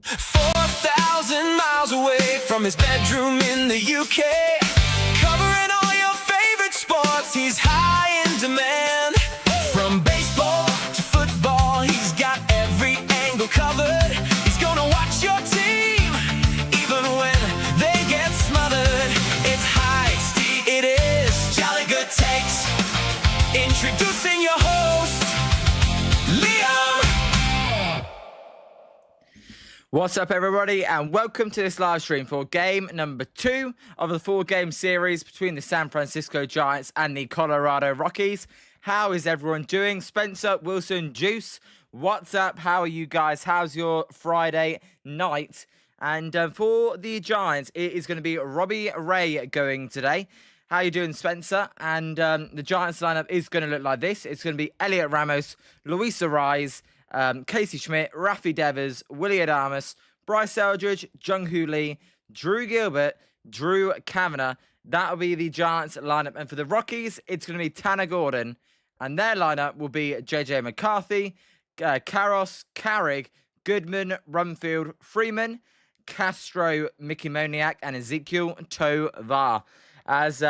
4,000 miles away from his bedroom in the UK, covering all your favorite sports, he's high in demand. From baseball to football, he's got every angle covered. He's gonna watch your team, even when they get smothered. It's Heist, it is Jolly Good Takes. Introducing your host, Liam. What's up, everybody, and welcome to this live stream for game number 2 of the 4-game series between the San Francisco Giants and the Colorado Rockies. How is everyone doing? Spencer, Wilson, Juice, what's up? How are you guys? How's your Friday night? And for the Giants, it is going to be Robbie Ray going today. How you doing, Spencer? And the Giants lineup is going to look like this. It's going to be Elliot Ramos, Luis Arraez, Casey Schmidt, Rafi Devers, Willie Adames, Bryce Eldridge, Jung-Hoo Lee, Drew Gilbert, Drew Kavanagh. That'll be the Giants lineup. And for the Rockies, it's going to be Tanner Gordon. And their lineup will be JJ McCarthy, Karros, Carrick, Goodman, Rumfield, Freeman, Castro, Mickey Moniak, and Ezekiel Tovar. As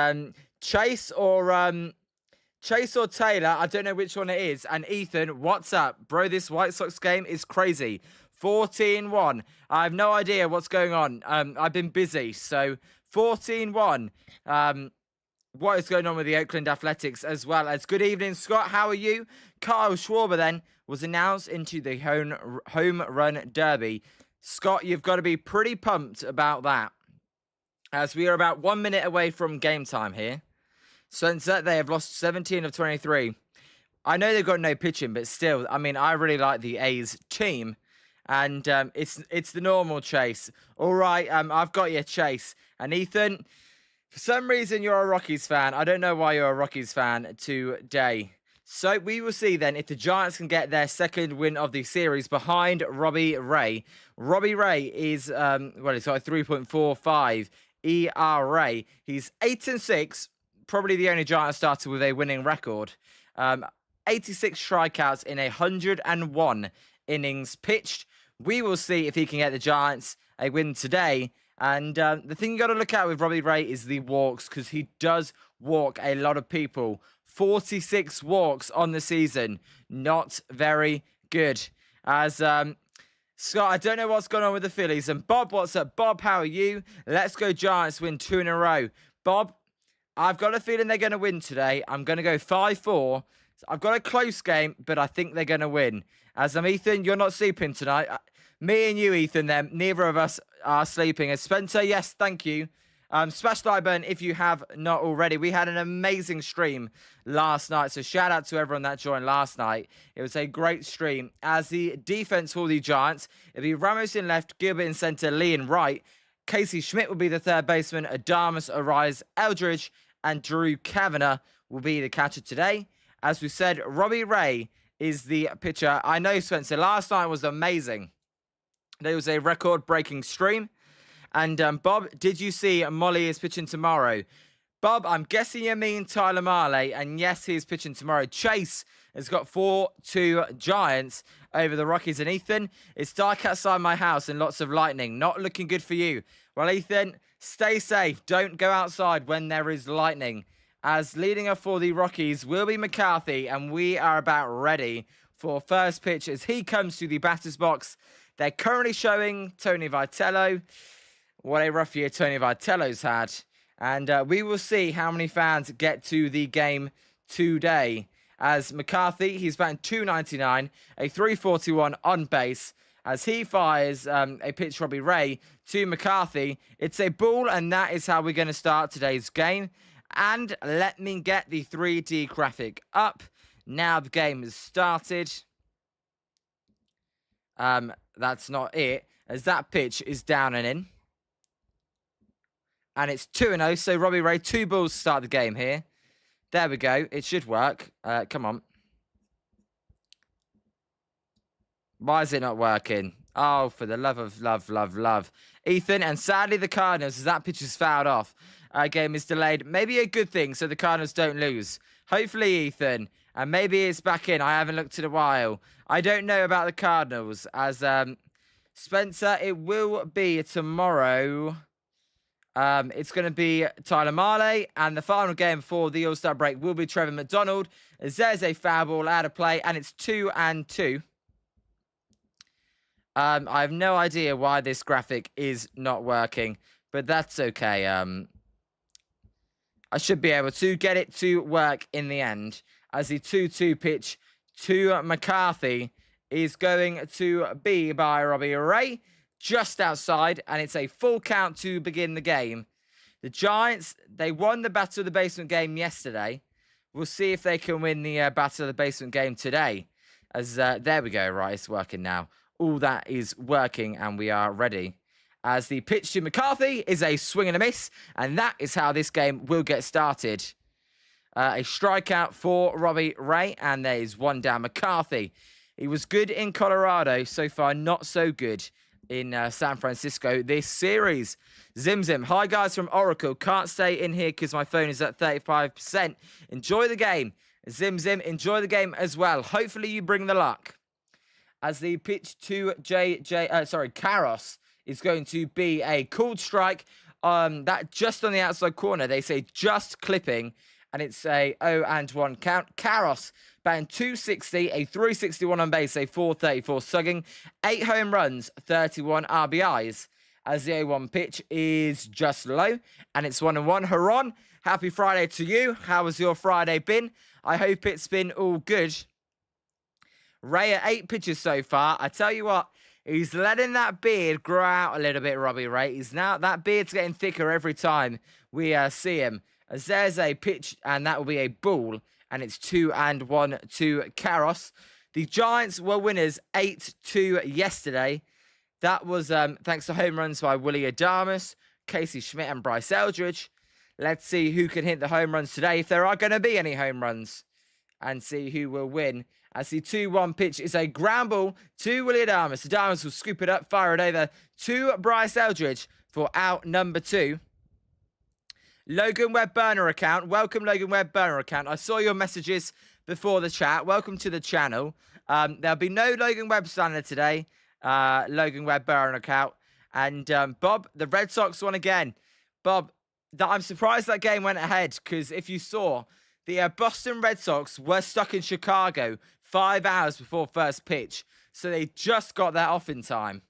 Chase or Taylor, I don't know which one it is. And Ethan, what's up? Bro, this White Sox game is crazy. 14-1. I have no idea what's going on. I've been busy. So 14-1. What is going on with the Oakland Athletics as well as good evening, Scott. How are you? Kyle Schwarber then was announced into the home run derby. Scott, you've got to be pretty pumped about that, as we are about 1 minute away from game time here. Spencer, they have lost 17 of 23. I know they've got no pitching, but still, I mean, I really like the A's team. And it's the normal, Chase. All right, I've got you, Chase. And Ethan, for some reason, you're a Rockies fan. I don't know why you're a Rockies fan today. So we will see then if the Giants can get their second win of the series behind Robbie Ray. Robbie Ray is, he's got a 3.45 ERA. He's 8-6. Probably the only Giant starter with a winning record. 86 strikeouts in 101 innings pitched. We will see if he can get the Giants a win today. And the thing you got to look at with Robbie Ray is the walks, because he does walk a lot of people. 46 walks on the season. Not very good. As Scott, I don't know what's going on with the Phillies. And Bob, what's up? Bob, how are you? Let's go Giants win 2 in a row. Bob, I've got a feeling they're going to win today. I'm going to go 5-4. I've got a close game, but I think they're going to win. As Ethan, you're not sleeping tonight. Me and you, Ethan, then, neither of us are sleeping. As Spencer, yes, thank you. Smash the like button if you have not already. We had an amazing stream last night, so shout out to everyone that joined last night. It was a great stream. As the defense for the Giants, it'll be Ramos in left, Gilbert in center, Lee in right. Casey Schmidt will be the third baseman. Adames, Arraez, Eldridge, and Drew Kavanagh will be the catcher today. As we said, Robbie Ray is the pitcher. I know, Spencer, last night was amazing. There was a record-breaking stream. And Bob, did you see Molly is pitching tomorrow? Bob, I'm guessing you mean Tyler Mahle. And yes, he is pitching tomorrow. Chase has got 4-2 Giants over the Rockies. And Ethan, it's dark outside my house and lots of lightning. Not looking good for you. Well, Ethan, stay safe. Don't go outside when there is lightning. As leading up for the Rockies will be McCarthy. And we are about ready for first pitch as he comes to the batter's box. They're currently showing Tony Vitello. What a rough year Tony Vitello's had. And we will see how many fans get to the game today. As McCarthy, he's batting .299, a .341 on base. As he fires a pitch Robbie Ray to McCarthy. It's a ball, and that is how we're going to start today's game. And let me get the 3D graphic up. Now the game has started. That's not it, as that pitch is down and in. And it's 2-0, so Robbie Ray, 2 balls to start the game here. There we go. It should work. Come on. Why is it not working? Oh, for the love of love. Ethan, and sadly the Cardinals, as that pitch is fouled off. Game is delayed. Maybe a good thing, so the Cardinals don't lose. Hopefully, Ethan. And maybe it's back in. I haven't looked in a while. I don't know about the Cardinals, as Spencer, it will be tomorrow. It's going to be Tyler Marley, and the final game before the All-Star break will be Trevor McDonald. As there's a foul ball out of play, and it's 2-2. I have no idea why this graphic is not working, but that's okay. I should be able to get it to work in the end, as the 2-2 pitch to McCarthy is going to be by Robbie Ray, just outside, and it's a full count to begin the game. The Giants, they won the Battle of the Basement game yesterday. We'll see if they can win the Battle of the Basement game today. As there we go, right, it's working now. All that is working, and we are ready. As the pitch to McCarthy is a swing and a miss, and that is how this game will get started. A strikeout for Robbie Ray, and there is one down. McCarthy, he was good in Colorado, so far not so good in San Francisco this series. Zim Zim, hi guys from Oracle. Can't stay in here because my phone is at 35%. Enjoy the game. Zim Zim, enjoy the game as well. Hopefully you bring the luck. As the pitch to Karos is going to be a called strike. That just on the outside corner. They say just clipping, and it's a 0-1 count. Karos batting 260, a 361 on base, a 434 slugging, 8 home runs, 31 RBIs. As the 0-1 pitch is just low, and it's 1-1. Haron, happy Friday to you. How has your Friday been? I hope it's been all good. Ray at 8 pitches so far. I tell you what, he's letting that beard grow out a little bit, Robbie Ray. That beard's getting thicker every time we see him. As there's a pitch, and that will be a ball, and it's 2-1 to Karos. The Giants were winners 8-2 yesterday. That was thanks to home runs by Willie Adames, Casey Schmidt, and Bryce Eldridge. Let's see who can hit the home runs today, if there are going to be any home runs, and see who will win. As the 2-1 pitch is a ground ball to Willie Adames. Adames will scoop it up, fire it over to Bryce Eldridge for out number 2. Logan Webb burner account. Welcome, Logan Webb burner account. I saw your messages before the chat. Welcome to the channel. There'll be no Logan Webb standard today. Logan Webb burner account. And Bob, the Red Sox won again. Bob, I'm surprised that game went ahead, because if you saw, the Boston Red Sox were stuck in Chicago 5 hours before first pitch. So they just got that off in time.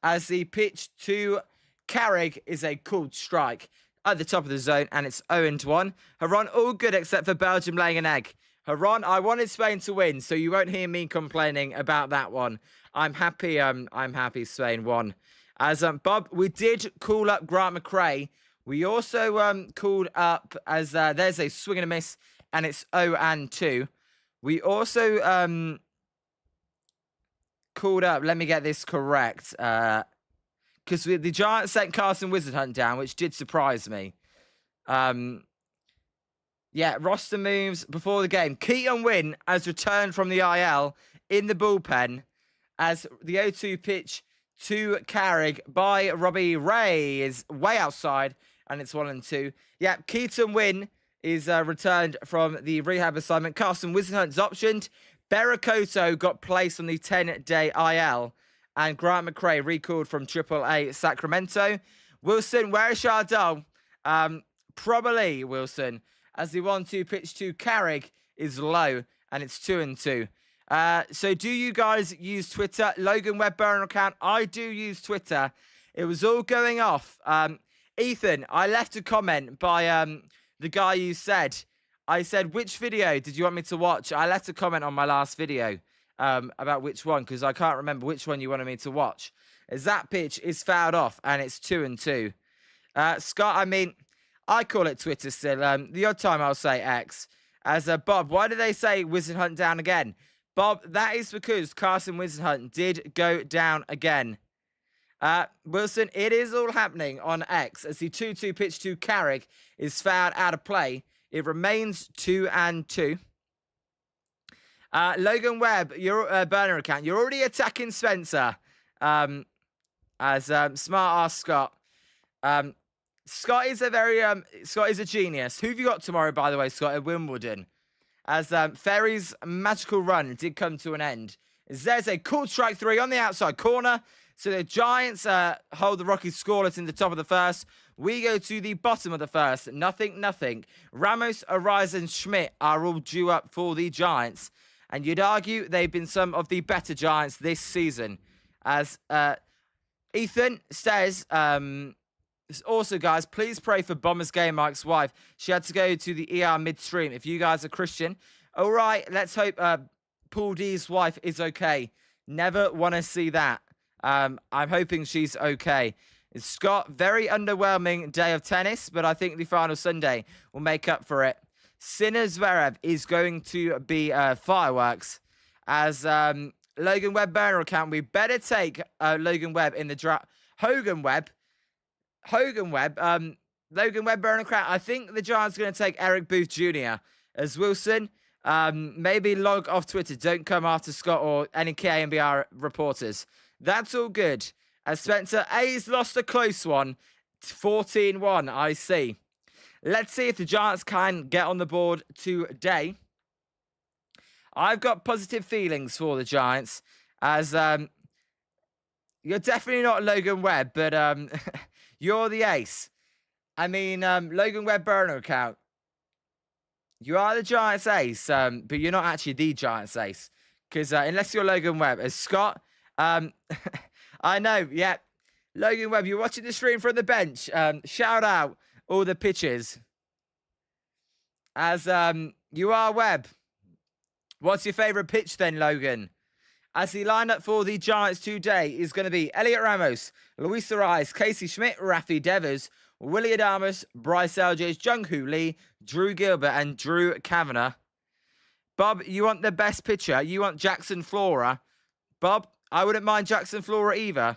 As the pitch to Carrick is a called strike at the top of the zone, and it's 0-1. Haron, all good except for Belgium laying an egg. Haron, I wanted Spain to win, so you won't hear me complaining about that one. I'm happy Spain won. As Bob, we did call up Grant McRae. We also called up, as there's a swing and a miss, and it's 0-2. We also called up, let me get this correct, because the Giants sent Carson Wizardhunt down, which did surprise me. Yeah, roster moves before the game. Keaton Wynn has returned from the IL in the bullpen, as the 0-2 pitch to Carrick by Robbie Ray is way outside, and it's 1-2. Yeah, Keaton Wynn is returned from the rehab assignment. Carson Wizardhunt's optioned. Berakoto got placed on the 10-day IL. And Grant McRae recalled from AAA Sacramento. Wilson, where is Chardell? Probably Wilson. As the 1-2 pitch to Carrick is low, and it's 2-2. So do you guys use Twitter? Logan Webb burner account. I do use Twitter. It was all going off. Ethan, I left a comment by the guy you said. I said, which video did you want me to watch? I left a comment on my last video about which one, because I can't remember which one you wanted me to watch. As that pitch is fouled off, and it's 2-2. Scott, I mean, I call it Twitter still. The odd time I'll say X. As Bob, why did they say Wizardhunt down again? Bob, that is because Carson Wizardhunt did go down again. Wilson, it is all happening on X, as the 2-2 pitch to Carrick is fouled out of play. It remains 2-2. Logan Webb, your burner account. You're already attacking Spencer. As smart ass Scott. Scott is a genius. Who have you got tomorrow, by the way, Scott, at Wimbledon? As Ferry's magical run did come to an end. There's a cool strike 3 on the outside corner. So the Giants hold the Rockies scoreless in the top of the first. We go to the bottom of the first. Nothing. Ramos, Ariza, and Schmidt are all due up for the Giants. And you'd argue they've been some of the better Giants this season. As Ethan says, also, guys, please pray for Bombers Game Mike's wife. She had to go to the ER midstream. If you guys are Christian, all right, let's hope Paul D's wife is okay. Never want to see that. I'm hoping she's okay. Scott, very underwhelming day of tennis, but I think the final Sunday will make up for it. Sinner Zverev is going to be fireworks. As Logan Webb burner account, we better take Logan Webb in the draft. Logan Webb, burner account. I think the Giants are going to take Eric Booth Jr. as Wilson. Maybe log off Twitter. Don't come after Scott or any KNBR reporters. That's all good. As Spencer A's lost a close one. 14-1, I see. Let's see if the Giants can get on the board today. I've got positive feelings for the Giants. As you're definitely not Logan Webb, but you're the ace. I mean, Logan Webb burner account. You are the Giants ace, but you're not actually the Giants ace. Because unless you're Logan Webb, as Scott, I know, yeah. Logan Webb, you're watching the stream from the bench. Shout out all the pitches. As you are Webb. What's your favourite pitch then, Logan? As the lineup for the Giants today is going to be Elliot Ramos, Luis Ariz, Casey Schmidt, Rafi Devers, Willie Adames, Bryce Elgers, Jung-Hoo Lee, Drew Gilbert, and Drew Kavanagh. Bob, you want the best pitcher? You want Jackson Flora? Bob, I wouldn't mind Jackson Flora either.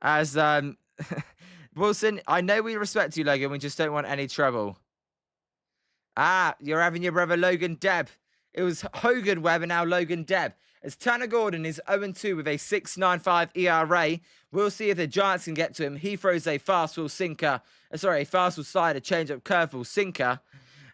As Wilson, I know we respect you, Logan. We just don't want any trouble. You're having your brother Logan Deb. It was Hogan Webb and now Logan Deb. As Tanner Gordon is 0-2 with a 6.95 ERA, we'll see if the Giants can get to him. He throws a fastball sinker. A fastball slider, change-up curveball sinker.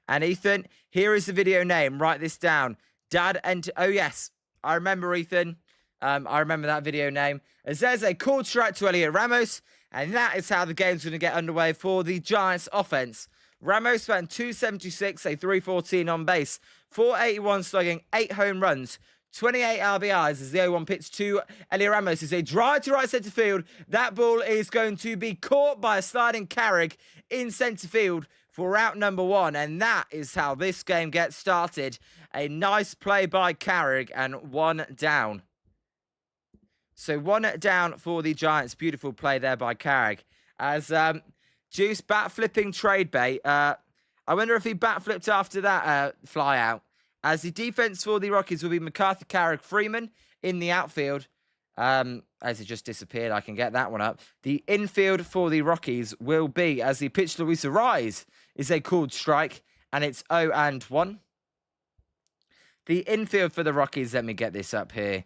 And Ethan, here is the video name. Write this down. Dad and... Oh, yes. I remember, Ethan. I remember that video name. As there's a called strike to Elliot Ramos. And that is how the game's going to get underway for the Giants offense. Ramos went 276, a 314 on base, 481 slugging, 8 home runs, 28 RBIs as the 0-1 pitch to Elliot Ramos is a drive to right centre field. That ball is going to be caught by a sliding Carrick in centre field for out number 1. And that is how this game gets started. A nice play by Carrick and 1 down. So 1 down for the Giants. Beautiful play there by Carrick. As Juice bat flipping trade bait. I wonder if he bat flipped after that fly out. As the defense for the Rockies will be McCarthy, Carrick, Freeman in the outfield. As it just disappeared, I can get that one up. The infield for the Rockies will be, as the pitch Luis Ariz is a called strike, and it's 0-1. The infield for the Rockies, let me get this up here.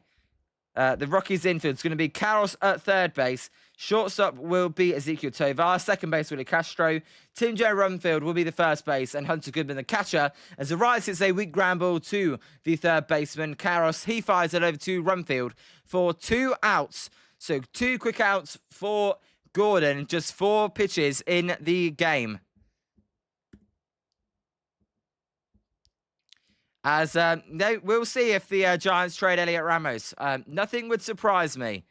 The Rockies infield is going to be Carlos at third base. Shortstop will be Ezekiel Tovar. Second base, Willie Castro. Tim Joe Rumfield will be the first base. And Hunter Goodman, the catcher. As Ariz hits a weak ground ball to the third baseman, Carlos. He fires it over to Rumfield for 2 outs. So 2 quick outs for Gordon. Just 4 pitches in the game. As we'll see if the Giants trade Elliot Ramos. Nothing would surprise me.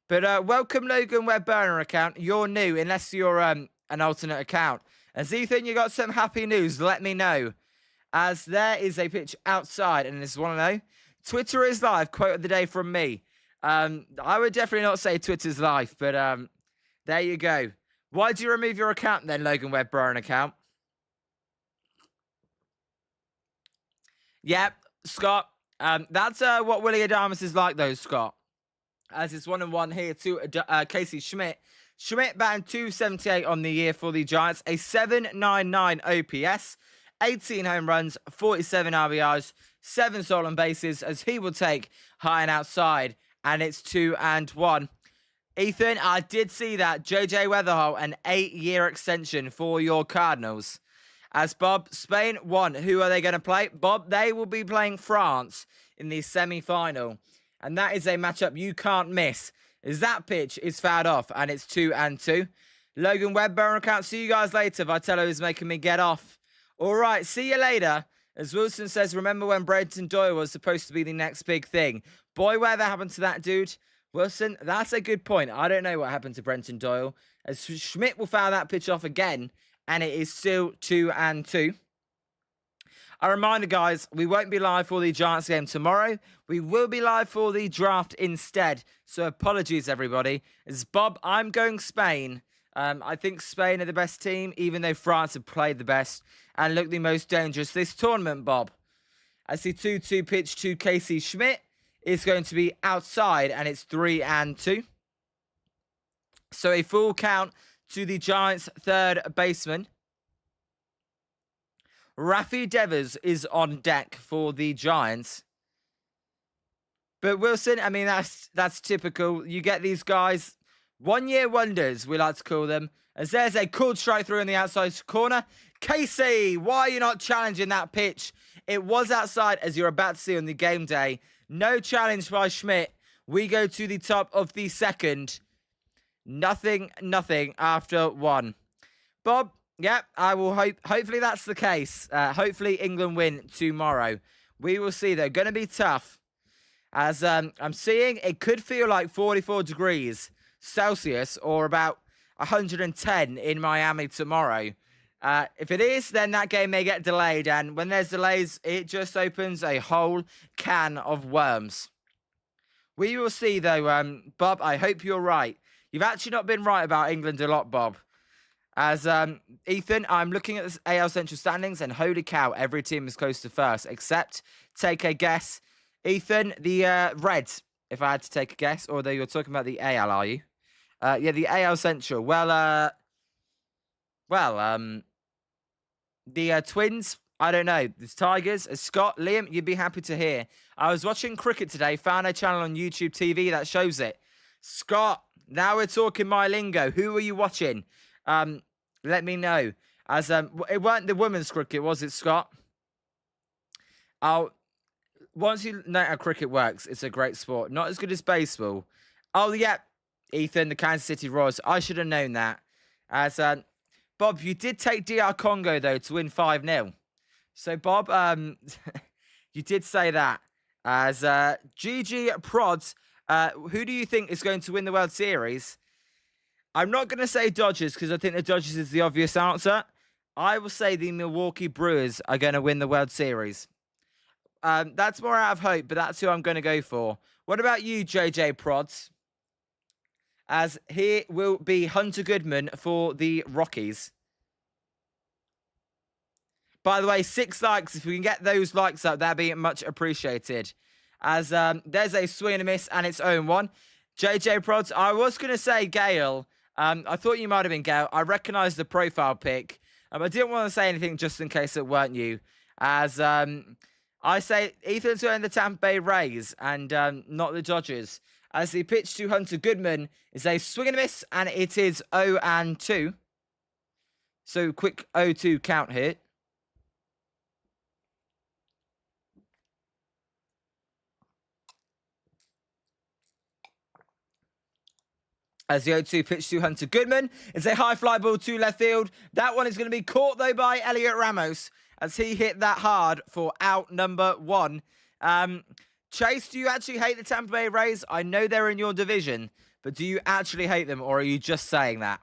But welcome, Logan Webb burner account. You're new, unless you're an alternate account. As Ethan, you got some happy news. Let me know. As there is a pitch outside, and this is 1-0. Twitter is live. Quote of the day from me. I would definitely not say Twitter's live, but there you go. Why do you remove your account then, Logan Webb burner account? Yep, Scott. That's what Willie Adames is like, though, Scott. As it's 1-1 here to Casey Schmidt. Schmidt batting 278 on the year for the Giants. A 7.99 OPS. 18 home runs, 47 RBIs, 7 stolen bases, as he will take high and outside. And it's 2-1. Ethan, I did see that. JJ Weatherholt, an 8-year extension for your Cardinals. As Bob, Spain won. Who are they going to play? Bob, they will be playing France in the semi-final. And that is a matchup you can't miss. As that pitch is fouled off, and it's 2-2. Logan Webber account. See you guys later. Vitello is making me get off. All right, see you later. As Wilson says, remember when Brenton Doyle was supposed to be the next big thing? Boy, whatever happened to that dude? Wilson, that's a good point. I don't know what happened to Brenton Doyle. As Schmidt will foul that pitch off again, and it is still 2-2. A reminder, guys, we won't be live for the Giants game tomorrow. We will be live for the draft instead. So apologies, everybody. As Bob, I'm going Spain. I think Spain are the best team, even though France have played the best and look the most dangerous this tournament, Bob. As the 2-2 pitch to Casey Schmidt is going to be outside, and it's 3-2. So a full count to the Giants' third baseman. Rafi Devers is on deck for the Giants. But Wilson, I mean, that's typical. You get these guys, one-year wonders, we like to call them. As there's a cool strike through in the outside corner. Casey, why are you not challenging that pitch? It was outside, as you're about to see on the game day. No challenge by Schmidt. We go to the top of the second. Nothing after one. Bob, yeah, I will hopefully that's the case. Hopefully England win tomorrow. We will see. They're going to be tough. As I'm seeing, it could feel like 44 degrees Celsius or about 110 in Miami tomorrow. If it is, then that game may get delayed. And when there's delays, it just opens a whole can of worms. We will see, though. Bob, I hope you're right. You've actually not been right about England a lot, Bob. As Ethan, I'm looking at the AL Central standings, and holy cow, every team is close to first, except, take a guess, Ethan, the Reds, if I had to take a guess, although you're talking about the AL, are you? Yeah, the AL Central. The Twins, I don't know. The Tigers, Scott, Liam, you'd be happy to hear. I was watching cricket today, found a channel on YouTube TV that shows it. Scott, now we're talking my lingo. Who are you watching? Let me know. As it weren't the women's cricket, was it, Scott? Once you know how cricket works, it's a great sport. Not as good as baseball. Oh, yeah, Ethan, the Kansas City Royals. I should have known that. As Bob, you did take DR Congo, though, to win 5-0. So, Bob, you did say that. As GG Prods, who do you think is going to win the World Series? I'm not going to say Dodgers, because I think the Dodgers is the obvious answer. I will say the Milwaukee Brewers are going to win the World Series. That's more out of hope, but that's who I'm going to go for. What about you, JJ Prods? As here will be Hunter Goodman for the Rockies. By the way, 6 likes. If we can get those likes up, that'd be much appreciated. As there's a swing and a miss, and it's 0-1. JJ Prods, I was going to say Gale. I thought you might have been Gale. I recognised the profile pic. I didn't want to say anything just in case it weren't you. As I say, Ethan's going the Tampa Bay Rays and not the Dodgers. As the pitch to Hunter Goodman is a swing and a miss, and it is 0-2. So quick 0-2 count here. As the 0-2 pitch to Hunter Goodman is a high fly ball to left field. That one is going to be caught, though, by Elliot Ramos as he hit that hard for out number 1. Chase, do you actually hate the Tampa Bay Rays? I know they're in your division, but do you actually hate them, or are you just saying that?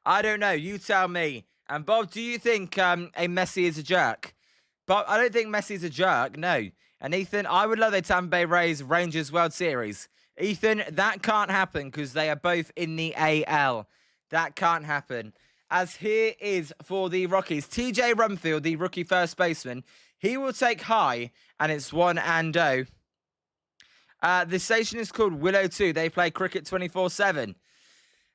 I don't know. You tell me. And Bob, do you think a Messi is a jerk? But I don't think Messi's a jerk, no. And Ethan, I would love a Tampa Bay Rays Rangers World Series. Ethan, that can't happen because they are both in the AL. That can't happen. As here is for the Rockies, TJ Rumfield, the rookie first baseman. He will take high, and it's 1-0. The station is called Willow 2. They play cricket 24/7.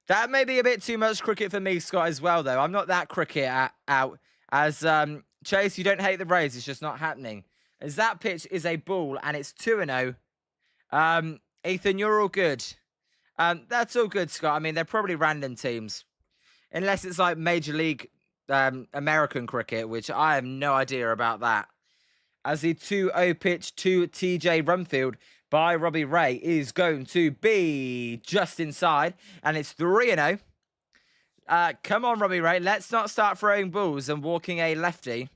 That may be a bit too much cricket for me, Scott, as well, though. I'm not that cricket out. As Chase, you don't hate the Rays. It's just not happening. As that pitch is a ball, and it's 2-0. Ethan, you're all good. That's all good, Scott. I mean, they're probably random teams. Unless it's like Major League American cricket, which I have no idea about that. as the 2-0 pitch to TJ Rumfield by Robbie Ray is going to be just inside, and it's 3-0. Come on, Robbie Ray. Let's not start throwing balls and walking a lefty.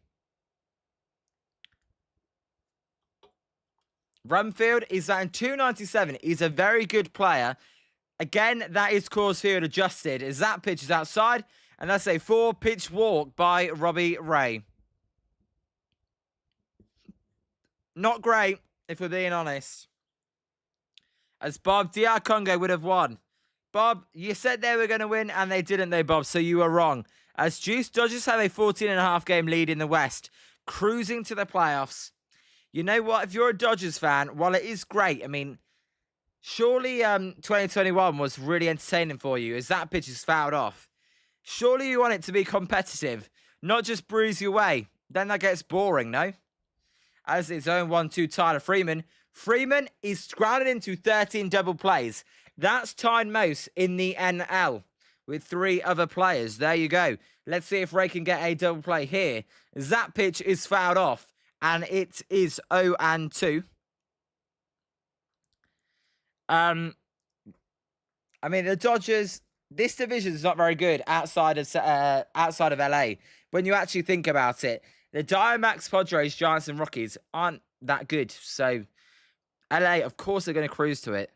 Rumfield is at 297. He's a very good player. Again, that is Coors Field adjusted, as that pitch is outside, and that's a 4-pitch walk by Robbie Ray. Not great, if we're being honest. As Bob, DR Congo would have won. Bob, you said they were going to win, and they didn't, though, Bob, so you were wrong. As Dodgers have a 14.5 game lead in the West, cruising to the playoffs. You know what? If you're a Dodgers fan, while it is great, I mean, surely 2021 was really entertaining for you, as that pitch is fouled off. Surely you want it to be competitive, not just breeze you away. Then that gets boring, no? As it's 0-1-2 Tyler Freeman. Freeman is grounded into 13 double plays. That's tied most in the NL with 3 other players. There you go. Let's see if Ray can get a double play here. That pitch is fouled off, and it is 0-2. I mean, the Dodgers, this division is not very good outside of LA. When you actually think about it, the Diamondbacks, Padres, Giants, and Rockies aren't that good. So LA, of course, are going to cruise to it.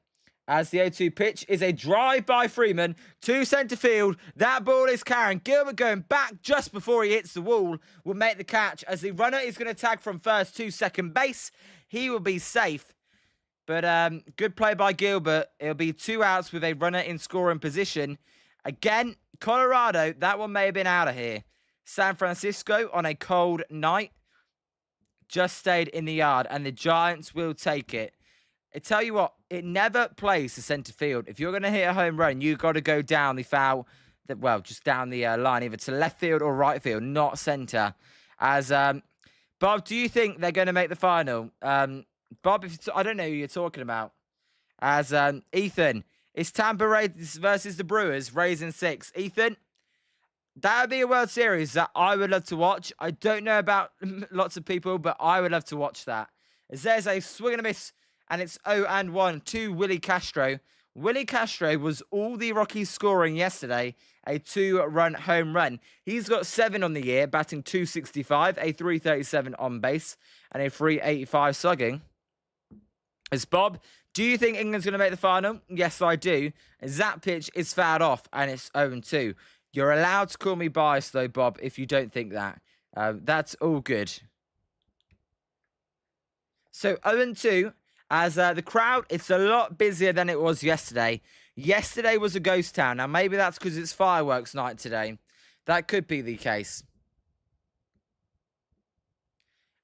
As the 0-2 pitch is a drive by Freeman to center field. That ball is carrying. Gilbert going back just before he hits the wall will make the catch, as the runner is going to tag from first to second base. He will be safe. But good play by Gilbert. It'll be 2 outs with a runner in scoring position. Again, Colorado, that one may have been out of here. San Francisco on a cold night just stayed in the yard, and the Giants will take it. I tell you what, it never plays to center field. If you're going to hit a home run, you've got to go down the foul, well, just down the line, either to left field or right field, not center. As Bob, do you think they're going to make the final? Bob, I don't know who you're talking about. As Ethan, it's Tampa Rays versus the Brewers, Rays in 6. Ethan, that would be a World Series that I would love to watch. I don't know about lots of people, but I would love to watch that. As there's a swing and a miss, and it's 0-1 to Willie Castro. Willie Castro was all the Rockies scoring yesterday, a 2-run home run. He's got 7 on the year, batting .265, a .337 on base, and a .385 slugging. As Bob, do you think England's going to make the final? Yes, I do. As that pitch is fouled off, and it's 0-2. You're allowed to call me biased, though, Bob, if you don't think that. That's all good. So 0-2. As the crowd, it's a lot busier than it was yesterday. Yesterday was a ghost town. Now, maybe that's because it's fireworks night today. That could be the case.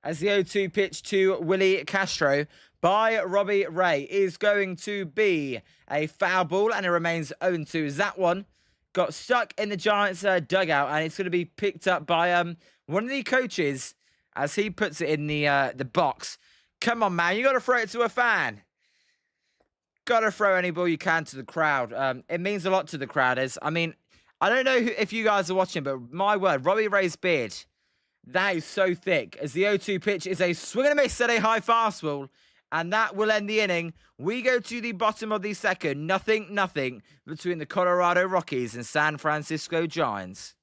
As the 0-2 pitch to Willie Castro by Robbie Ray is going to be a foul ball, and it remains 0-2. As that one got stuck in the Giants' dugout, and it's going to be picked up by one of the coaches as he puts it in the box. Come on, man. You got to throw it to a fan. Got to throw any ball you can to the crowd. It means a lot to the crowd. I mean, I don't know if you guys are watching, but my word, Robbie Ray's beard, that is so thick. As the 0-2 pitch is a swing and a miss at a high fastball, and that will end the inning. We go to the bottom of the second. 0-0 between the Colorado Rockies and San Francisco Giants.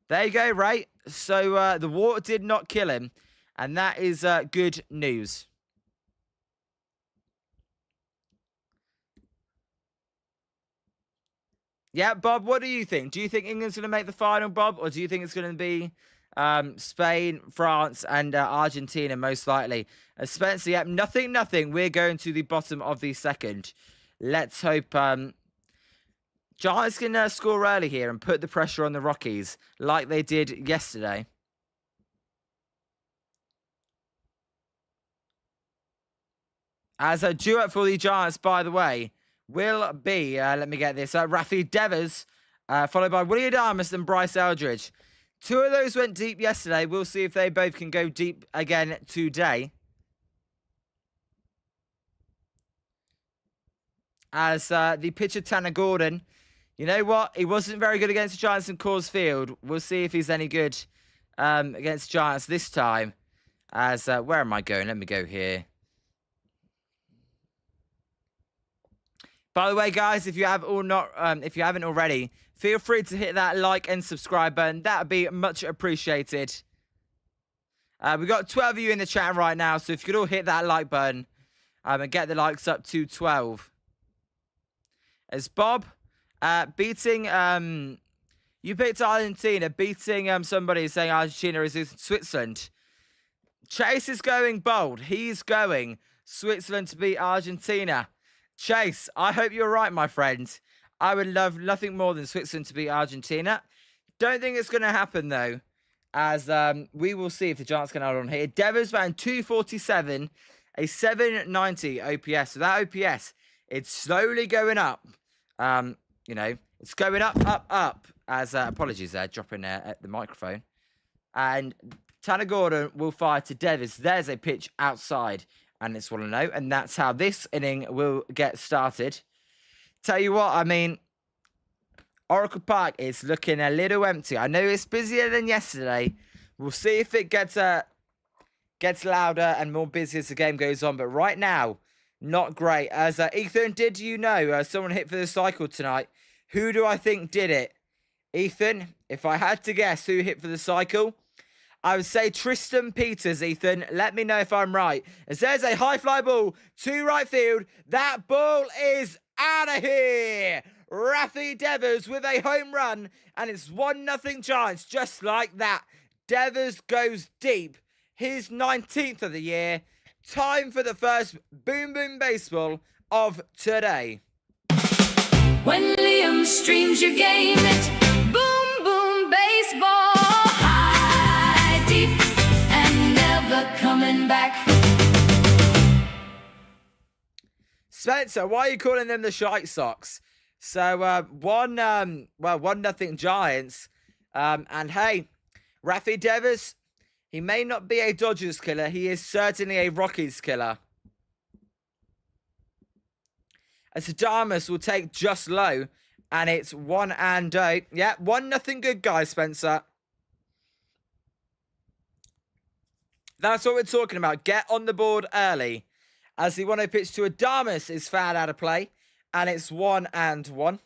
There you go, Ray. So the water did not kill him. And that is good news. Yeah, Bob, what do you think? Do you think England's going to make the final, Bob? Or do you think it's going to be Spain, France, and Argentina, most likely? Spencer, yep, 0-0. We're going to the bottom of the second. Let's hope Giants can score early here and put the pressure on the Rockies like they did yesterday. As a duet for the Giants, by the way, will be, let me get this, Rafi Devers, followed by Willie Adames and Bryce Eldridge. 2 of those went deep yesterday. We'll see if they both can go deep again today. As the pitcher, Tanner Gordon, you know what? He wasn't very good against the Giants in Coors Field. We'll see if he's any good against Giants this time. As where am I going? Let me go here. By the way, guys, if you have if you haven't already, feel free to hit that like and subscribe button. That would be much appreciated. We've got 12 of you in the chat right now, so if you could all hit that like button and get the likes up to 12. As Bob beating, you picked Argentina, beating somebody saying Argentina is in Switzerland. Chase is going bold. He's going Switzerland to beat Argentina. Chase, I hope you're right, my friend. I would love nothing more than Switzerland to beat Argentina. Don't think it's going to happen, though, as we will see if the Giants can hold on here. Devers batting 247, a 790 OPS. So that OPS, it's slowly going up. You know, it's going up, up, up. As apologies there, dropping at the microphone. And Tanner Gordon will fire to Devers. There's a pitch outside, and it's 1-0. And that's how this inning will get started. Tell you what, I mean, Oracle Park is looking a little empty. I know it's busier than yesterday. We'll see if it gets louder and more busy as the game goes on. But right now, not great. As Ethan, did you know someone hit for the cycle tonight? Who do I think did it? Ethan, if I had to guess who hit for the cycle, I would say Tristan Peters, Ethan. Let me know if I'm right. As there's a high fly ball to right field. That ball is out of here. Rafi Devers with a home run. And it's 1-0 Giants just like that. Devers goes deep. His 19th of the year. Time for the first Boom Boom Baseball of today. When Liam streams your game, it's Boom Boom Baseball. High, deep, and never coming back. Spencer, why are you calling them the Shite Sox? So, 1-0 Giants. And hey, Rafi Devers, he may not be a Dodgers killer. He is certainly a Rockies killer. As Adamas will take just low. And it's 1-0. Yeah, 1-0 good, guys, Spencer. That's what we're talking about. Get on the board early. As the 1-0 pitch to Adamas is fouled out of play. And it's 1-1.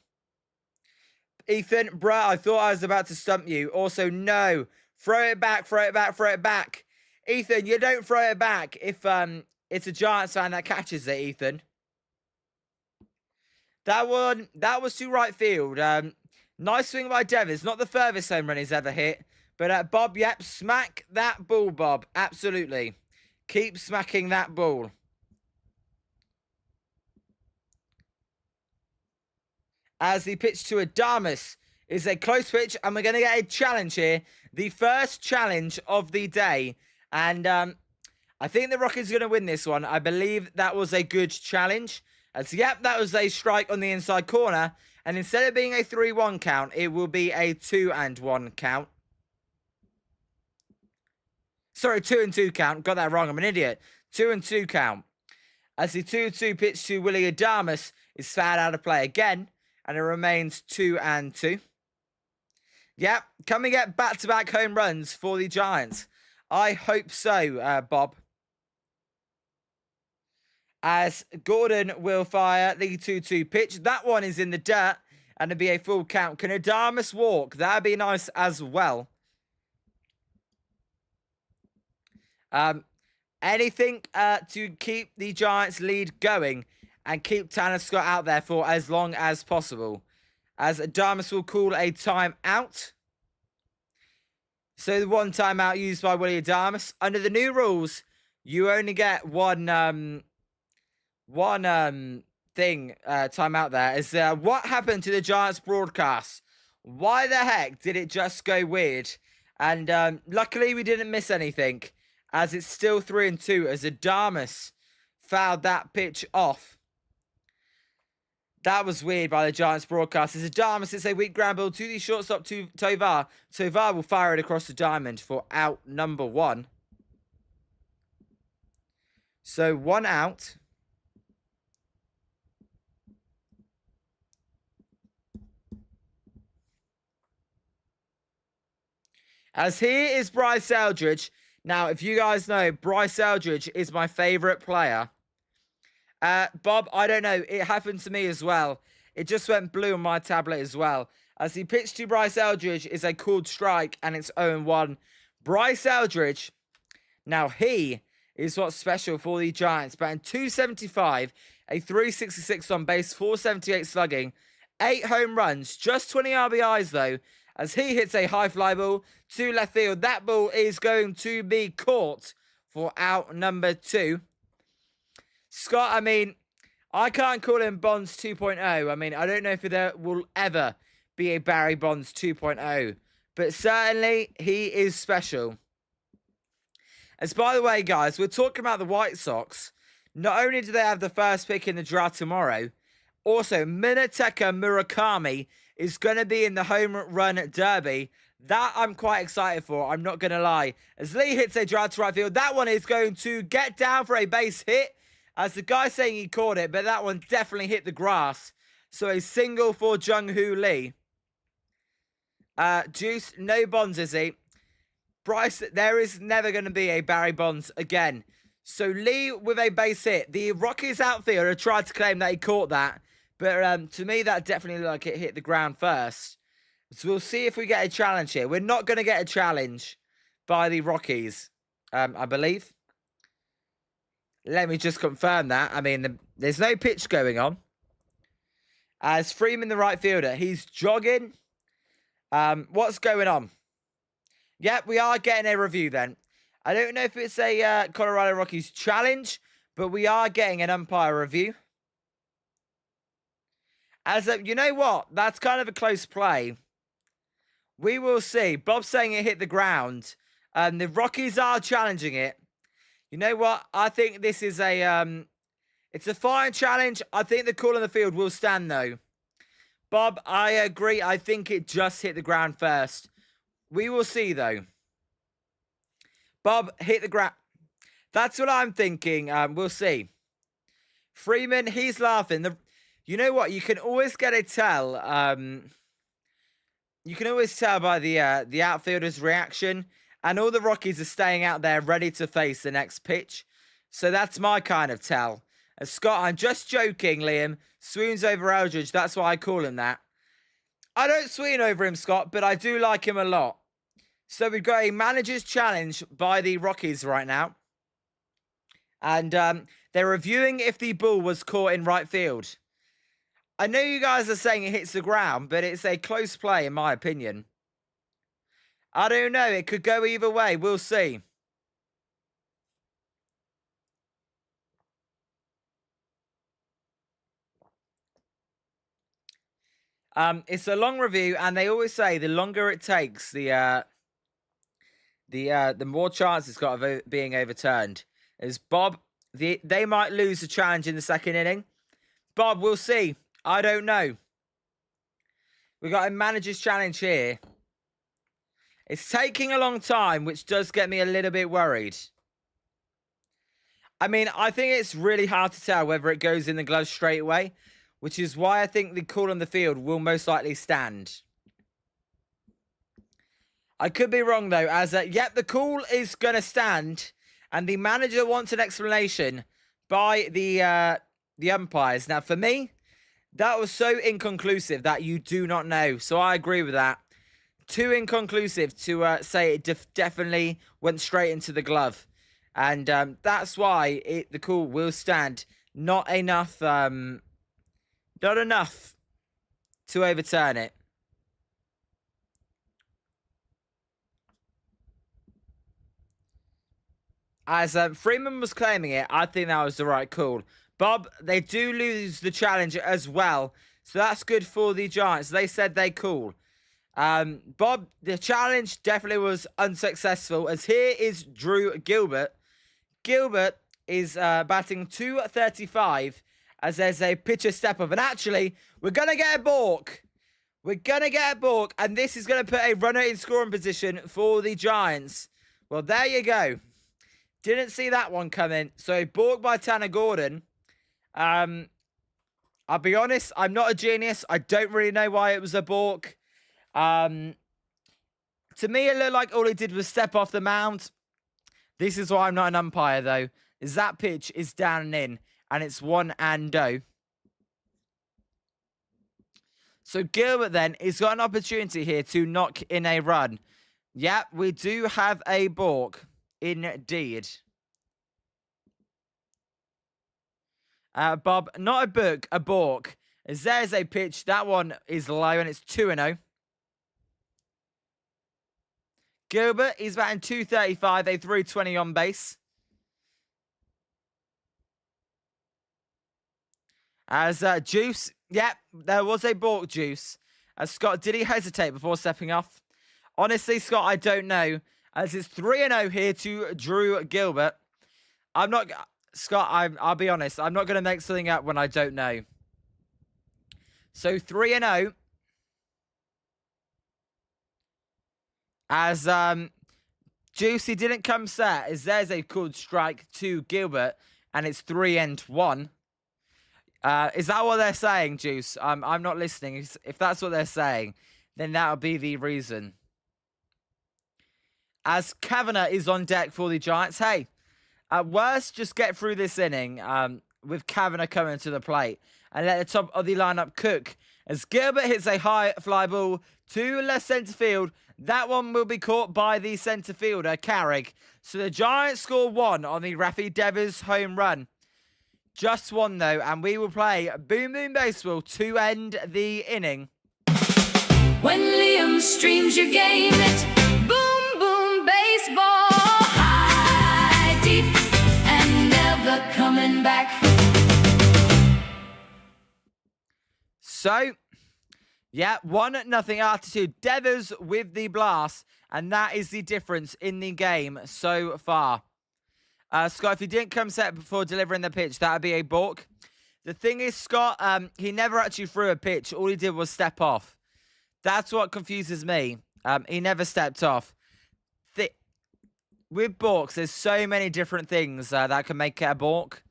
Ethan, bruh, I thought I was about to stump you. Also, no. Throw it back, throw it back, throw it back. Ethan, you don't throw it back if it's a Giants fan that catches it, Ethan. That was to right field. Nice swing by Devers. Not the furthest home run he's ever hit. But Bob, yep, smack that ball, Bob. Absolutely. Keep smacking that ball. As the pitch to Adamas is a close pitch. And we're going to get a challenge here. The first challenge of the day. And I think the Rockies are going to win this one. I believe that was a good challenge. As yep, that was a strike on the inside corner. And instead of being a 3-1 count, it will be a 2-1 count. Sorry, 2-2 count. Got that wrong. I'm an idiot. 2-2 count. As the 2-2 pitch to Willie Adamas is fouled out of play again. And it remains 2-2. Yep, can we get back-to-back home runs for the Giants? I hope so, Bob. As Gordon will fire the 2-2 pitch. That one is in the dirt. And it'll be a full count. Can Adamas walk? That'd be nice as well. Anything to keep the Giants lead going. And keep Tanner Scott out there for as long as possible. As Adamas will call a timeout. So the one timeout used by Willie Adamas. Under the new rules, you only get one timeout there. Is what happened to the Giants broadcast? Why the heck did it just go weird? And luckily we didn't miss anything. As it's still 3-2 as Adamas fouled that pitch off. That was weird by the Giants broadcast. As Adamas hits a weak ground ball to the shortstop to Tovar. Tovar will fire it across the diamond for out number 1. So 1 out. As here is Bryce Eldridge. Now, if you guys know, Bryce Eldridge is my favorite player. Bob, I don't know. It happened to me as well. It just went blue on my tablet as well. As he pitched to Bryce Eldridge is a called strike, and it's 0-1. Bryce Eldridge, now he is what's special for the Giants. Batting 275, a 366 on base, 478 slugging, 8 home runs, just 20 RBIs though, as he hits a high fly ball to left field. That ball is going to be caught for out number 2. Scott, I mean, I can't call him Bonds 2.0. I mean, I don't know if there will ever be a Barry Bonds 2.0, but certainly he is special. As by the way, guys, we're talking about the White Sox. Not only do they have the first pick in the draft tomorrow, also Minateka Murakami is going to be in the home run derby. That I'm quite excited for, I'm not going to lie. As Lee hits a drive to right field, that one is going to get down for a base hit. As the guy saying he caught it, but that one definitely hit the grass. So a single for Jung-Hoo Lee. Juice, no Bonds, is he? Bryce, there is never going to be a Barry Bonds again. So Lee with a base hit. The Rockies outfielder tried to claim that he caught that. But to me, that definitely looked like it hit the ground first. So we'll see if we get a challenge here. We're not going to get a challenge by the Rockies, I believe. Let me just confirm that. I mean, there's no pitch going on. As Freeman, the right fielder, he's jogging. What's going on? Yep, we are getting a review then. I don't know if it's a Colorado Rockies challenge, but we are getting an umpire review. As you know what? That's kind of a close play. We will see. Bob's saying it hit the ground. The Rockies are challenging it. You know what? I think this is it's a fine challenge. I think the call on the field will stand, though. Bob, I agree. I think it just hit the ground first. We will see, though. Bob, hit the ground. That's what I'm thinking. We'll see. Freeman, he's laughing. You know what? You can always get a tell. You can always tell by the outfielder's reaction. And all the Rockies are staying out there ready to face the next pitch. So that's my kind of tell. Scott, I'm just joking, Liam. Swoons over Eldridge. That's why I call him that. I don't swoon over him, Scott, but I do like him a lot. So we've got a manager's challenge by the Rockies right now. And they're reviewing if the ball was caught in right field. I know you guys are saying it hits the ground, but it's a close play in my opinion. I don't know. It could go either way. We'll see. It's a long review, and they always say the longer it takes, the more chance it's got of being overturned. As Bob, they might lose the challenge in the second inning. Bob, we'll see. I don't know. We got a manager's challenge here. It's taking a long time, which does get me a little bit worried. I mean, I think it's really hard to tell whether it goes in the glove straight away, which is why I think the call on the field will most likely stand. I could be wrong, though, as, yep, the call is going to stand, and the manager wants an explanation by the umpires. Now, for me, that was so inconclusive that you do not know, so I agree with that. Too inconclusive to say it definitely went straight into the glove. And that's why the call will stand. Not enough to overturn it. As Freeman was claiming it, I think that was the right call. Bob, they do lose the challenge as well. So that's good for the Giants. They said they call. Bob, the challenge definitely was unsuccessful, as here is Drew Gilbert. Gilbert is batting 235, as there's a pitcher step-off. And actually, we're going to get a balk. We're going to get a balk, and this is going to put a runner in scoring position for the Giants. Well, there you go. Didn't see that one coming. So, balk by Tanner Gordon. I'll be honest, I'm not a genius. I don't really know why it was a balk. To me, it looked like all he did was step off the mound. This is why I'm not an umpire, though, is that pitch is down and in, and it's 1-0. So Gilbert then has got an opportunity here to knock in a run. Yep, we do have a balk, indeed. Bob, not a book, a balk. As there's a pitch, that one is low, and it's 2-0. Gilbert, he's batting 235, a 320 on base. As Juice, yep, there was a balk, Juice. As Scott, did he hesitate before stepping off? Honestly, Scott, I don't know. As it's 3-0 here to Drew Gilbert. I'm not, Scott, I'll be honest. I'm not going to make something up when I don't know. So 3-0. As Juicy didn't come set, as there's a good strike to Gilbert, and it's 3-1. Is that what they're saying, Juice? I'm not listening. If that's what they're saying, then that'll be the reason. As Kavanagh is on deck for the Giants. Hey, at worst, just get through this inning with Kavanagh coming to the plate and let the top of the lineup cook. As Gilbert hits a high fly ball to left centre field, that one will be caught by the centre fielder, Carrick. So the Giants score 1 on the Rafi Devers home run. Just 1, though, and we will play Boom Boom Baseball to end the inning. When Liam streams your game, it's boom boom baseball, high, deep, and never coming back. So, yeah, 1-0 altitude. Devers with the blast, and that is the difference in the game so far. Scott, if he didn't come set before delivering the pitch, that would be a balk. The thing is, Scott, he never actually threw a pitch. All he did was step off. That's what confuses me. He never stepped off. With balks, there's so many different things that can make it a balk.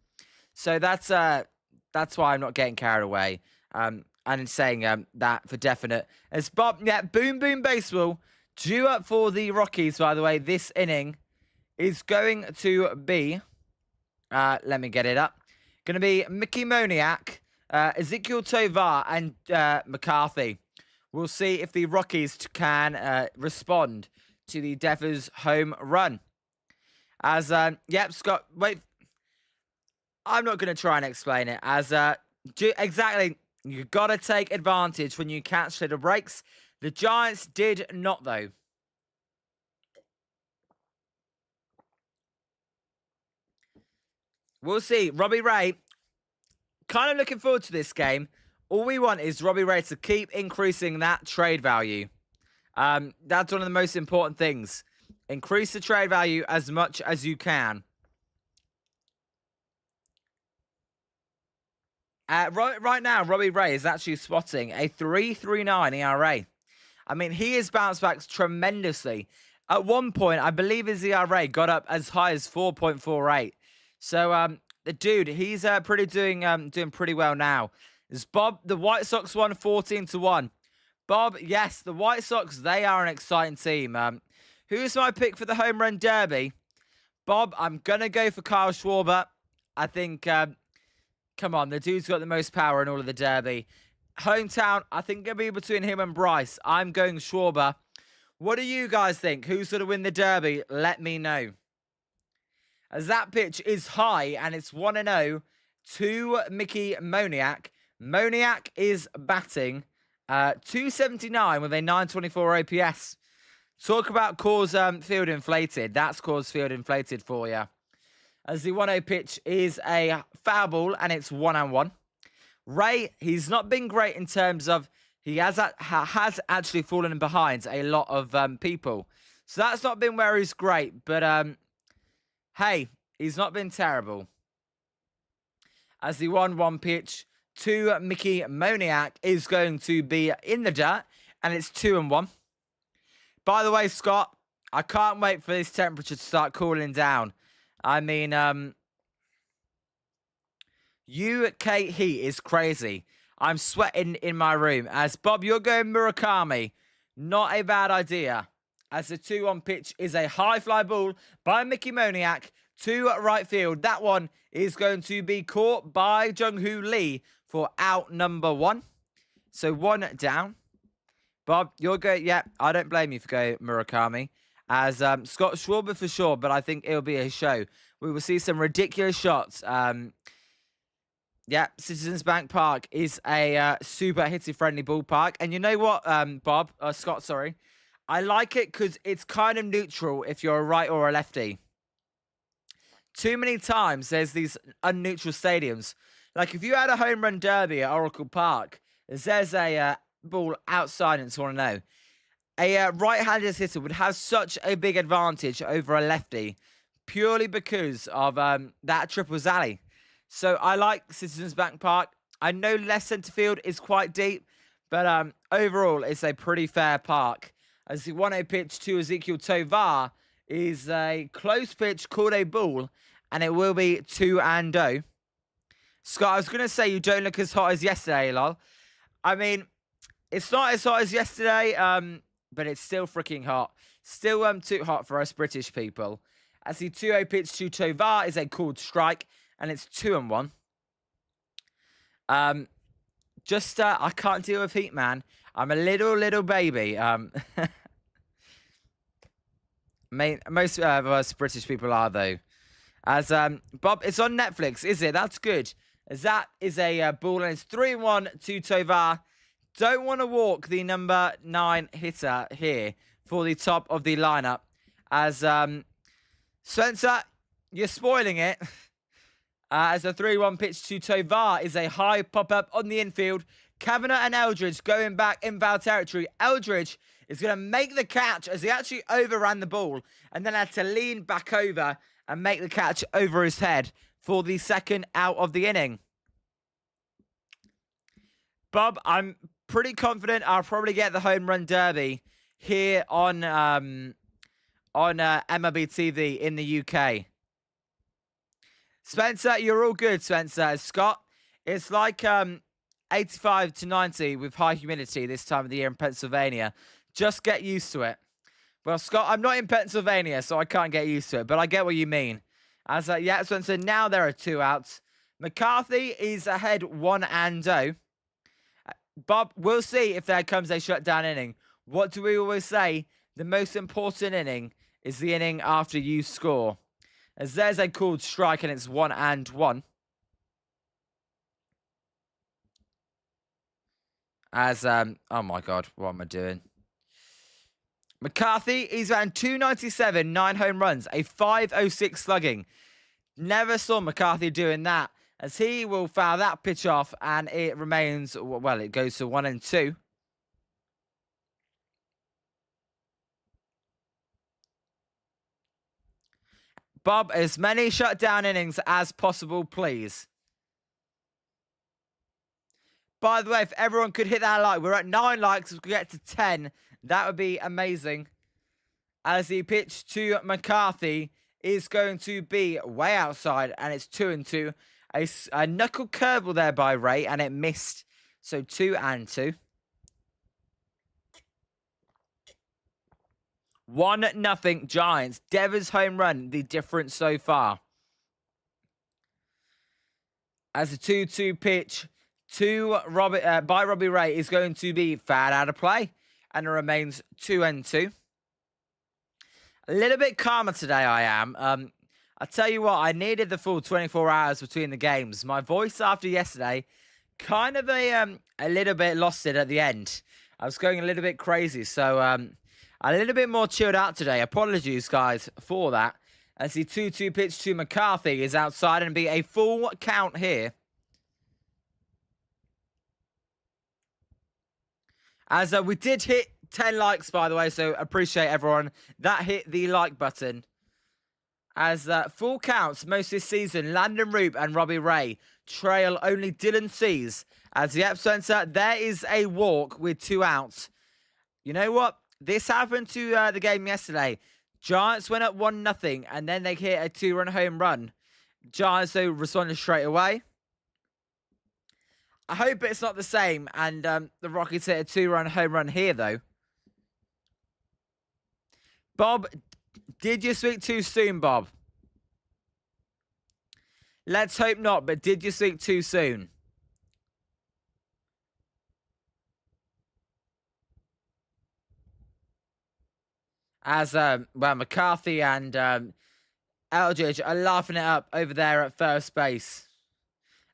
So that's why I'm not getting carried away. And saying that for definite. As Bob, yeah, Boom Boom Baseball due up for the Rockies, by the way, this inning is going to be, let me get it up, going to be Mickey Moniak, Ezekiel Tovar, and McCarthy. We'll see if the Rockies can respond to the Devers home run. As, yep, Scott, wait, I'm not going to try and explain it. As, exactly, you got to take advantage when you catch little breaks. The Giants did not, though. We'll see. Robbie Ray, kind of looking forward to this game. All we want is Robbie Ray to keep increasing that trade value. That's one of the most important things. Increase the trade value as much as you can. Right now, Robbie Ray is actually spotting a 3.39 ERA. I mean, he has bounced back tremendously. At one point, I believe his ERA got up as high as 4.48. So, the dude, he's doing pretty well now. Is Bob, the White Sox won 14-1. Bob, yes, the White Sox, they are an exciting team. Who's my pick for the home run derby? Bob, I'm going to go for Kyle Schwarber. I think, come on, the dude's got the most power in all of the derby. Hometown, I think it'll be between him and Bryce. I'm going Schwarber. What do you guys think? Who's going to win the derby? Let me know. As that pitch is high, and it's 1-0 to Mickey Moniak. Moniak is batting 279 with a 924 OPS. Talk about Coors Field inflated. That's Coors Field inflated for you. As the 1-0 pitch is a foul ball, and it's 1-1. Ray, he's not been great in terms of he has actually fallen behind a lot of people. So that's not been where he's great, but hey, he's not been terrible. As the 1-1 pitch to Mickey Moniak is going to be in the dirt, and it's 2-1. By the way, Scott, I can't wait for this temperature to start cooling down. I mean, UK heat is crazy. I'm sweating in my room. As Bob, you're going Murakami. Not a bad idea. As the 2-1 pitch is a high fly ball by Mickey Moniak to right field. That one is going to be caught by Jung-Hoo Lee for out number 1. So 1 down. Bob, you're going. Yeah, I don't blame you for going Murakami. As Scott Schwarber for sure, but I think it'll be a show. We will see some ridiculous shots. Yeah, Citizens Bank Park is a super hitty-friendly ballpark. And you know what, Scott, sorry. I like it because it's kind of neutral if you're a right or a lefty. Too many times there's these unneutral stadiums. Like if you had a home run derby at Oracle Park, there's a ball outside and so on. No, a right-handed hitter would have such a big advantage over a lefty purely because of that triples alley. So I like Citizens Bank Park. I know left centre field is quite deep, but overall it's a pretty fair park. As the 1-0 pitch to Ezekiel Tovar is a close pitch called a ball, and it will be 2-0. Scott, I was going to say you don't look as hot as yesterday, lol. I mean, it's not as hot as yesterday, but it's still freaking hot. Still too hot for us British people. As the 2-0 pitch to Tovar is a called strike, and it's 2-1. I can't deal with heat, man. I'm a little baby. Most of us British people are, though. As Bob, it's on Netflix, is it? That's good. As that is a ball, and it's 3-1 to Tovar. Don't want to walk the number 9 hitter here for the top of the lineup. As Spencer, you're spoiling it. As a 3-1 pitch to Tovar is a high pop-up on the infield. Kavanagh and Eldridge going back in foul territory. Eldridge is going to make the catch as he actually overran the ball and then had to lean back over and make the catch over his head for the second out of the inning. Bob, I'm pretty confident I'll probably get the home run derby here on MLB TV in the UK. Spencer, you're all good, Spencer. Scott, it's like 85 to 90 with high humidity this time of the year in Pennsylvania. Just get used to it. Well, Scott, I'm not in Pennsylvania, so I can't get used to it, but I get what you mean. As yeah, Spencer, now there are 2 outs. McCarthy is ahead 1-0. Bob, we'll see if there comes a shutdown inning. What do we always say? The most important inning is the inning after you score. As there's a called strike, and it's 1-1. As, oh my God, what am I doing? McCarthy, he's around 297, 9 home runs, a 506 slugging. Never saw McCarthy doing that, as he will foul that pitch off, and it remains, well, it goes to 1-2. Bob, as many shutdown innings as possible, please. By the way, if everyone could hit that like, we're at 9 likes, if we could get to 10, that would be amazing. As the pitch to McCarthy is going to be way outside, and it's 2-2. A knuckle curveball there by Ray, and it missed. So 2-2. 1-0 Giants. Devers home run, the difference so far. As a 2-2 pitch to Robbie Ray is going to be fouled out of play, and it remains 2-2. A little bit calmer today, I am. I tell you what, I needed the full 24 hours between the games. My voice after yesterday, kind of a little bit lost it at the end. I was going a little bit crazy, so a little bit more chilled out today. Apologies, guys, for that. As the 2-2 pitch to McCarthy is outside, and be a full count here. As we did hit 10 likes, by the way, so appreciate everyone that hit the like button. As full counts most this season, Landon Roop and Robbie Ray trail only Dylan Cease. As the epicenter, there is a walk with 2 outs. You know what? This happened to the game yesterday. Giants went up 1-0, and then they hit a 2-run home run. Giants, though, responded straight away. I hope it's not the same, and the Rockies hit a 2-run home run here, though. Bob, did you speak too soon, Bob? Let's hope not, but did you speak too soon? As, well, McCarthy and Eldridge are laughing it up over there at first base.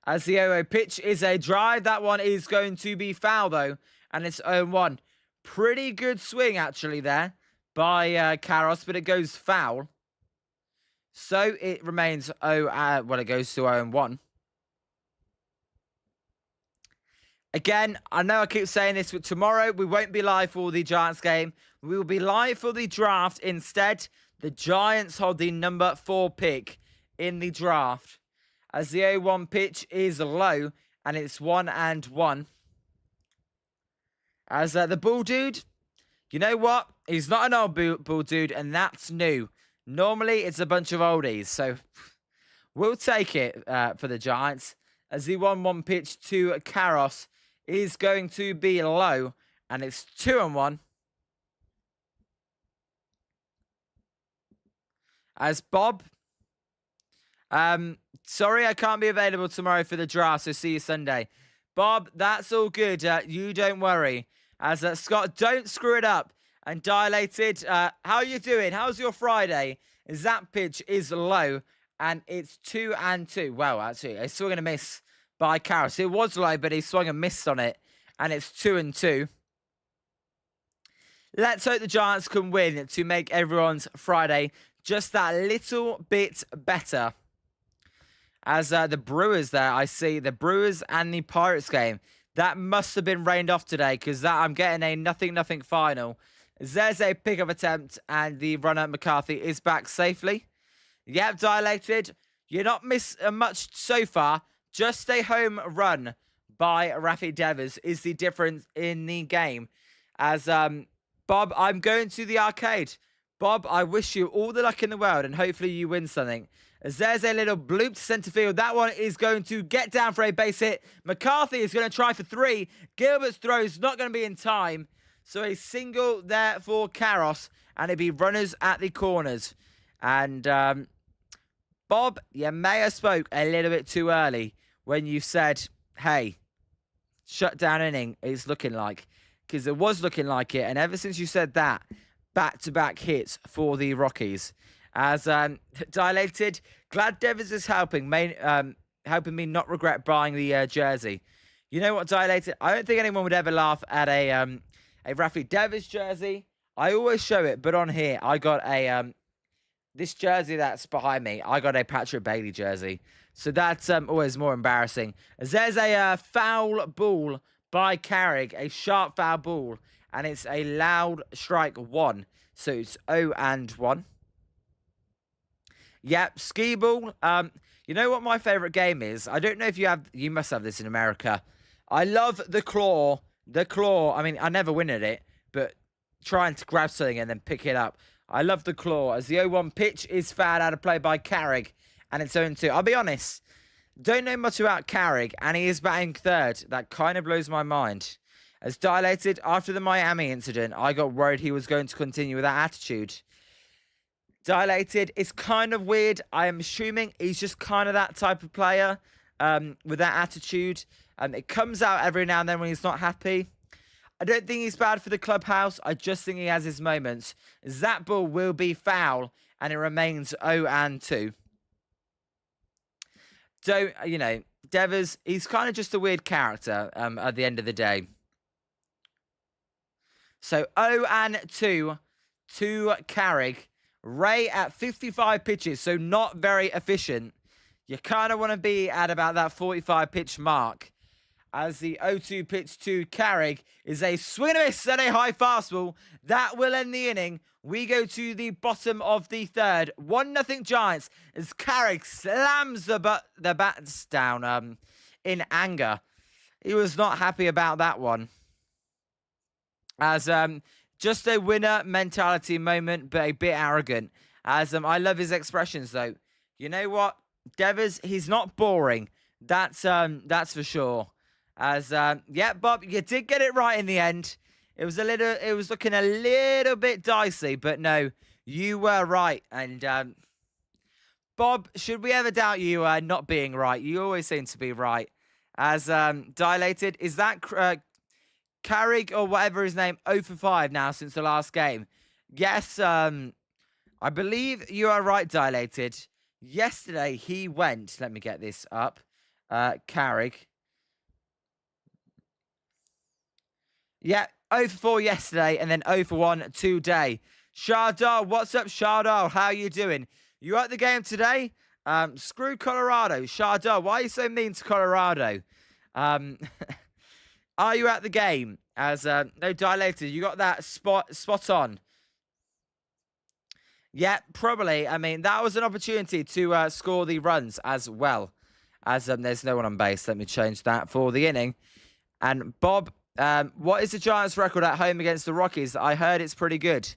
As the 0-0 pitch is a drive. That one is going to be foul, though. And it's 0-1. Pretty good swing, actually, there by Karros, but it goes foul. So it remains it goes to 0-1. Again, I know I keep saying this, but tomorrow we won't be live for the Giants game. We will be live for the draft instead. The Giants hold the number 4 pick in the draft. As the 0-1 pitch is low, and it's 1-1. As the Bull Dude, you know what? He's not an old Bull Dude, and that's new. Normally, it's a bunch of oldies, so we'll take it for the Giants. As the 1-1 pitch to Karros is going to be low, and it's 2-1. As Bob, sorry I can't be available tomorrow for the draft, so see you Sunday. Bob, that's all good. You don't worry. As Scott, don't screw it up. And Dilated, how are you doing? How's your Friday? That pitch is low, and it's 2-2. Well, actually, a swing and a miss by Karros. It was low, but he swung and missed on it, and it's 2-2. Let's hope the Giants can win to make everyone's Friday just that little bit better. As the Brewers there, I see the Brewers and the Pirates game. That must have been rained off today, because I'm getting a 0-0 final. There's a pickup attempt, and the runner McCarthy is back safely. Yep, Dilated. You're not missing much so far. Just a home run by Rafi Devers is the difference in the game. As Bob, I'm going to the arcade. Bob, I wish you all the luck in the world, and hopefully you win something. As there's a little bloop to centre field. That one is going to get down for a base hit. McCarthy is going to try for 3. Gilbert's throw is not going to be in time. So a single there for Karros, and it'd be runners at the corners. And Bob, you may have spoke a little bit too early when you said, hey, shut down inning, it's looking like. Because it was looking like it, and ever since you said that, back-to-back hits for the Rockies. As Dilated, glad Devers is helping helping me not regret buying the jersey. You know what, Dilated? I don't think anyone would ever laugh at a Rafi Devers jersey. I always show it, but on here, I got a this jersey that's behind me. I got a Patrick Bailey jersey, so that's always more embarrassing. As there's a foul ball by Carrick, a sharp foul ball, and it's a loud strike 1, so it's 0-1. Yep, skee ball. You know what my favorite game is? I don't know if you must have this in America. I love the claw. The claw, I mean, I never win at it, but trying to grab something and then pick it up. I love the claw. As the 0-1 pitch is fouled out of play by Carrick, and it's 0-2. I'll be honest, don't know much about Carrick, and he is batting third. That kind of blows my mind. As Dilated, after the Miami incident, I got worried he was going to continue with that attitude. Dilated, it's kind of weird. I am assuming he's just kind of that type of player with that attitude. It comes out every now and then when he's not happy. I don't think he's bad for the clubhouse. I just think he has his moments. That ball will be foul, and it remains 0-2. So, you know, Devers, he's kind of just a weird character at the end of the day. So 0-2 to Carrick. Ray at 55 pitches, so not very efficient. You kind of want to be at about that 45 pitch mark. As the 0-2 pitch to Carrick is a swing and a miss and a high fastball. That will end the inning. We go to the bottom of the third. 1-0 Giants as Carrick slams the bats down in anger. He was not happy about that one. As just a winner mentality moment, but a bit arrogant. As I love his expressions, though. You know what? Devers, he's not boring. That's for sure. As yeah, Bob, you did get it right in the end. It was looking a little bit dicey, but no, You were right. And Bob, should we ever doubt you not being right? You always seem to be right. As dilated, is that Carrick or whatever his name 0 for 5 now since the last game? Yes, I believe you are right, dilated. Yesterday he went. Let me get this up. Carrick. Yeah, 0 for 4 yesterday and then 0 for 1 today. Shardal, what's up, Shardal? How are you doing? You at the game today? Screw Colorado. Shardal, why are you so mean to Colorado? Are you at the game? As no, dilated, you got that spot on. Yeah, probably. I mean, that was an opportunity to score the runs as well. As there's no one on base. Let me change that for the inning. And Bob, what is the Giants' record at home against the Rockies? I heard it's pretty good.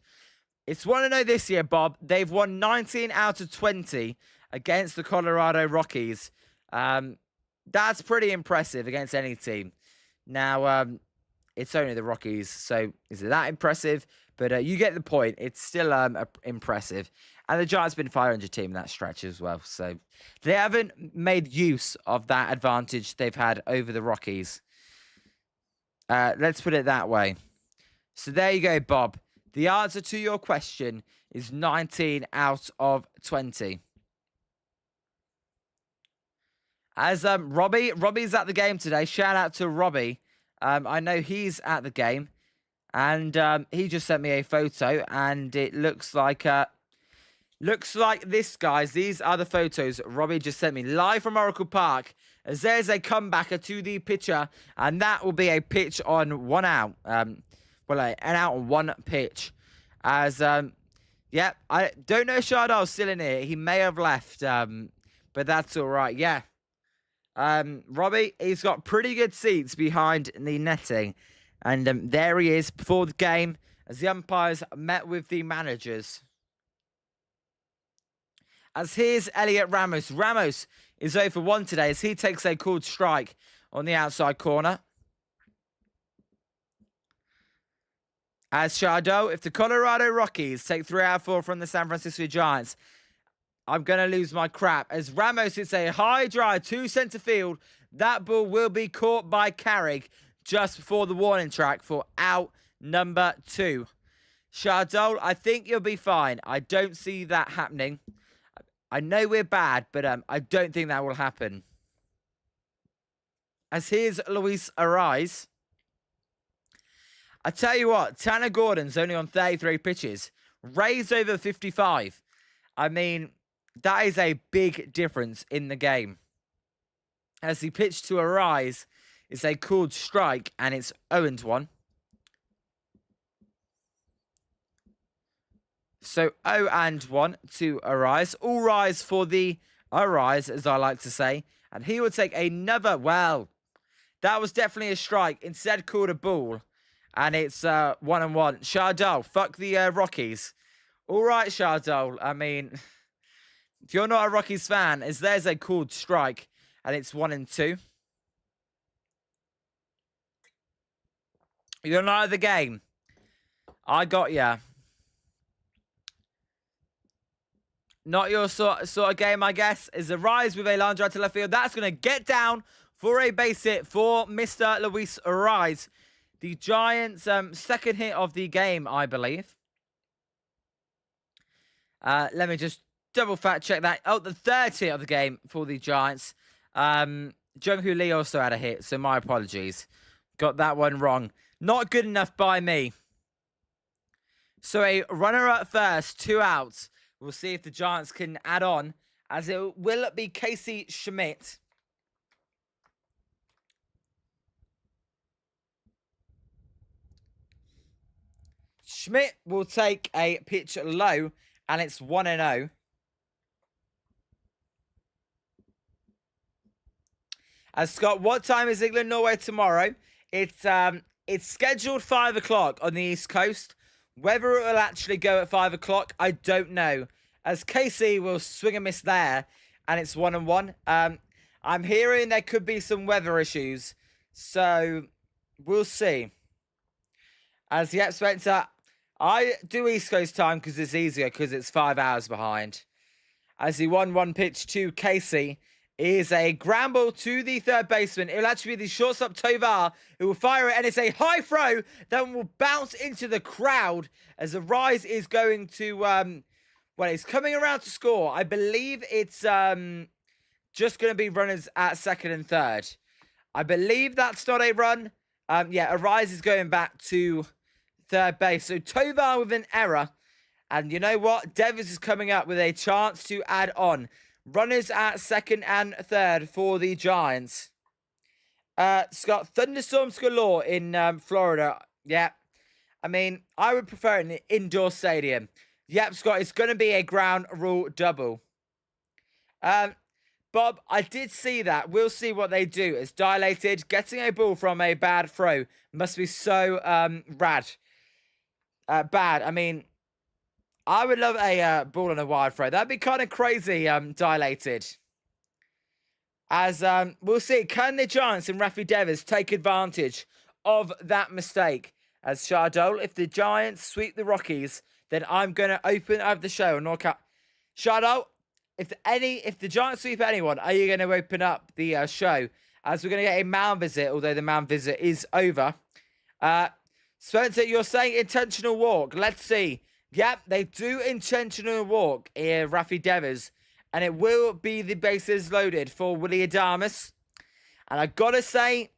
It's 1-0 this year, Bob. They've won 19 out of 20 against the Colorado Rockies. That's pretty impressive against any team. Now, it's only the Rockies, so is it that impressive? But you get the point. It's still impressive. And the Giants have been a 500 team in that stretch as well. So they haven't made use of that advantage they've had over the Rockies. Let's put it that way. So there you go, Bob. The answer to your question is 19 out of 20. As Robbie's at the game today. Shout out to Robbie. I know he's at the game. And he just sent me a photo. And it looks like this, guys. These are the photos Robbie just sent me live from Oracle Park. As there's a comebacker to the pitcher. And that will be a pitch on 1 out. Well, an out on 1 pitch. As, yeah, I don't know if Shardal's still in here. He may have left, but that's all right. Yeah. Robbie, he's got pretty good seats behind the netting. And there he is before the game as the umpires met with the managers. As here's Elliot Ramos. Ramos is 0 for 1 today as he takes a called strike on the outside corner. As Chardot, if the Colorado Rockies take 3 out of 4 from the San Francisco Giants, I'm going to lose my crap. As Ramos hits a high drive to center field, that ball will be caught by Carrick just before the warning track for out number 2. Chardot, I think you'll be fine. I don't see that happening. I know we're bad, but I don't think that will happen. As here's Luis Ariz. I tell you what, Tanner Gordon's only on 33 pitches. Ray's over 55. I mean, that is a big difference in the game. As he pitched to Ariz, it's a called strike, and it's 0-1. So 0-1 to Ariz. All rise for the Ariz, as I like to say. And he will take another, well, that was definitely a strike. Instead called a ball. And it's 1-1. Chardot, fuck the Rockies. All right, Chardot. I mean, if you're not a Rockies fan, as there's a called strike, and it's 1-2. You're not at the game. I got ya. Not your sort of game, I guess. Is a rise with a line drive to left field. That's going to get down for a base hit for Mr. Luis Ariz. The Giants' second hit of the game, I believe. Let me just double fact check that. Oh, the third hit of the game for the Giants. Jung-Hoo Lee also had a hit, so my apologies. Got that one wrong. Not good enough by me. So a runner at first, 2 outs. We'll see if the Giants can add on, as it will be Casey Schmidt. Schmidt will take a pitch low, and it's 1-0. As Scott, what time is England Norway tomorrow? It's scheduled 5 o'clock on the East Coast. Whether it will actually go at 5 o'clock, I don't know. As KC will swing a miss there, and it's 1-1. I'm hearing there could be some weather issues, so we'll see. As yep, Spencer, I do East Coast time because it's easier because it's 5 hours behind. As he won one pitch to Casey, is a ground ball to the third baseman. It'll actually be the shortstop Tovar who will fire it, and it's a high throw that will bounce into the crowd as the Rise is going to, well, it's coming around to score. I believe it's just going to be runners at second and third. I believe that's not a run. Yeah, Arise is going back to third base. So Tovar with an error. And you know what? Devers is coming up with a chance to add on. Runners at second and third for the Giants. Scott, thunderstorms galore in Florida. Yeah. I mean, I would prefer an indoor stadium. Yep, Scott, it's going to be a ground rule double. Bob, I did see that. We'll see what they do. It's dilated. Getting a ball from a bad throw must be so bad. I mean, I would love a ball on a wide throw. That'd be kind of crazy, dilated. As we'll see, can the Giants and Rafi Devers take advantage of that mistake? As Shardole, if the Giants sweep the Rockies, then I'm going to open up the show and knock out. Shardole, if the Giants sweep anyone, are you going to open up the show? As we're going to get a mound visit, although the mound visit is over. Spencer, you're saying intentional walk. Let's see. Yep, they do intentional walk here, Rafi Devers. And it will be the bases loaded for Willie Adames. And I got to say,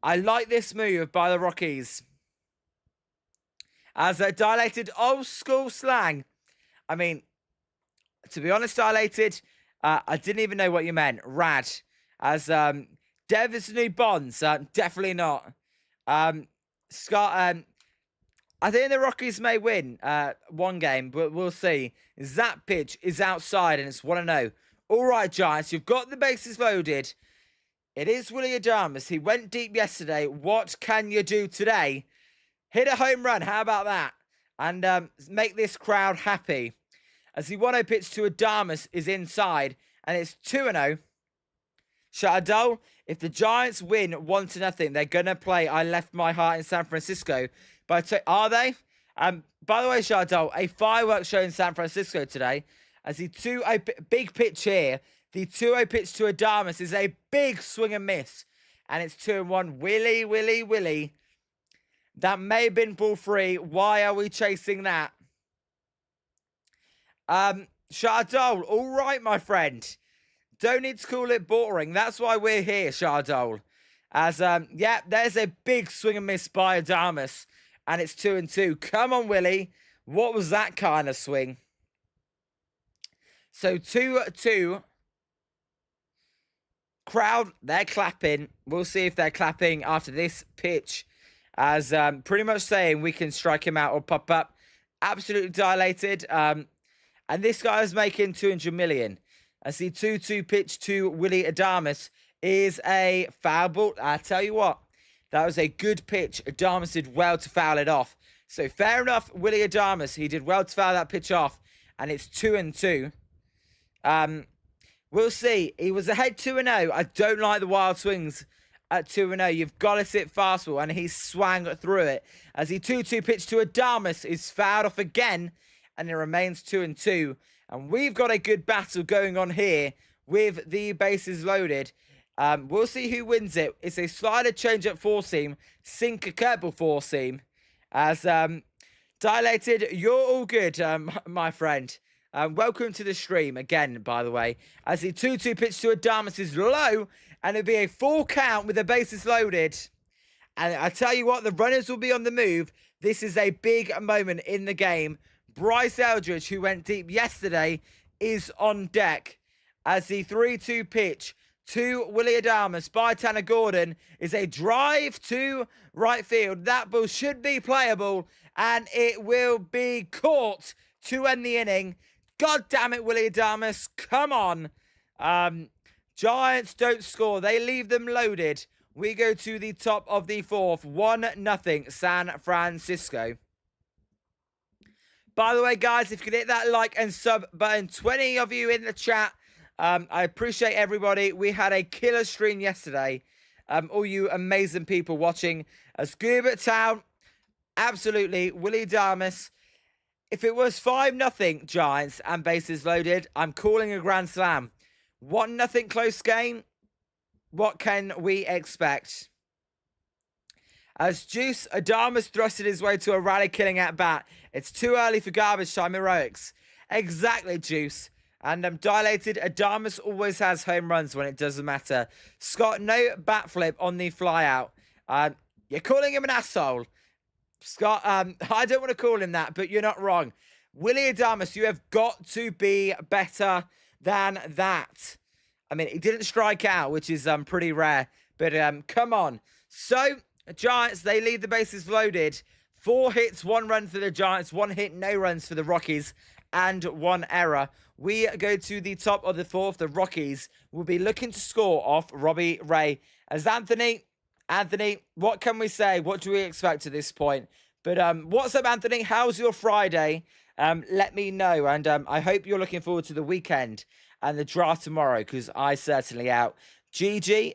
I like this move by the Rockies. As a dilated old school slang. I mean, to be honest, dilated, I didn't even know what you meant. Rad. As Devers new Bonds, definitely not. Scott, I think the Rockies may win one game, but we'll see. That pitch is outside and it's 1-0. All right, Giants, you've got the bases loaded. It is Willie Adames. He went deep yesterday. What can you do today? Hit a home run. How about that? And make this crowd happy. As the 1-0 pitch to Adames is inside, and it's 2-0. Shadol, if the Giants win 1-0, they're going to play I Left My Heart in San Francisco. Are they? By the way, Shadol, a fireworks show in San Francisco today. As the 2-0 big pitch here, the 2-0 pitch to Adames is a big swing and miss. And it's 2-1. Willie. That may have been ball 3. Why are we chasing that? Shardole, all right, my friend. Don't need to call it boring. That's why we're here, Shardole. As, yeah, there's a big swing and miss by Adames. And it's 2-2. Come on, Willie. What was that kind of swing? So, 2-2. Crowd, they're clapping. We'll see if they're clapping after this pitch. As pretty much saying we can strike him out or pop up. Absolutely dilated. And this guy is making 200 million. As the 2-2 pitch to Willie Adames is a foul ball. I tell you what, that was a good pitch. Adames did well to foul it off. So fair enough, Willie Adames. He did well to foul that pitch off. And it's 2-2. We'll see. He was ahead 2-0. I don't like the wild swings at 2-0. You've got to sit fastball, and he swung through it. As the 2-2 pitch to Adames is fouled off again, and it remains 2-2. And we've got a good battle going on here with the bases loaded. We'll see who wins it. It's a slider change-up four-seam, sinker curveball four-seam. As dilated, you're all good, my friend. Welcome to the stream again, by the way. As the 2-2 pitch to Adames is low, and it'll be a full count with the bases loaded. And I tell you what, the runners will be on the move. This is a big moment in the game. Bryce Eldridge, who went deep yesterday, is on deck. As the 3-2 pitch to Willie Adames by Tanner Gordon is a drive to right field. That ball should be playable, and it will be caught to end the inning. God damn it, Willie Adames. Come on. Giants don't score. They leave them loaded. We go to the top of the fourth. 1-0 San Francisco. By the way, guys, if you could hit that like and sub button, 20 of you in the chat. I appreciate everybody. We had a killer stream yesterday. All you amazing people watching. As Gilbert Town, Absolutely. Willie Adames. If it was 5-0 Giants and bases loaded, I'm calling a grand slam. 1-0 close game. What can we expect? As Juice Adames thrusted his way to a rally-killing at-bat. It's too early for garbage time heroics. Exactly, Juice. And dilated, Adames always has home runs when it doesn't matter. Scott, no bat flip on the fly-out. You're calling him an asshole. Scott, I don't want to call him that, but you're not wrong. Willie Adames, you have got to be better than that. I mean, he didn't strike out, which is pretty rare. But come on. So, Giants, they lead the bases loaded. 4 hits, 1 run for the Giants. 1 hit, no runs for the Rockies. And 1 error. We go to the top of the 4th. The Rockies will be looking to score off Robbie Ray. As Anthony, what can we say? What do we expect at this point? But what's up, Anthony? How's your Friday? Let me know. And I hope you're looking forward to the weekend and the draft tomorrow, because I certainly out. GG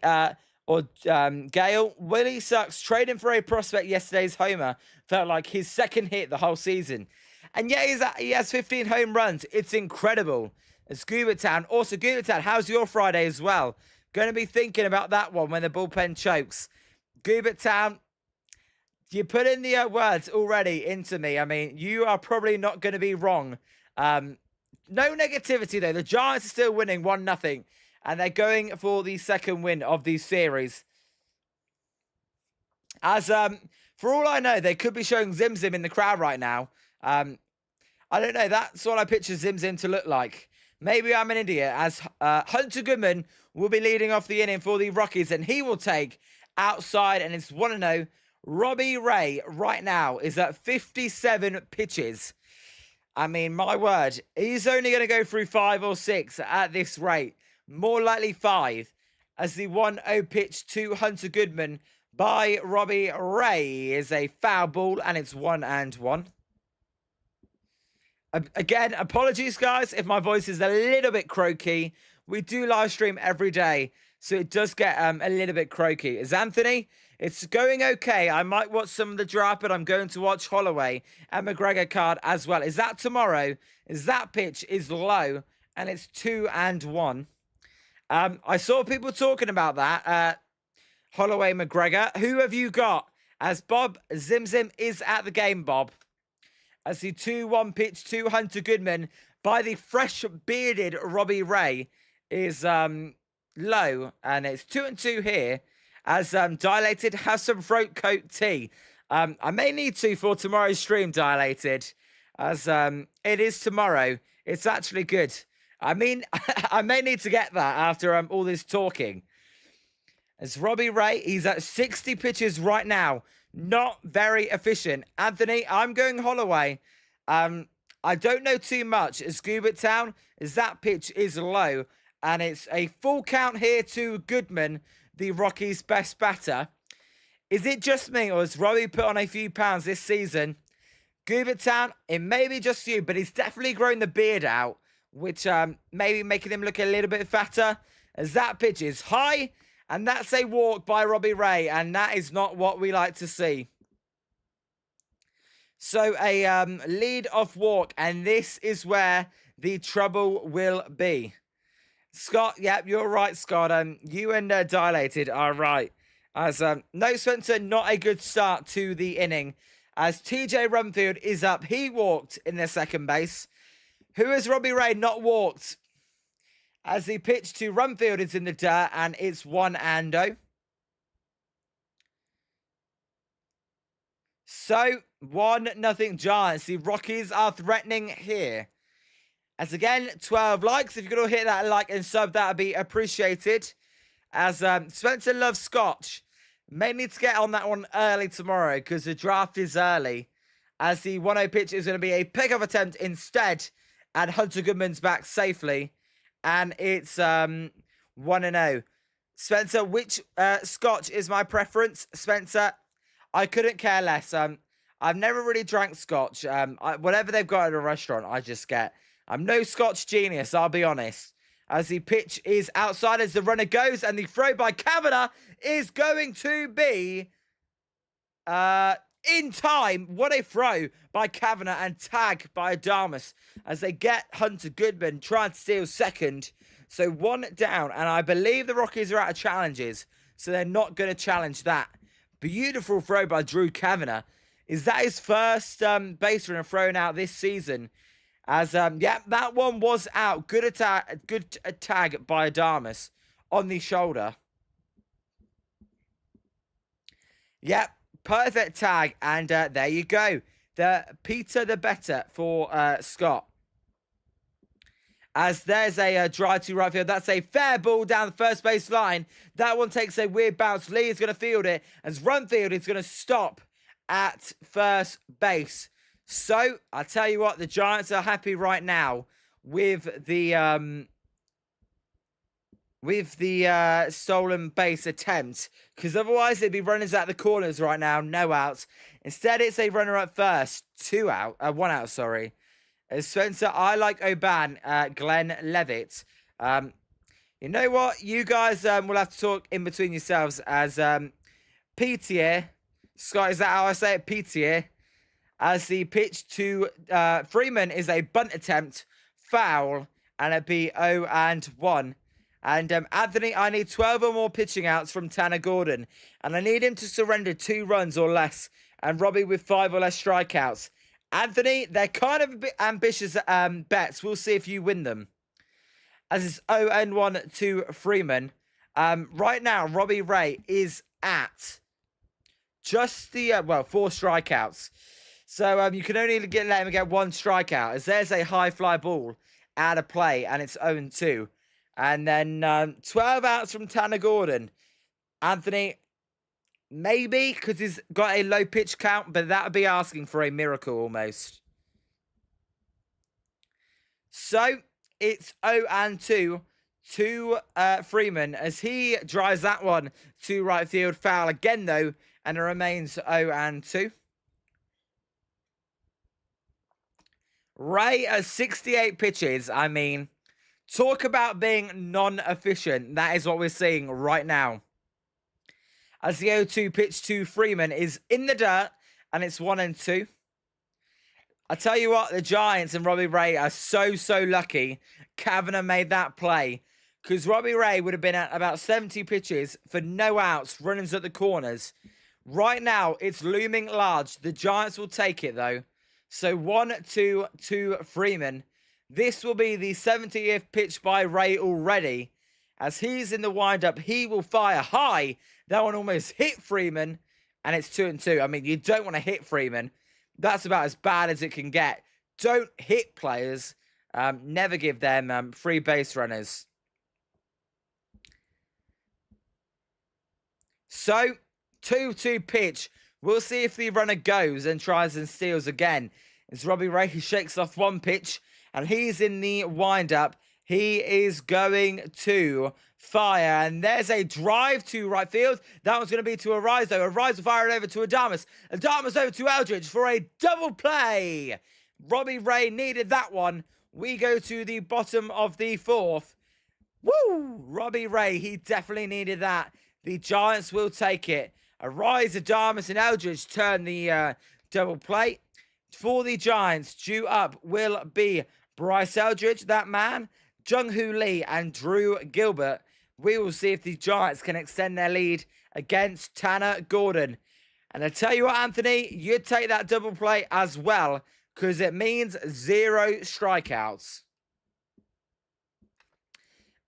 Gale, Willie sucks. Trading for a prospect yesterday's homer felt like his second hit the whole season. And yeah, he has 15 home runs. It's incredible. Scuba Town. Also, Scuba Town, how's your Friday as well? Going to be thinking about that one when the bullpen chokes. Scuba Town, you put in the words already into me. I mean, you are probably not going to be wrong. No negativity, though. The Giants are still winning 1-0. And they're going for the second win of the series. As, for all I know, they could be showing Zim Zim in the crowd right now. I don't know. That's what I picture Zim Zim to look like. Maybe I'm an idiot. As Hunter Goodman will be leading off the inning for the Rockies. And he will take outside. And it's 1-0. Robbie Ray right now is at 57 pitches. I mean, my word. He's only going to go through 5 or 6 at this rate. More likely 5. As the 1-0 pitch to Hunter Goodman by Robbie Ray is a foul ball. And it's 1-1. Again, apologies, guys, if my voice is a little bit croaky. We do live stream every day, so it does get a little bit croaky. As Anthony, it's going okay. I might watch some of the draft, but I'm going to watch Holloway and McGregor card as well. Is that tomorrow? Is that pitch is low, and it's 2-1. I saw people talking about that. Holloway, McGregor. Who have you got? As Bob Zim Zim is at the game, Bob. As the 2-1 pitch to Hunter Goodman by the fresh bearded Robbie Ray is low. And it's 2-2 here. As Dilated has some throat coat tea. I may need to for tomorrow's stream, Dilated. As it is tomorrow. It's actually good. I mean, I may need to get that after all this talking. As Robbie Ray, he's at 60 pitches right now. Not very efficient. Anthony, I'm going Holloway. I don't know too much. As Scuba Town, as that pitch is low. And it's a full count here to Goodman, the Rockies' best batter. Is it just me, or has Robbie put on a few pounds this season? Scuba Town, it may be just you, but he's definitely grown the beard out, which may be making him look a little bit fatter. As that pitch is high. And that's a walk by Robbie Ray, and that is not what we like to see. So a lead-off walk, and this is where the trouble will be. Scott, yep, you're right, Scott. You and Dilated are right. As no, Spencer, not a good start to the inning. As TJ Rumfield is up, he walked in the second base. Who has Robbie Ray not walked? As the pitch to Rumfield is in the dirt, and it's 1-0. So, 1-0 Giants. The Rockies are threatening here. As again, 12 likes. If you could all hit that like and sub, that would be appreciated. As Spencer loves Scotch. May need to get on that one early tomorrow, because the draft is early. As the 1-0 pitch is going to be a pickup attempt instead. And Hunter Goodman's back safely. And it's 1-0. Spencer, which Scotch is my preference? Spencer, I couldn't care less. I've never really drank Scotch. Whatever they've got at a restaurant, I just get. I'm no Scotch genius, I'll be honest. As the pitch is outside as the runner goes, and the throw by Kavanagh is going to be in time. What a throw by Kavanagh and tag by Adamas as they get Hunter Goodman trying to steal second. So 1 down, and I believe the Rockies are out of challenges, so they're not going to challenge that. Beautiful throw by Drew Kavanagh. Is that his first base runner thrown out this season? As, yeah, that one was out. Good attack, good tag by Adamas on the shoulder. Yep, perfect tag, and there you go. The Peter the better for Scott. As there's a drive to right field. That's a fair ball down the first base line. That one takes a weird bounce. Lee is going to field it. As run field is going to stop at first base. So, I'll tell you what, the Giants are happy right now with the stolen base attempt, because otherwise it'd be runners at the corners right now, no outs. Instead, it's a runner at first, 1 out, sorry. As Spencer, I like Oban, Glenn Levitt. You know what? You guys will have to talk in between yourselves as Pete here. Scott, is that how I say it? Pete here. As the pitch to Freeman is a bunt attempt, foul, and it'd be 0-1. And Anthony, I need 12 or more pitching outs from Tanner Gordon. And I need him to surrender 2 runs or less. And Robbie with 5 or less strikeouts. Anthony, they're kind of a bit ambitious bets. We'll see if you win them. As it's 0-1 to Freeman. Right now, Robbie Ray is at just the, 4 strikeouts. So you can only let him get 1 strikeout. As there's a high fly ball out of play. And it's 0-2. And then 12 outs from Tanner Gordon. Anthony, maybe, because he's got a low pitch count, but that would be asking for a miracle almost. So, it's 0-2 to Freeman as he drives that one to right field, foul again though, and it remains 0-2. Ray has 68 pitches. I mean, talk about being non-efficient. That is what we're seeing right now. As the 0-2 pitch to Freeman is in the dirt, and it's 1-2. I tell you what, the Giants and Robbie Ray are so lucky Kavanagh made that play. Because Robbie Ray would have been at about 70 pitches for no outs, runners at the corners. Right now, it's looming large. The Giants will take it, though. So 1-2 to Freeman. This will be the 70th pitch by Ray already. As he's in the windup, he will fire high. That one almost hit Freeman, and it's 2-2. I mean, you don't want to hit Freeman. That's about as bad as it can get. Don't hit players. Never give them free base runners. So, 2-2 pitch. We'll see if the runner goes and tries and steals again. It's Robbie Ray who shakes off one pitch, and he's in the windup. He is going to fire, and there's a drive to right field. That one's going to be to Arizo. Arizo fired over to Adamas. Adamas over to Eldridge for a double play. Robbie Ray needed that one. We go to the bottom of the 4th. Woo! Robbie Ray, he definitely needed that. The Giants will take it. Arizo, Adamas, and Eldridge turn the double play. For the Giants, due up will be Bryce Eldridge, that man, Jung-Hoo Lee, and Drew Gilbert. We will see if the Giants can extend their lead against Tanner Gordon. And I tell you what, Anthony, you take that double play as well, because it means 0 strikeouts.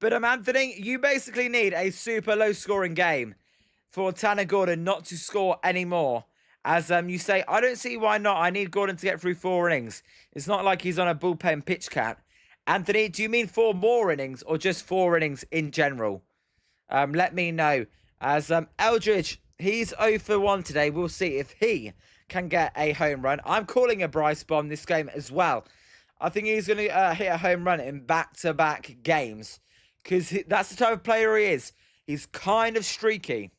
But Anthony, you basically need a super low-scoring game for Tanner Gordon not to score anymore. As you say, I don't see why not. I need Gordon to get through 4 innings. It's not like he's on a bullpen pitch count. Anthony, do you mean 4 more innings or just 4 innings in general? Let me know. As Eldridge, he's 0 for 1 today. We'll see if he can get a home run. I'm calling a Bryce bomb this game as well. I think he's going to hit a home run in back-to-back games. Because that's the type of player he is. He's kind of streaky.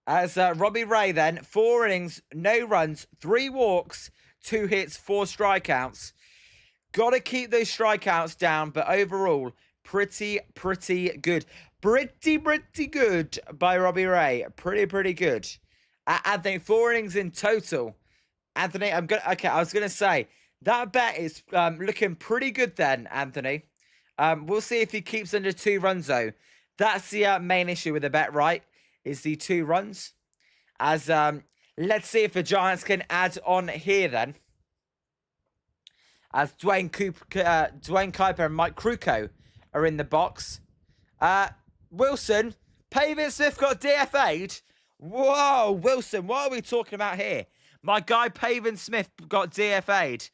As Robbie Ray then, 4 innings, no runs, 3 walks, 2 hits, 4 strikeouts. Got to keep those strikeouts down, but overall, pretty good. Pretty good by Robbie Ray. Pretty good. Anthony, 4 innings in total. Anthony, I was gonna say that bet is looking pretty good then, Anthony. We'll see if he keeps under 2 runs though. That's the main issue with the bet, right? Is the 2 runs. As let's see if the Giants can add on here then. As Dwayne Kuiper and Mike Krukow are in the box. Wilson, Pavin Smith got DFA'd. Whoa, Wilson, what are we talking about here? My guy Pavin Smith got DFA'd.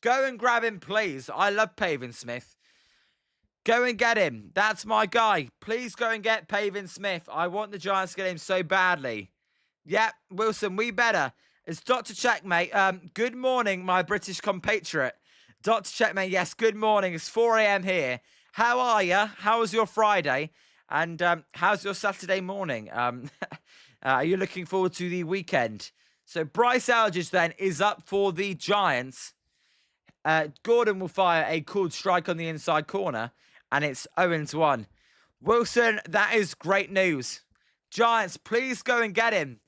Go and grab him, please. I love Pavin Smith. Go and get him. That's my guy. Please go and get Pavin Smith. I want the Giants to get him so badly. Yep, Wilson, we better. It's Dr. Checkmate. Good morning, my British compatriot. Dr. Checkmate, yes, good morning. It's 4 a.m. here. How are you? How was your Friday? And how's your Saturday morning? Are you looking forward to the weekend? So Bryce Algers then is up for the Giants. Gordon will fire a called strike on the inside corner. And it's 0-1. Wilson, that is great news. Giants, please go and get him.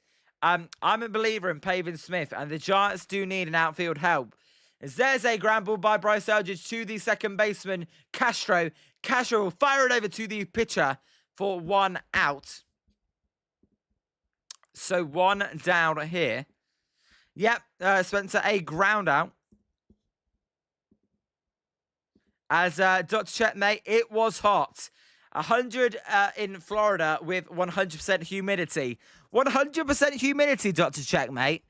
I'm a believer in Pavin Smith. And the Giants do need an outfield help. As there's a ground ball by Bryce Algers to the second baseman, Castro. Castro will fire it over to the pitcher for 1 out. So 1 down here. Yep, Spencer, a ground out. As Dr. Checkmate, it was hot. 100 in Florida with 100% humidity. 100% humidity, Dr. Checkmate.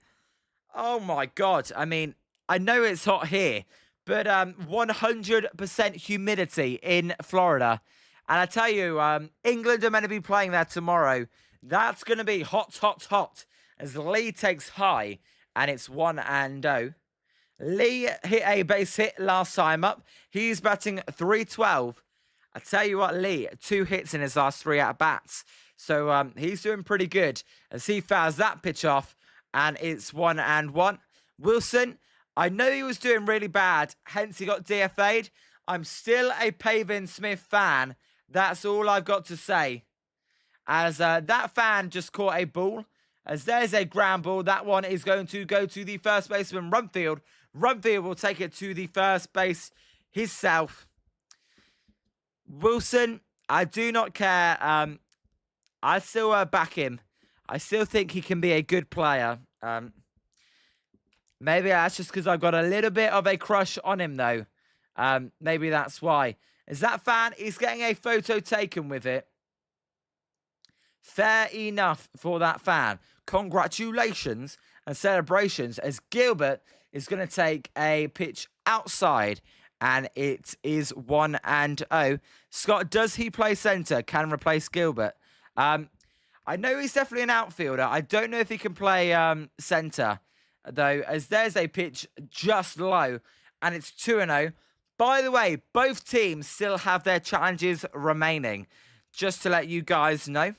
Oh my God. I mean, I know it's hot here, but 100% humidity in Florida. And I tell you, England are meant to be playing there tomorrow. That's going to be hot, hot, hot. As Lee takes high, and it's 1-0. Lee hit a base hit last time up. He's batting .312. I tell you what, Lee, 2 hits in his last 3 at-bats. So he's doing pretty good as he fouls that pitch off, and it's 1-1. Wilson, I know he was doing really bad, hence he got DFA'd. I'm still a Pavin Smith fan. That's all I've got to say. As that fan just caught a ball. As there's a ground ball. That one is going to go to the first baseman, Rumfield. Rumfield will take it to the first base himself. Wilson, I do not care. I still back him. I still think he can be a good player. Maybe that's just because I've got a little bit of a crush on him, though. Maybe that's why. As that fan is getting a photo taken with it. Fair enough for that fan. Congratulations and celebrations as Gilbert is going to take a pitch outside. And it is 1-0. Scott, does he play centre? Can replace Gilbert? I know he's definitely an outfielder. I don't know if he can play centre, though, as there's a pitch just low. And it's 2-0. By the way, both teams still have their challenges remaining. Just to let you guys know.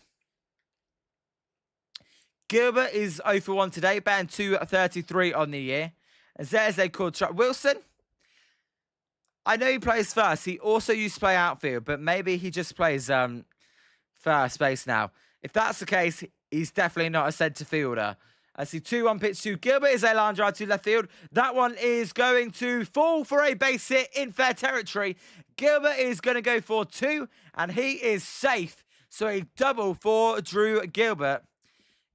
Gilbert is 0 for 1 today, batting .233 on the year. As there's a called strike. Wilson, I know he plays first. He also used to play outfield, but maybe he just plays first base now. If that's the case, he's definitely not a centre fielder. I see 2-1 pitch to Gilbert is a line drive to left field. That one is going to fall for a base hit in fair territory. Gilbert is going to go for 2, and he is safe. So a double for Drew Gilbert.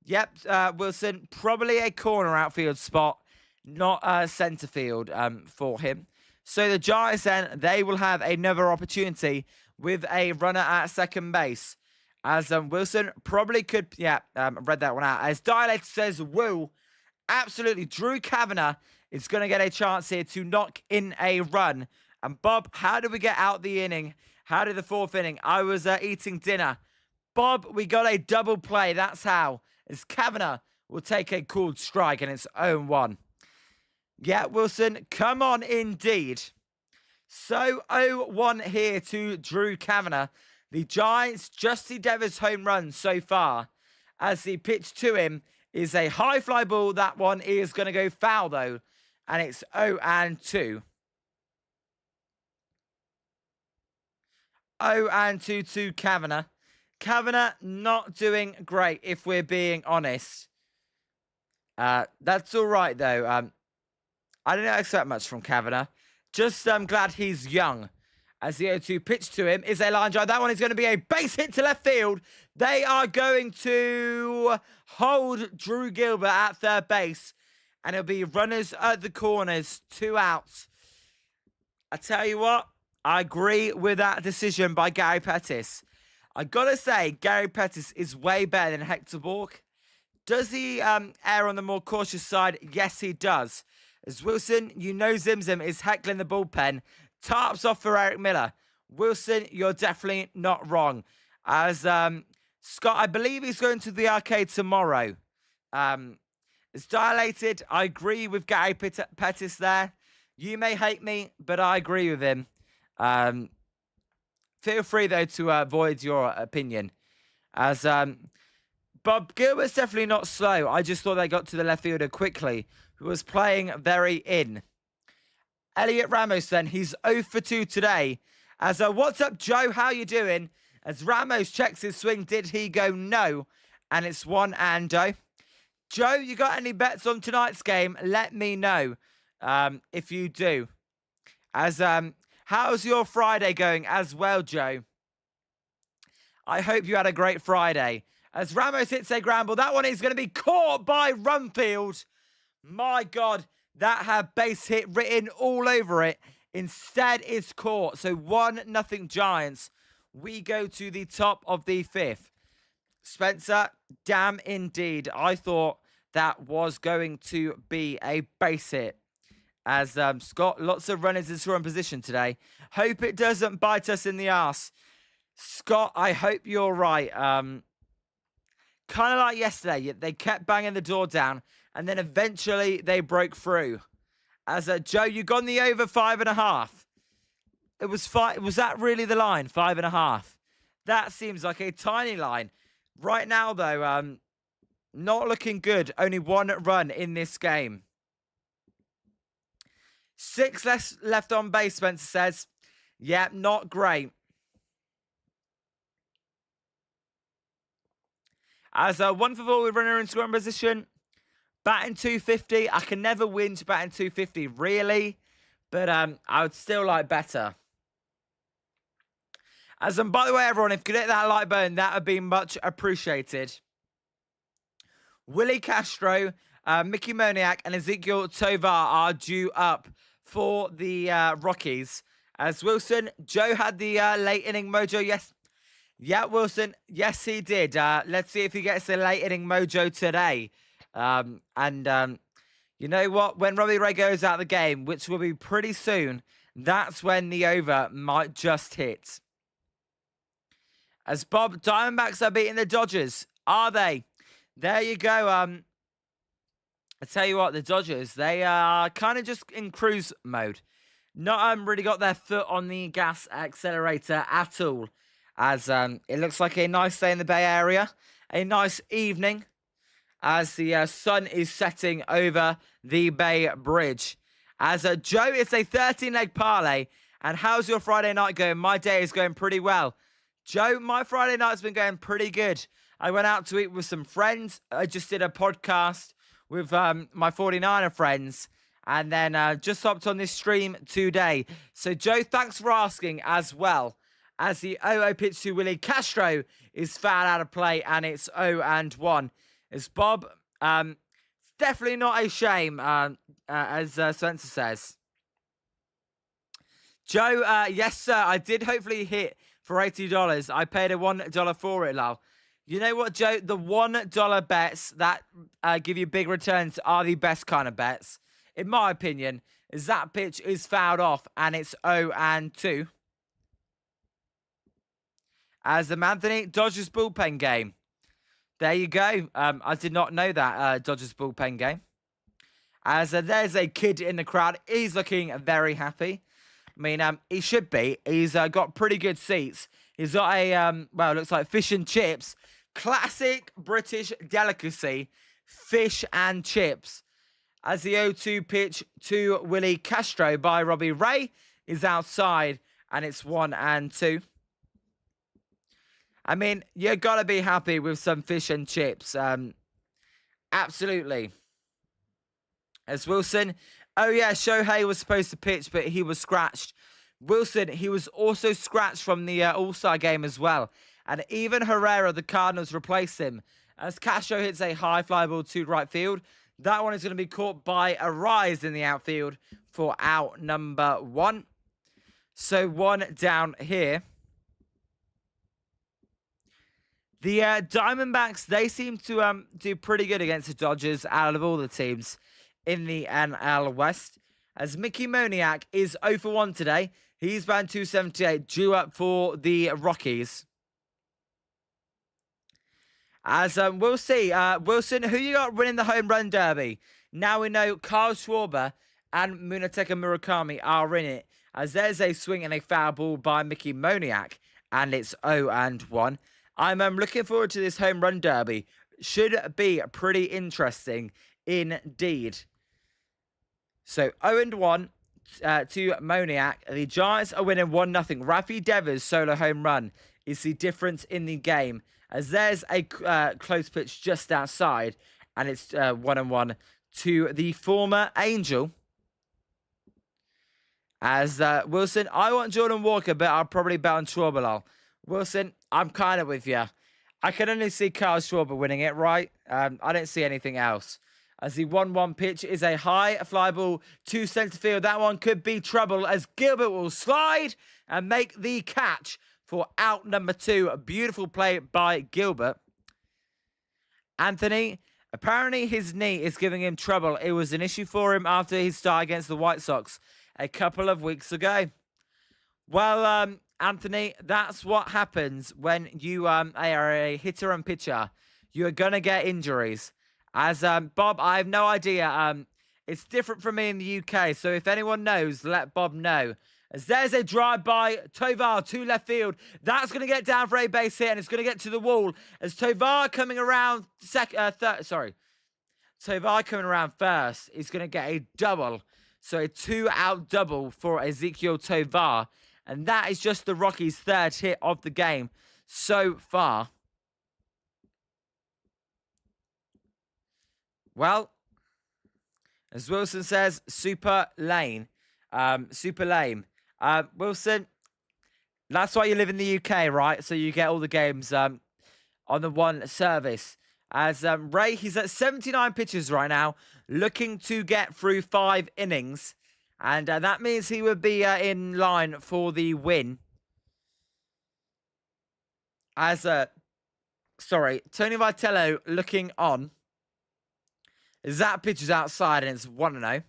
Yep, Wilson, probably a corner outfield spot, not a centre field for him. So the Giants then, they will have another opportunity with a runner at second base. As Wilson probably could, read that one out. As Dialect says, woo, absolutely, Drew Kavanagh is going to get a chance here to knock in a run. And Bob, how did we get out the inning? How did the 4th inning? I was eating dinner. Bob, we got a double play, that's how. As Kavanagh will take a called strike, and it's 0-1. Yeah, Wilson, come on indeed. So 0-1 here to Drew Kavanagh. The Giants, Justy Devers home run so far. As the pitch to him is a high fly ball. That one is going to go foul though. And it's 0-2. 0-2 to Kavanagh. Kavanagh not doing great if we're being honest. That's all right, though. I didn't expect much from Kavanagh. Just glad he's young. As the 0-2 pitch to him is a line drive. That one is going to be a base hit to left field. They are going to hold Drew Gilbert at third base. And it'll be runners at the corners, 2 outs. I tell you what, I agree with that decision by Gary Pettis. I gotta say, Gary Pettis is way better than Hector Bork. Does he err on the more cautious side? Yes, he does. As Wilson, you know Zimzim is heckling the bullpen. Tarps off for Eric Miller. Wilson, you're definitely not wrong. As Scott, I believe he's going to the arcade tomorrow. It's dilated. I agree with Gary Pettis there. You may hate me, but I agree with him. Feel free, though, to void your opinion. As Bob Gilbert's definitely not slow. I just thought they got to the left fielder quickly, who was playing very in. Elliot Ramos, then, he's 0 for 2 today. As what's up, Joe? How you doing? As Ramos checks his swing, did he go? No. And it's 1-0. Joe, you got any bets on tonight's game? Let me know if you do. As how's your Friday going as well, Joe? I hope you had a great Friday. As Ramos hits a ground ball, that one is going to be caught by Rumfield. My God, that had base hit written all over it. Instead, it's caught. So 1-0 Giants. We go to the top of the 5th. Spencer, damn indeed. I thought that was going to be a base hit. As Scott, lots of runners in scoring position today. Hope it doesn't bite us in the arse. Scott, I hope you're right. Kind of like yesterday, they kept banging the door down, and then eventually they broke through. As Joe, you got the over 5.5. It was 5. Was that really the line? 5.5. That seems like a tiny line. Right now, though, not looking good. Only 1 run in this game. 6 left on base, Spencer says. Yeah, not great. As 1 for 4 with runner in scoring position. Batting 250. I can never win to batting 250, really. But I would still like better. As by the way, everyone, if you could hit that like button, that would be much appreciated. Willie Castro, Mickey Moniak, and Ezekiel Tovar are due up for the Rockies. As Wilson, Joe had the late inning mojo. Yes. Yeah, Wilson. Yes, he did. Let's see if he gets the late inning mojo today. You know what? When Robbie Ray goes out of the game, which will be pretty soon, that's when the over might just hit. As Bob, Diamondbacks are beating the Dodgers. Are they? There you go. I tell you what, the Dodgers, they are kind of just in cruise mode. Not really got their foot on the gas accelerator at all. As it looks like a nice day in the Bay Area. A nice evening as the sun is setting over the Bay Bridge. As Joe, it's a 13-leg parlay. And how's your Friday night going? My day is going pretty well. Joe, my Friday night's been going pretty good. I went out to eat with some friends. I just did a podcast with my 49er friends. And then just hopped on this stream today. So, Joe, thanks for asking as well. As the 0-0 pitch to Willie Castro is fouled out of play. And it's 0-1. As Bob, definitely not a shame, as Spencer says. Joe, yes, sir. I did hopefully hit for $80. I paid a $1 for it, lol. You know what, Joe? The $1 bets that give you big returns are the best kind of bets. In my opinion, as that pitch is fouled off and it's 0-2. As the Anthony Dodgers bullpen game. There you go. I did not know that Dodgers bullpen game. As there's a kid in the crowd. He's looking very happy. I mean, he should be. He's got pretty good seats. He's got a, well, it looks like fish and chips. Classic British delicacy. Fish and chips. As the 0-2 pitch to Willie Castro by Robbie Ray is outside. And it's 1-2. I mean, you got to be happy with some fish and chips. Absolutely. As Wilson, oh yeah, Shohei was supposed to pitch, but he was scratched. Wilson, he was also scratched from the All-Star game as well. And even Herrera, the Cardinals, replaced him. As Castro hits a high fly ball to right field, that one is going to be caught by a rise in the outfield for out number 1. So 1 down here. The Diamondbacks, they seem to do pretty good against the Dodgers out of all the teams in the NL West. As Mickey Moniak is 0 for 1 today. He's batting .278, due up for the Rockies. As we'll see, Wilson, who you got winning the home run derby? Now we know Kyle Schwarber and Munetaka Murakami are in it. As there's a swing and a foul ball by Mickey Moniak, and it's 0-1. I'm looking forward to this home run derby. Should be pretty interesting indeed. So 0-1 to Moniak. The Giants are winning 1-0. Rafi Devers' solo home run is the difference in the game. As there's a close pitch just outside, and it's 1-1 to the former Angel. As Wilson, I want Jordan Walker, but I'll probably bet on Schwarber. Wilson, I'm kind of with you. I can only see Kyle Schwarber winning it, right? I don't see anything else. As the 1-1 pitch is a high fly ball to centre field. That one could be trouble as Gilbert will slide and make the catch for out number 2. A beautiful play by Gilbert. Anthony, apparently his knee is giving him trouble. It was an issue for him after his start against the White Sox a couple of weeks ago. Well, Anthony, that's what happens when you are a hitter and pitcher. You're going to get injuries. As Bob, I have no idea. It's different from me in the UK, so if anyone knows, let Bob know. As there's a drive by Tovar to left field. That's going to get down for a base hit, and it's going to get to the wall. As Tovar coming around Tovar coming around first is going to get a double. So a 2-out double for Ezekiel Tovar. And that is just the Rockies' 3rd hit of the game so far. Well, as Wilson says, super lame. Wilson, that's why you live in the UK, right? So you get all the games on the one service. As Ray, he's at 79 pitches right now, looking to get through 5 innings. And that means he would be in line for the win. As, Tony Vitello looking on. As that pitch is outside and it's 1-0.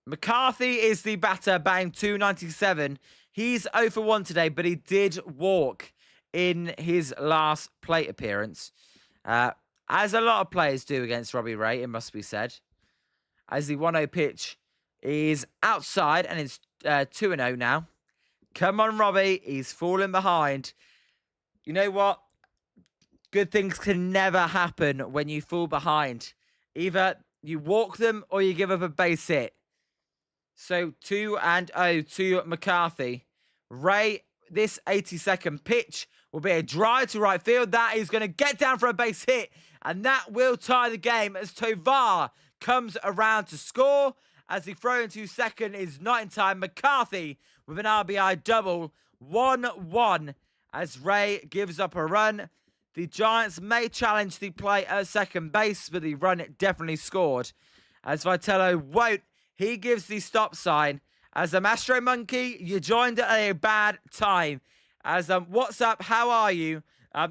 McCarthy is the batter, batting .297. He's 0 for 1 today, but he did walk in his last plate appearance. As a lot of players do against Robbie Ray, it must be said. As the 1-0 pitch is outside and it's 2-0 now. Come on, Robbie. He's falling behind. You know what? Good things can never happen when you fall behind. Either you walk them or you give up a base hit. So 2-0 to McCarthy. Ray, this 82nd pitch will be a drive to right field. That is going to get down for a base hit. And that will tie the game as Tovar comes around to score. As the throw into second is not in time. McCarthy with an RBI double. 1-1 as Ray gives up a run. The Giants may challenge the play at second base, but the run definitely scored. As Vitello won't, he gives the stop sign. As a Astro Monkey, you joined at a bad time. As what's up? How are you?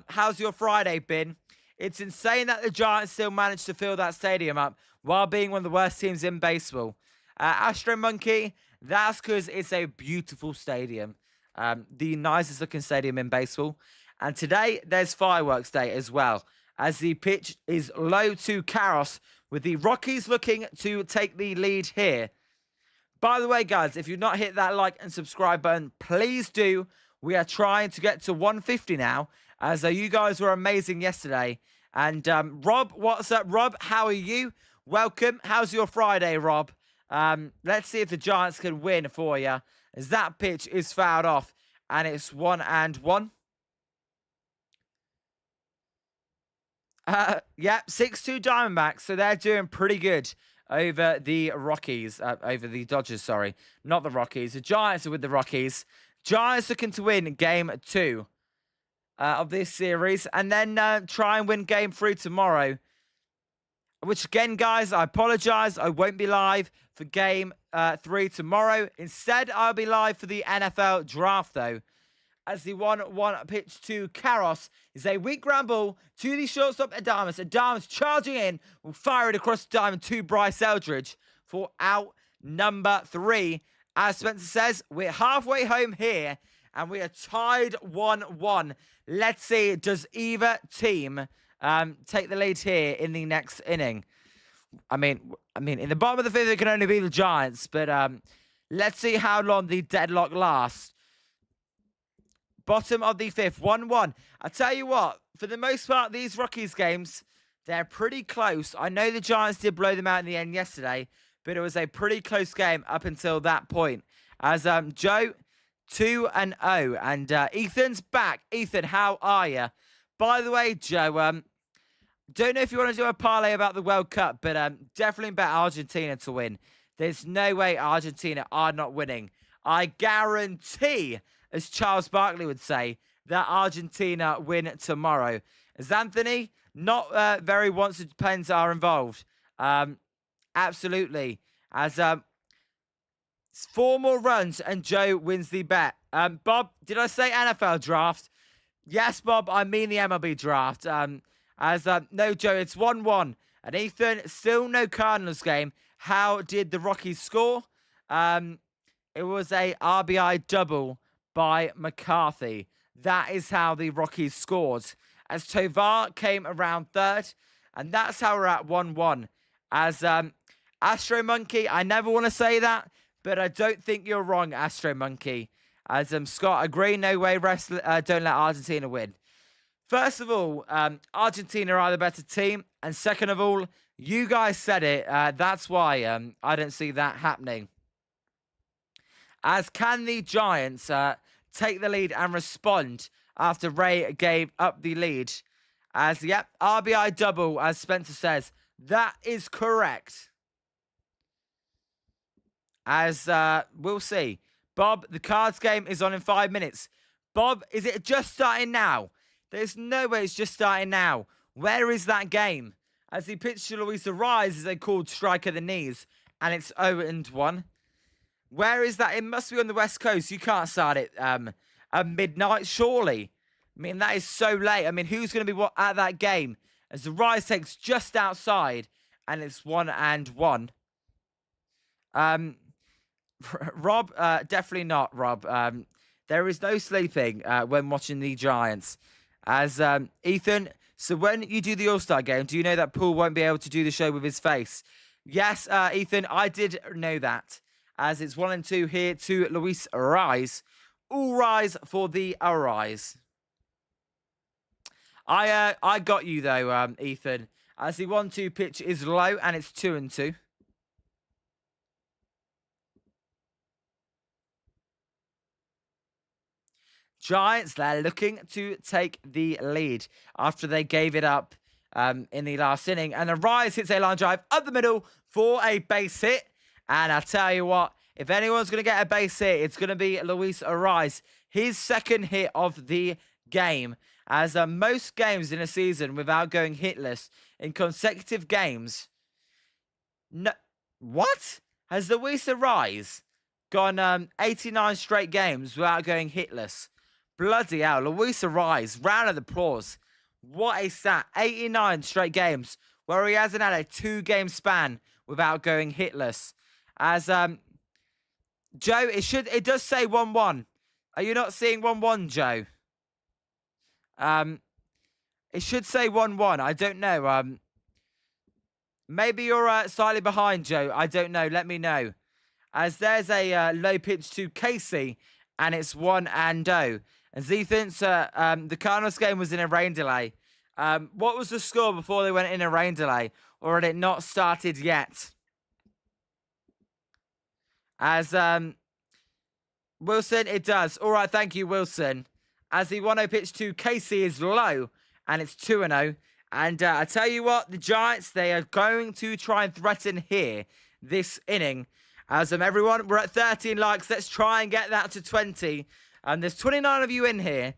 How's your Friday been? It's insane that the Giants still managed to fill that stadium up while being one of the worst teams in baseball. Astro Monkey, that's because it's a beautiful stadium. The nicest looking stadium in baseball. And today, there's fireworks day as well. As the pitch is low to Karros, with the Rockies looking to take the lead here. By the way, guys, if you've not hit that like and subscribe button, please do. We are trying to get to 150 now, as you guys were amazing yesterday. And Rob, what's up, Rob? How are you? Welcome. How's your Friday, Rob? Let's see if the Giants can win for you, as that pitch is fouled off, and it's 1-1. Yep, 6-2 Diamondbacks. So they're doing pretty good over the Rockies. Over the Dodgers, sorry. Not the Rockies. The Giants are with the Rockies. Giants looking to win game 2 of this series. And then try and win game 3 tomorrow. Which again, guys, I apologize. I won't be live for game 3 tomorrow. Instead, I'll be live for the NFL draft, though. As the 1-1 pitch to Karros is a weak ground ball to the shortstop Adames. Adames charging in, will fire it across the diamond to Bryce Eldridge for out number 3. As Spencer says, we're halfway home here, and we are tied 1-1. Let's see, does either team take the lead here in the next inning? I mean, in the bottom of the 5th, it can only be the Giants, but let's see how long the deadlock lasts. Bottom of the 5th, 1-1. I tell you what, for the most part, these Rockies games, they're pretty close. I know the Giants did blow them out in the end yesterday, but it was a pretty close game up until that point. As Joe, 2-0, and Ethan's back. Ethan, how are you? By the way, Joe, don't know if you want to do a parlay about the World Cup, but definitely bet Argentina to win. There's no way Argentina are not winning. I guarantee, as Charles Barkley would say, that Argentina win tomorrow. As Anthony, not very wants to depends are involved. Absolutely. As 4 more runs and Joe wins the bet. Bob, did I say NFL draft? Yes, Bob, I mean the MLB draft. No, Joe, it's 1-1. And Ethan, still no Cardinals game. How did the Rockies score? It was a RBI double by McCarthy. That is how the Rockies scored. As Tovar came around 3rd. And that's how we're at 1-1. As Astro Monkey, I never want to say that, but I don't think you're wrong, Astro Monkey. As Scott, agree, no way, don't let Argentina win. First of all, Argentina are the better team. And second of all, you guys said it. That's why I don't see that happening. As can the Giants take the lead and respond after Ray gave up the lead? As, yep, RBI double, as Spencer says. That is correct. As we'll see. Bob, the Cards game is on in 5 minutes. Bob, is it just starting now? There's no way it's just starting now. Where is that game? As he pitched to Luis Ariz, as they called strike at the knees. And it's 0-1. Where is that? It must be on the West Coast. You can't start it at midnight, surely. I mean, that is so late. I mean, who's going to be at that game? As the Rise takes just outside, and it's 1-1. Rob, definitely not, Rob. There is no sleeping when watching the Giants. As Ethan, so when you do the All-Star game, do you know that Paul won't be able to do the show with his face? Yes, Ethan, I did know that. As it's 1-2 here to Luis Ariz. All rise for the Arise. I got you though, Ethan. As the 1-2 pitch is low and it's 2-2. Giants, they're looking to take the lead after they gave it up in the last inning. And Ariz hits a line drive up the middle for a base hit. And I'll tell you what, if anyone's going to get a base hit, it's going to be Luis Ariz. His second hit of the game. As most games in a season without going hitless in consecutive games. No, what? Has Luis Ariz gone 89 straight games without going hitless? Bloody hell, Luis Ariz, round of applause. What a stat. 89 straight games where he hasn't had a 2-game span without going hitless. As Joe, it does say 1-1. Are you not seeing 1-1, Joe? It should say 1-1. I don't know. Maybe you're slightly behind, Joe. I don't know. Let me know. As there's a low pitch to Casey, and it's 1-0. And Ethan's the Cardinals game was in a rain delay. What was the score before they went in a rain delay? Or had it not started yet? As Wilson, it does. All right, thank you, Wilson. As the 1-0 pitch to Casey is low, and it's 2-0. And I tell you what, the Giants, they are going to try and threaten here this inning. As everyone, we're at 13 likes. Let's try and get that to 20. There's 29 of you in here.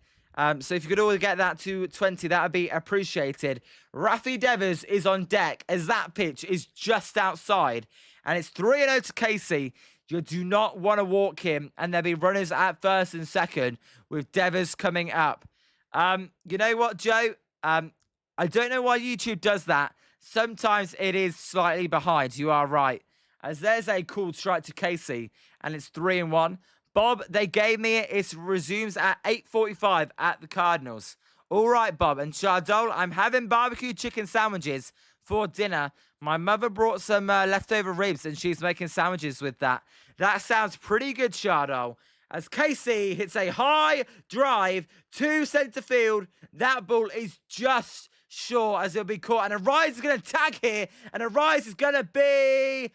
So if you could all get that to 20, that would be appreciated. Rafi Devers is on deck as that pitch is just outside. And it's 3-0 to Casey. You do not want to walk him. And there'll be runners at first and second with Devers coming up. You know what, Joe? I don't know why YouTube does that. Sometimes it is slightly behind. You are right. As there's a cool strike to Casey. And it's 3-1. Bob, they gave me it. It resumes at 8:45 at the Cardinals. All right, Bob. And Shardol, I'm having barbecue chicken sandwiches for dinner. My mother brought some leftover ribs and she's making sandwiches with that. That sounds pretty good, Shardol. As Casey hits a high drive to centre field. That ball is just short as it'll be caught. And Arise is going to tag here. And Arise is going to be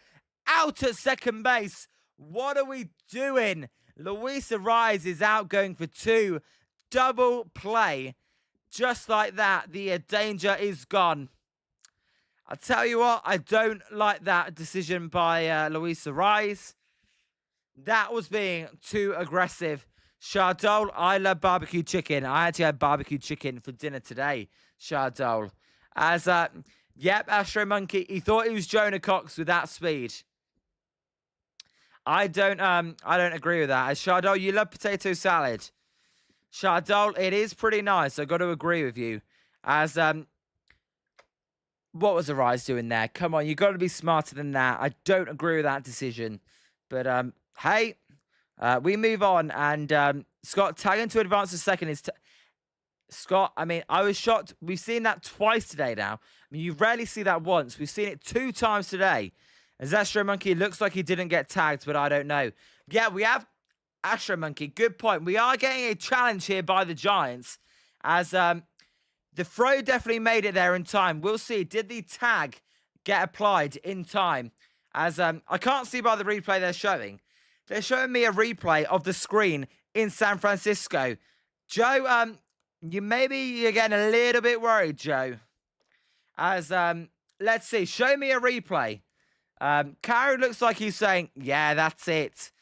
out at second base. What are we doing? Luis Arise is out going for 2. Double play. Just like that, the danger is gone. I'll tell you what, I don't like that decision by Luis Arise. That was being too aggressive. Shardol, I love barbecue chicken. I actually had barbecue chicken for dinner today, Shardol. As, yep, Astro Monkey, he thought he was Jonah Cox with that speed. I don't agree with that. As Shardol, you love potato salad. Shardol, it is pretty nice. I've got to agree with you. As, what was Arise doing there? Come on, you've got to be smarter than that. I don't agree with that decision. But, hey, we move on. And, Scott, tagging to advance to second is... Scott, I mean, I was shocked. We've seen that twice today now. I mean, you rarely see that once. We've seen it 2 times today. As Astro Monkey looks like he didn't get tagged, but I don't know. Yeah, we have Astro Monkey. Good point. We are getting a challenge here by the Giants. As the throw definitely made it there in time. We'll see. Did the tag get applied in time? As I can't see by the replay they're showing. They're showing me a replay of the screen in San Francisco. Joe, you're getting a little bit worried, Joe. As, let's see. Show me a replay. Karen looks like he's saying, yeah, that's it.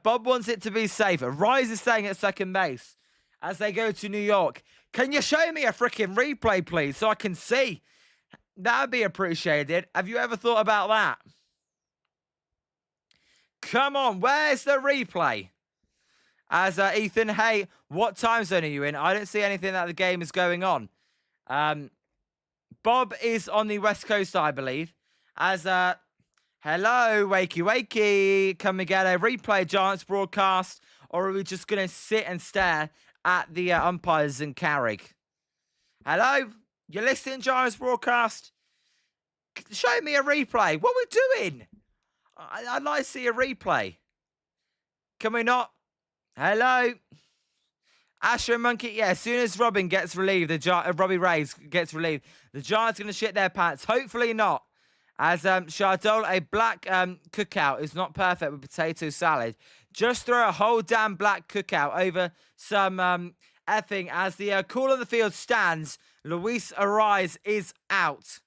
Bob wants it to be safer. Rise is staying at second base as they go to New York. Can you show me a freaking replay, please, so I can see? That would be appreciated. Have you ever thought about that? Come on, where's the replay? As Ethan, hey, what time zone are you in? I don't see anything that the game is going on. Bob is on the West Coast, I believe. As hello, wakey wakey. Can we get a replay Giants broadcast? Or are we just going to sit and stare at the umpires in Carrick? Hello? You're listening, Giants broadcast? Show me a replay. What are we doing? I'd like to see a replay. Can we not? Hello? Astro Monkey, yeah, as soon as Robin gets relieved, Robbie Ray gets relieved, the Giants are going to shit their pants. Hopefully not. As Shardol, a black cookout is not perfect with potato salad. Just throw a whole damn black cookout over some effing as the call on the field stands. Luis Arise is out.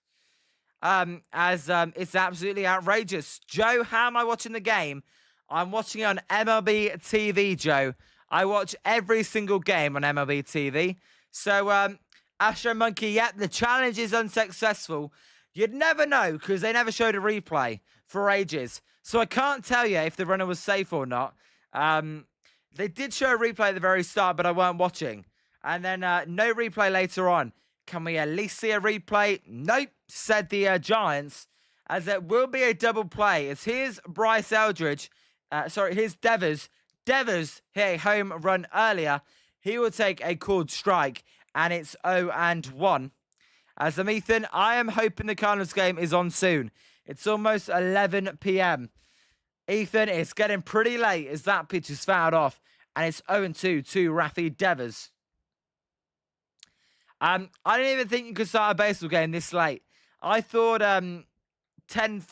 It's absolutely outrageous. Joe, how am I watching the game? I'm watching it on MLB TV, Joe. I watch every single game on MLB TV. So, Astro Monkey, yep, the challenge is unsuccessful. You'd never know because they never showed a replay for ages. So I can't tell you if the runner was safe or not. They did show a replay at the very start, but I weren't watching. And then no replay later on. Can we at least see a replay? Nope, said the Giants. As it will be a double play. As here's Bryce Eldridge. Here's Devers. Devers hit a home run earlier. He will take a called strike. And it's 0-1. As Ethan, I am hoping the Cardinals game is on soon. It's almost 11 p.m. Ethan, it's getting pretty late as that pitch is fouled off. And it's 0-2 to Rafi Devers. I didn't even think you could start a baseball game this late. I thought 10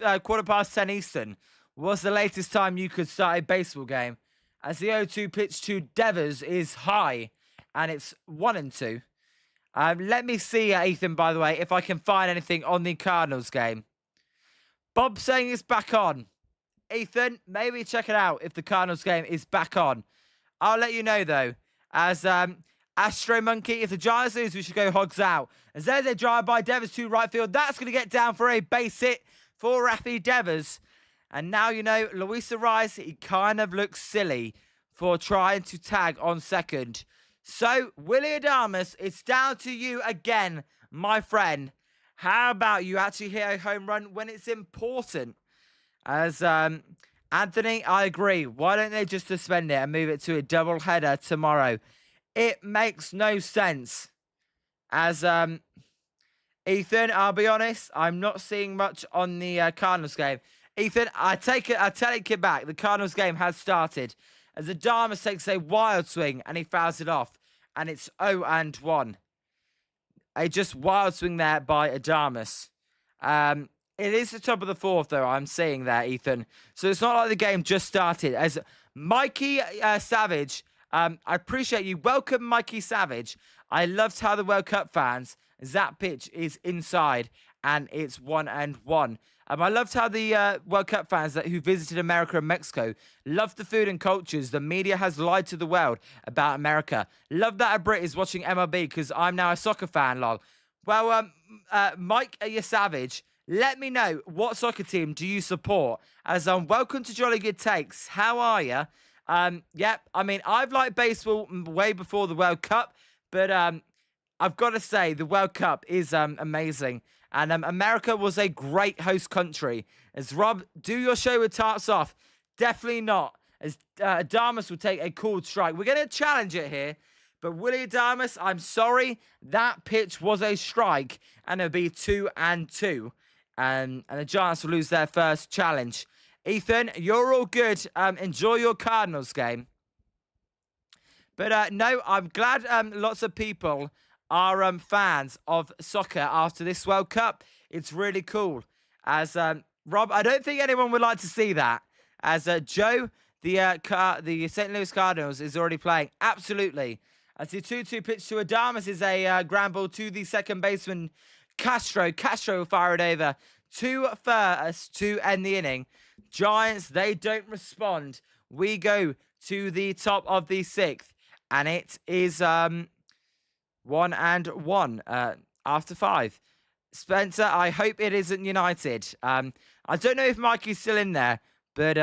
Eastern was the latest time you could start a baseball game. As the 0-2 pitch to Devers is high. And it's 1-2. Let me see, Ethan, by the way, if I can find anything on the Cardinals game. Bob saying it's back on. Ethan, maybe check it out if the Cardinals game is back on. I'll let you know, though. As Astro Monkey, if the Giants lose, we should go hogs out. As there's a drive by Devers to right field. That's going to get down for a base hit for Rafi Devers. And now, you know, Luis Ariz, he kind of looks silly for trying to tag on second. So, Willie Adames, it's down to you again, my friend. How about you actually hit a home run when it's important? As Anthony, I agree. Why don't they just suspend it and move it to a doubleheader tomorrow? It makes no sense. As Ethan, I'll be honest, I'm not seeing much on the Cardinals game. Ethan, I take it back. The Cardinals game has started. As Adames takes a wild swing and he fouls it off. And it's 0-1. A just wild swing there by Adames. It is the top of the fourth, though, I'm seeing there, Ethan. So it's not like the game just started. As Mikey Savage, I appreciate you. Welcome, Mikey Savage. I loved how the World Cup fans, that pitch is inside and it's 1-1. I loved how the World Cup fans who visited America and Mexico loved the food and cultures. The media has lied to the world about America. Love that a Brit is watching MLB because I'm now a soccer fan, lol. Well, Mike, you're savage. Let me know, what soccer team do you support? As welcome to Jolly Good Takes. How are you? Yep, I mean, I've liked baseball way before the World Cup, but I've got to say, the World Cup is amazing. And America was a great host country. As Rob, do your show with tarps off? Definitely not. As Adames will take a cool strike. We're going to challenge it here. But Willie Adames, I'm sorry. That pitch was a strike. And it'll be 2-2. And the Giants will lose their first challenge. Ethan, you're all good. Enjoy your Cardinals game. But no, I'm glad lots of people are fans of soccer after this World Cup. It's really cool. As Rob, I don't think anyone would like to see that. As Joe, the St. Louis Cardinals is already playing. Absolutely. As the 2-2 pitch to Adames is a ground ball to the second baseman, Castro. Castro will fire it over to first to end the inning. Giants, they don't respond. We go to the top of the sixth. And it is 1-1 after 5. Spencer, I hope it isn't United. I don't know if Mikey's still in there, but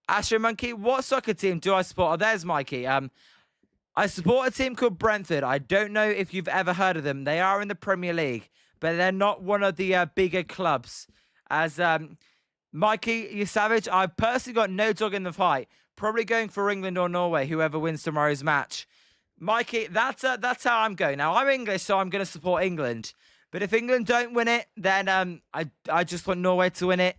Astro Monkey, what soccer team do I support? Oh, there's Mikey. I support a team called Brentford. I don't know if you've ever heard of them. They are in the Premier League, but they're not one of the bigger clubs. As Mikey, you savage. I've personally got no dog in the fight. Probably going for England or Norway, whoever wins tomorrow's match. Mikey, that's how I'm going. Now, I'm English, so I'm going to support England. But if England don't win it, then I just want Norway to win it.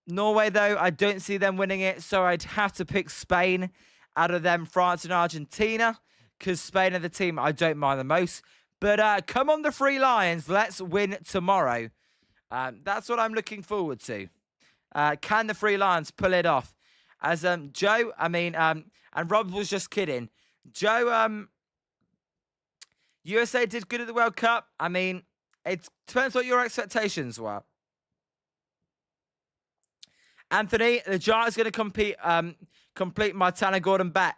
Norway, though, I don't see them winning it, so I'd have to pick Spain out of them, France and Argentina, because Spain are the team I don't mind the most. But come on, the Three Lions, let's win tomorrow. That's what I'm looking forward to. Can the Three Lions pull it off? As Joe, I mean, and Rob was just kidding. Joe, USA did good at the World Cup. I mean, it depends what your expectations were. Anthony, the Giants going to complete my Tanner Gordon bet.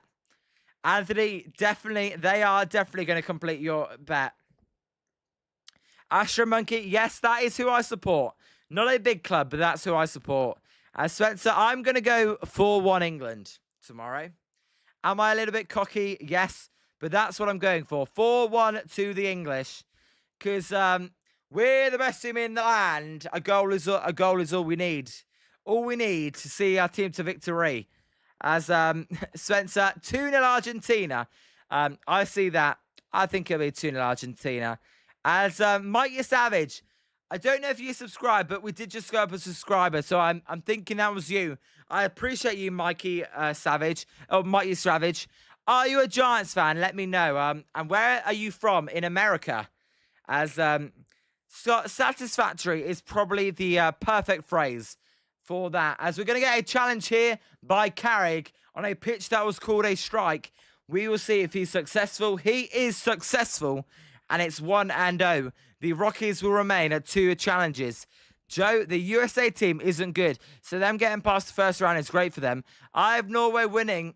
Anthony, definitely, they are definitely going to complete your bet. Astro Monkey, yes, that is who I support. Not a big club, but that's who I support. Spencer, I'm going to go 4-1 England tomorrow. Am I a little bit cocky? Yes, but that's what I'm going for. 4-1 to the English. Because we're the best team in the land. A goal is all we need. All we need to see our team to victory. As Spencer, 2-0 Argentina. I see that. I think it'll be 2-0 Argentina. As Mikey Savage, I don't know if you subscribe, but we did just go up a subscriber, so I'm thinking that was you. I appreciate you, Mikey Savage. Oh, Mikey Savage. Are you a Giants fan? Let me know. And where are you from in America? As satisfactory is probably the perfect phrase for that. As we're going to get a challenge here by Carrick on a pitch that was called a strike. We will see if he's successful. He is successful. and it's 1-0. The Rockies will remain at 2 challenges. Joe, the USA team isn't good, so them getting past the first round is great for them. I have Norway winning.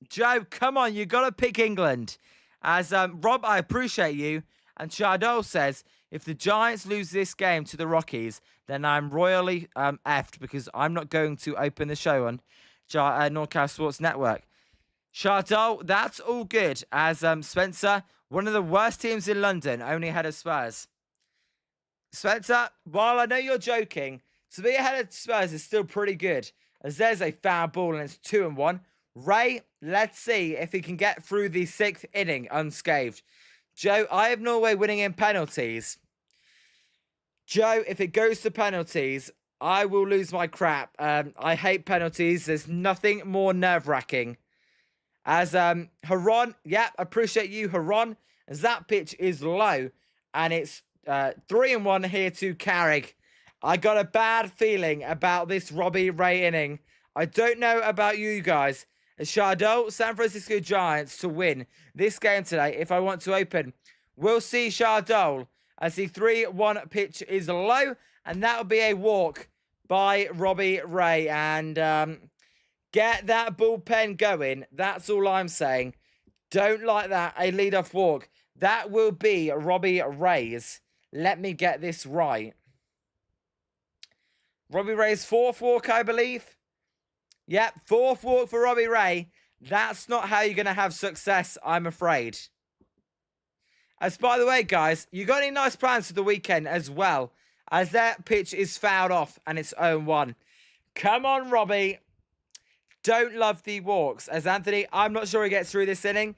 Joe, come on, you got to pick England. As Rob, I appreciate you. And Chardol says, if the Giants lose this game to the Rockies, then I'm royally effed because I'm not going to open the show on Nordcast Sports Network. Chardol, that's all good. As Spencer, one of the worst teams in London, only ahead of Spurs. Spencer, while I know you're joking, to be ahead of Spurs is still pretty good. As there's a foul ball and it's 2-1. Ray, let's see if he can get through the 6th inning unscathed. Joe, I have Norway winning in penalties. Joe, if it goes to penalties, I will lose my crap. I hate penalties. There's nothing more nerve-wracking. As Haron, yeah, appreciate you, Haron. As that pitch is low, and it's 3-1 here to Carrick. I got a bad feeling about this Robbie Ray inning. I don't know about you guys. Chardot, San Francisco Giants to win this game today if I want to open. We'll see Chardot as the 3-1 pitch is low, and that'll be a walk by Robbie Ray. And get that bullpen going. That's all I'm saying. Don't like that. A leadoff walk. That will be Robbie Ray's. Let me get this right. Robbie Ray's 4th walk, I believe. Yep, 4th walk for Robbie Ray. That's not how you're going to have success, I'm afraid. As by the way, guys, you got any nice plans for the weekend as well? As that pitch is fouled off and it's 0-1. Come on, Robbie. Don't love the walks. As Anthony, I'm not sure he gets through this inning.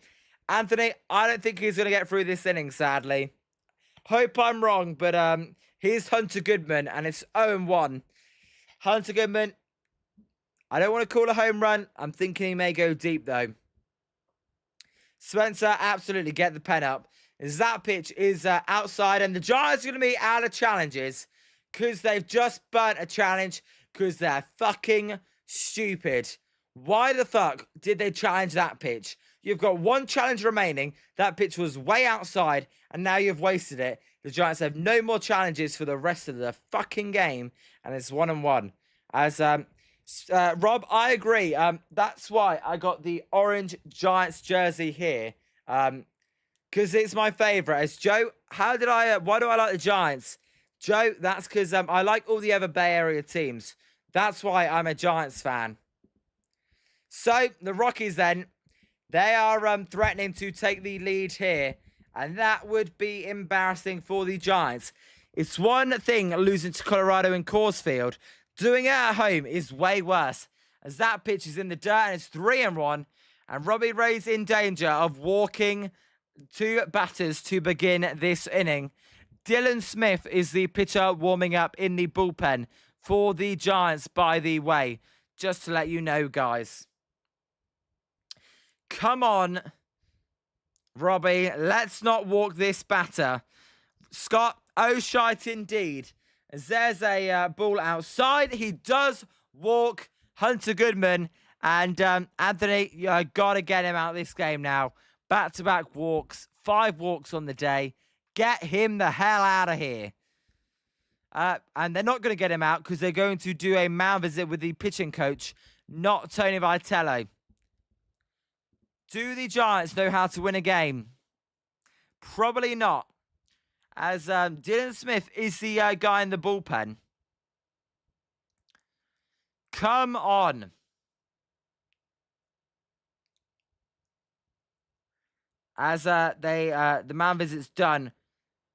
Anthony, I don't think he's going to get through this inning, sadly. Hope I'm wrong, but here's Hunter Goodman and it's 0-1. Hunter Goodman, I don't want to call a home run. I'm thinking he may go deep, though. Spencer, absolutely get the pen up. As that pitch is outside, and the Giants are going to be out of challenges because they've just burnt a challenge because they're fucking stupid. Why the fuck did they challenge that pitch? You've got 1 challenge remaining. That pitch was way outside, and now you've wasted it. The Giants have no more challenges for the rest of the fucking game, and it's 1-1. As Rob, I agree. That's why I got the orange Giants jersey here. Because it's my favourite. As Joe, why do I like the Giants? Joe, that's because I like all the other Bay Area teams. That's why I'm a Giants fan. So, the Rockies then, they are threatening to take the lead here. And that would be embarrassing for the Giants. It's one thing losing to Colorado in Coors Field. Doing it at home is way worse. As that pitch is in the dirt and it's 3-1. And Robbie Ray's in danger of walking 2 batters to begin this inning. Dylan Smith is the pitcher warming up in the bullpen for the Giants, by the way. Just to let you know, guys. Come on, Robbie. Let's not walk this batter. Scott, oh shite indeed. As there's a ball outside. He does walk Hunter Goodman. And Anthony, you got to get him out of this game now. Back-to-back walks. 5 walks on the day. Get him the hell out of here. And they're not going to get him out because they're going to do a mound visit with the pitching coach, not Tony Vitello. Do the Giants know how to win a game? Probably not. As Dylan Smith is the guy in the bullpen. Come on. As the man visit's done.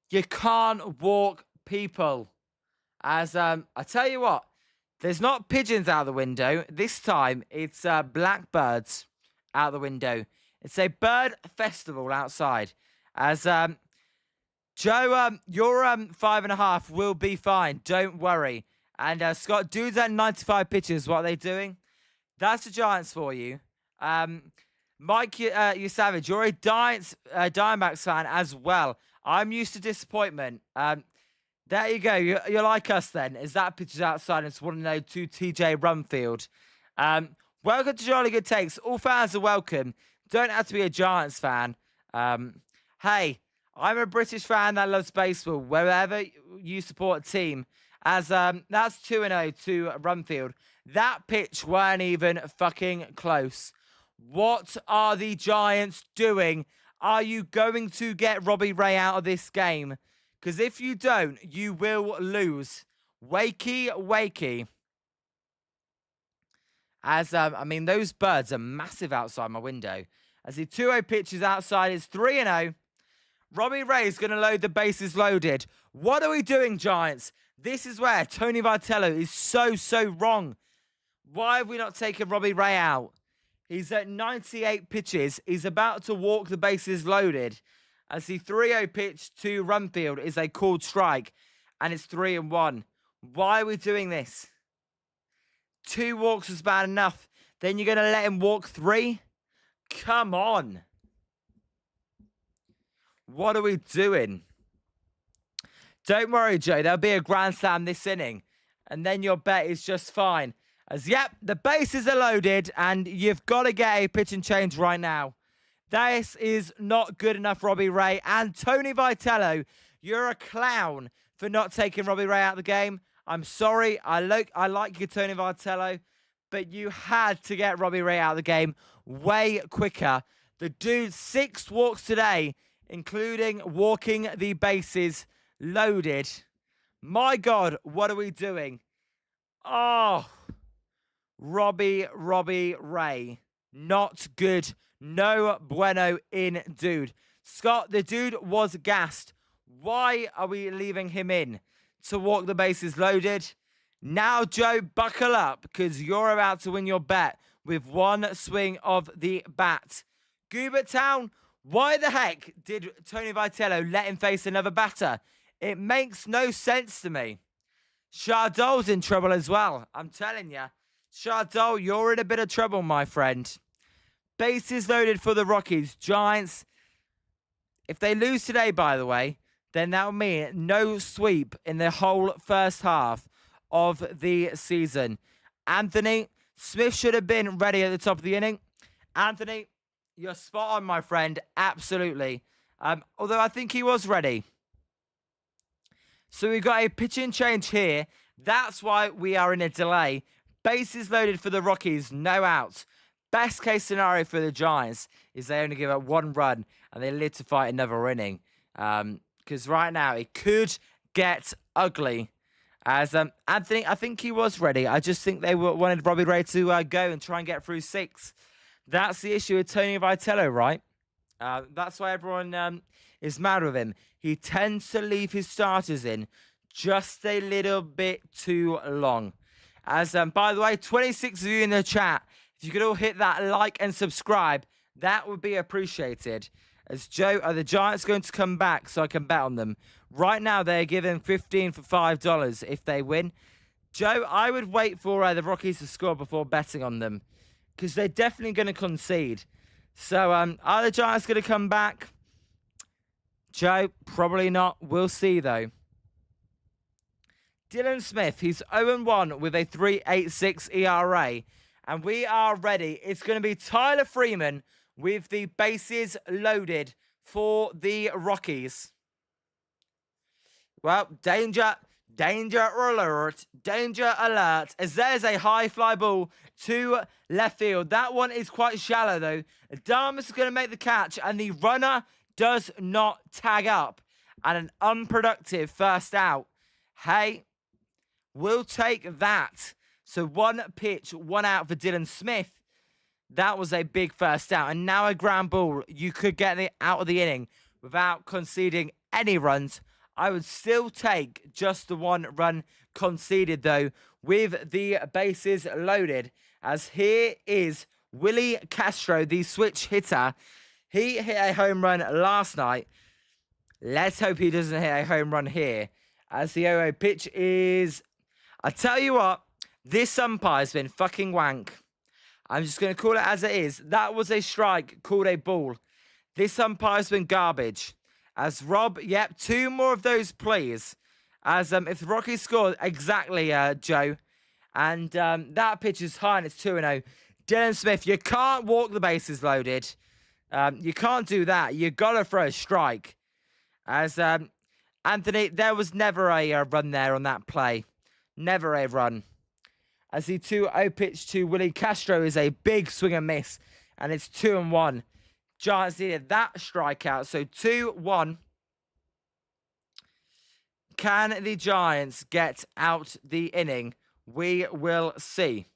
You can't walk people. As I tell you what, there's not pigeons out the window. This time it's blackbirds out the window. It's a bird festival outside. As Joe, your 5.5 will be fine. Don't worry. And Scott, dudes at 95 pitches. What are they doing? That's the Giants for you. Mike, you savage. You're a Diamondbacks fan as well. I'm used to disappointment. There you go. You're like us then. As that pitch is outside, it's 1-0 to TJ Rumfield. Welcome to Jolly Good Takes. All fans are welcome. Don't have to be a Giants fan. Hey, I'm a British fan that loves baseball. Wherever you support a team, as that's 2-0 to Rumfield. That pitch weren't even fucking close. What are the Giants doing? Are you going to get Robbie Ray out of this game? Because if you don't, you will lose. Wakey, wakey. As, I mean, those birds are massive outside my window. As the 2-0 pitch is outside, it's 3-0. Robbie Ray is going to load the bases loaded. What are we doing, Giants? This is where Tony Vitello is so wrong. Why have we not taken Robbie Ray out? He's at 98 pitches. He's about to walk the bases loaded. As the 3-0 pitch to Rumfield is a called strike. And it's 3-1. Why are we doing this? 2 walks was bad enough. Then you're going to let him walk 3? Come on. What are we doing? Don't worry, Joe. There'll be a grand slam this inning. And then your bet is just fine. As, yep, the bases are loaded. And you've got to get a pitch and change right now. This is not good enough, Robbie Ray. And Tony Vitello, you're a clown for not taking Robbie Ray out of the game. I'm sorry. I like you, Tony Vitello. But you had to get Robbie Ray out of the game way quicker. The dude, 6 walks today, including walking the bases loaded. My God, what are we doing? Oh, Robbie Ray. Not good. No bueno in dude. Scott, the dude was gassed. Why are we leaving him in to walk the bases loaded? Now, Joe, buckle up, because you're about to win your bet with one swing of the bat. Goobert Town, why the heck did Tony Vitello let him face another batter? It makes no sense to me. Chardol's in trouble as well. I'm telling you. Chardol, you're in a bit of trouble, my friend. Bases loaded for the Rockies. Giants, if they lose today, by the way, then that will mean no sweep in the whole first half of the season. Anthony, Smith should have been ready at the top of the inning. Anthony, you're spot on, my friend. Absolutely. Although I think he was ready. So we've got a pitching change here. That's why we are in a delay. Bases loaded for the Rockies. No outs. Best case scenario for the Giants is they only give up 1 run and they live to fight another inning. Because right now it could get ugly. As Anthony, I think he was ready. I just think they wanted Robbie Ray to go and try and get through 6. That's the issue with Tony Vitello, right? That's why everyone is mad with him. He tends to leave his starters in just a little bit too long. As by the way, 26 of you in the chat, if you could all hit that like and subscribe, that would be appreciated. As Joe, are the Giants going to come back so I can bet on them? Right now, they're giving 15 for $5 if they win. Joe, I would wait for the Rockies to score before betting on them, because they're definitely going to concede. So, are the Giants going to come back? Joe, probably not. We'll see, though. Dylan Smith, he's 0-1 with a 3.86 ERA. And we are ready. It's going to be Tyler Freeman with the bases loaded for the Rockies. Well, danger alert, as there's a high fly ball to left field. That one is quite shallow, though. Adamas is going to make the catch, and the runner does not tag up. And an unproductive first out. Hey, we'll take that. So 1 pitch, 1 out for Dylan Smith. That was a big first out. And now a ground ball. You could get it out of the inning without conceding any runs. I would still take just the 1 run conceded, though, with the bases loaded. As here is Willie Castro, the switch hitter. He hit a home run last night. Let's hope he doesn't hit a home run here. As the 0-0 pitch is... I tell you what, this umpire's been fucking wank. I'm just going to call it as it is. That was a strike, called a ball. This umpire's been garbage. As Rob, yep, 2 more of those, please. As if the Rockies scored, exactly, Joe. And that pitch is high and it's 2-0. Dylan Smith, you can't walk the bases loaded. You can't do that. You got to throw a strike. As Anthony, there was never a run there on that play. Never a run. As the 2-0 pitch to Willie Castro is a big swing and miss. And it's 2-1. Giants needed that strikeout. So 2-1. Can the Giants get out the inning? We will see.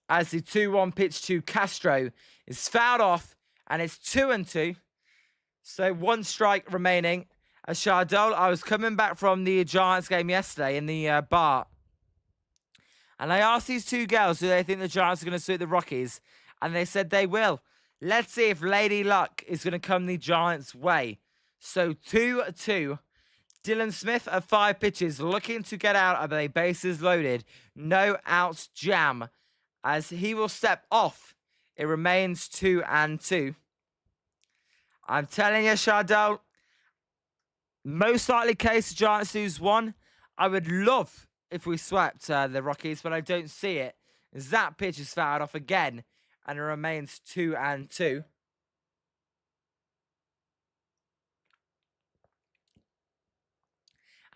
As the 2-1 pitch to Castro is fouled off. And it's 2-2. So 1 strike remaining. As Shardol, I was coming back from the Giants game yesterday in the bar. And I asked these 2 girls, do they think the Giants are going to sweep the Rockies? And they said they will. Let's see if Lady Luck is going to come the Giants' way. So 2-2. Dylan Smith at 5 pitches, looking to get out of a bases loaded, no outs jam. As he will step off, it remains 2-2. I'm telling you, Shardol, most likely case the Giants lose 1. I would love if we swept the Rockies, but I don't see it. As that pitch is fouled off again, and it remains 2-2.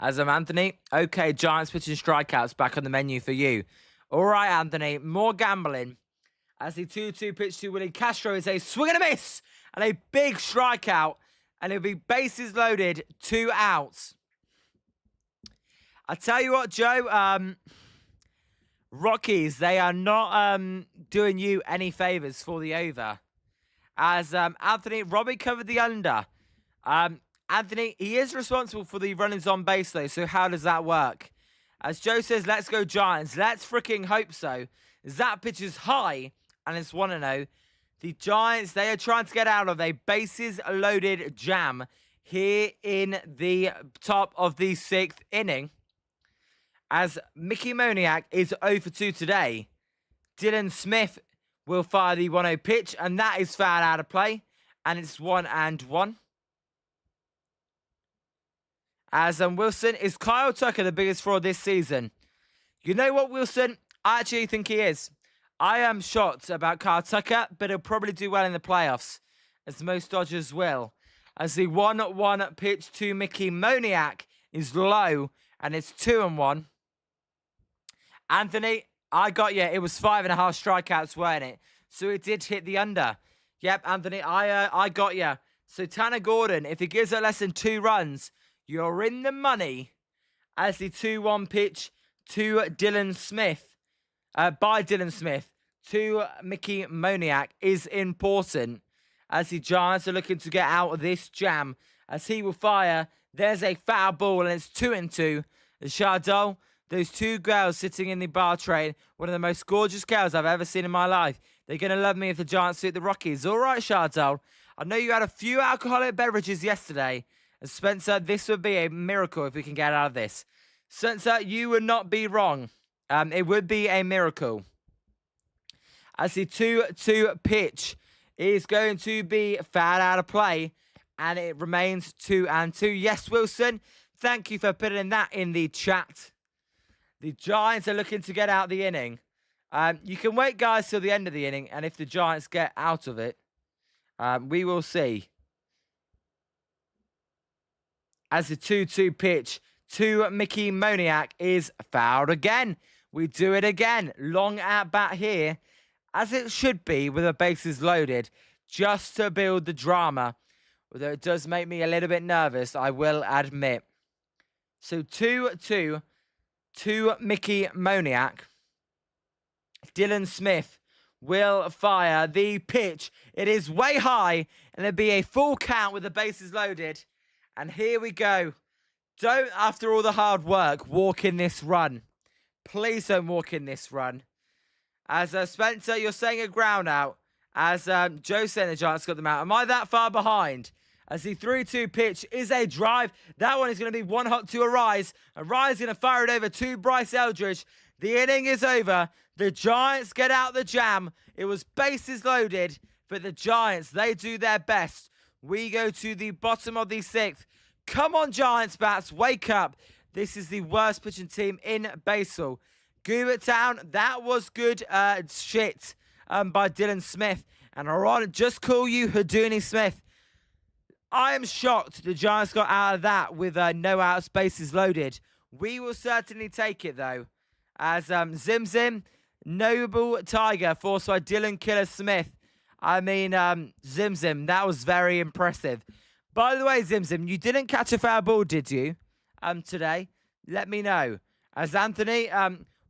As I'm Anthony, okay, Giants pitching strikeouts back on the menu for you. All right, Anthony, more gambling. As the 2-2 pitch to Willie Castro is a swing and a miss, and a big strikeout, and it'll be bases loaded, 2 outs. I tell you what, Joe, Rockies, they are not doing you any favors for the over. As Anthony, Robbie covered the under. Anthony, he is responsible for the runners on base, though, so how does that work? As Joe says, let's go Giants. Let's freaking hope so. As that pitch is high, and it's 1-0. The Giants, they are trying to get out of a bases-loaded jam here in the top of the 6th inning. As Mickey Moniak is 0 for 2 today. Dylan Smith will fire the 1-0 pitch, and that is fouled out of play. And it's 1-1. As Wilson, is Kyle Tucker the biggest fraud this season? You know what, Wilson? I actually think he is. I am shocked about Kyle Tucker, but he'll probably do well in the playoffs, as most Dodgers will. As the 1-1 pitch to Mickey Moniak is low, and it's 2-1. Anthony, I got you. It was 5.5 strikeouts, weren't it? So it did hit the under. Yep, Anthony, I got you. So Tanner Gordon, if he gives it less than 2 runs, you're in the money. As the 2-1 pitch to Dylan Smith, by Dylan Smith, to Mickey Moniak is important. As the Giants are looking to get out of this jam. As he will fire, there's a foul ball, and it's 2-2. Chardol, those 2 girls sitting in the bar train, one of the most gorgeous girls I've ever seen in my life. They're going to love me if the Giants suit the Rockies. All right, Chardol. I know you had a few alcoholic beverages yesterday. And Spencer, this would be a miracle if we can get out of this. Spencer, you would not be wrong. It would be a miracle. As the 2-2 pitch is going to be fouled out of play. And it remains 2-2. Yes, Wilson. Thank you for putting that in the chat. The Giants are looking to get out the inning. You can wait, guys, till the end of the inning. And if the Giants get out of it, we will see. As the 2-2 pitch to Mickey Moniak is fouled again. We do it again. Long at bat here, as it should be with the bases loaded, just to build the drama. Although it does make me a little bit nervous, I will admit. So 2-2 to Mickey Moniak. Dylan Smith will fire the pitch. It is way high, and there'll be a full count with the bases loaded. And here we go. Don't, after all the hard work, walk in this run. Please don't walk in this run. As Spencer, you're saying a ground out. As Joe saying the Giants got them out. Am I that far behind? As the 3-2 pitch is a drive. That one is going to be 1 hot to Arise. Arise is going to fire it over to Bryce Eldridge. The inning is over. The Giants get out the jam. It was bases loaded. But the Giants, they do their best. We go to the bottom of the 6th. Come on, Giants bats, wake up. This is the worst pitching team in baseball. Goobertown, that was good shit by Dylan Smith. And I'll just call you Houdini Smith. I am shocked the Giants got out of that with no out spaces loaded. We will certainly take it, though. As Zim Zim, Noble Tiger, forced by Dylan Killer Smith. I mean, Zim Zim, that was very impressive. By the way, Zim Zim, you didn't catch a foul ball, did you? Today? Let me know. As Anthony,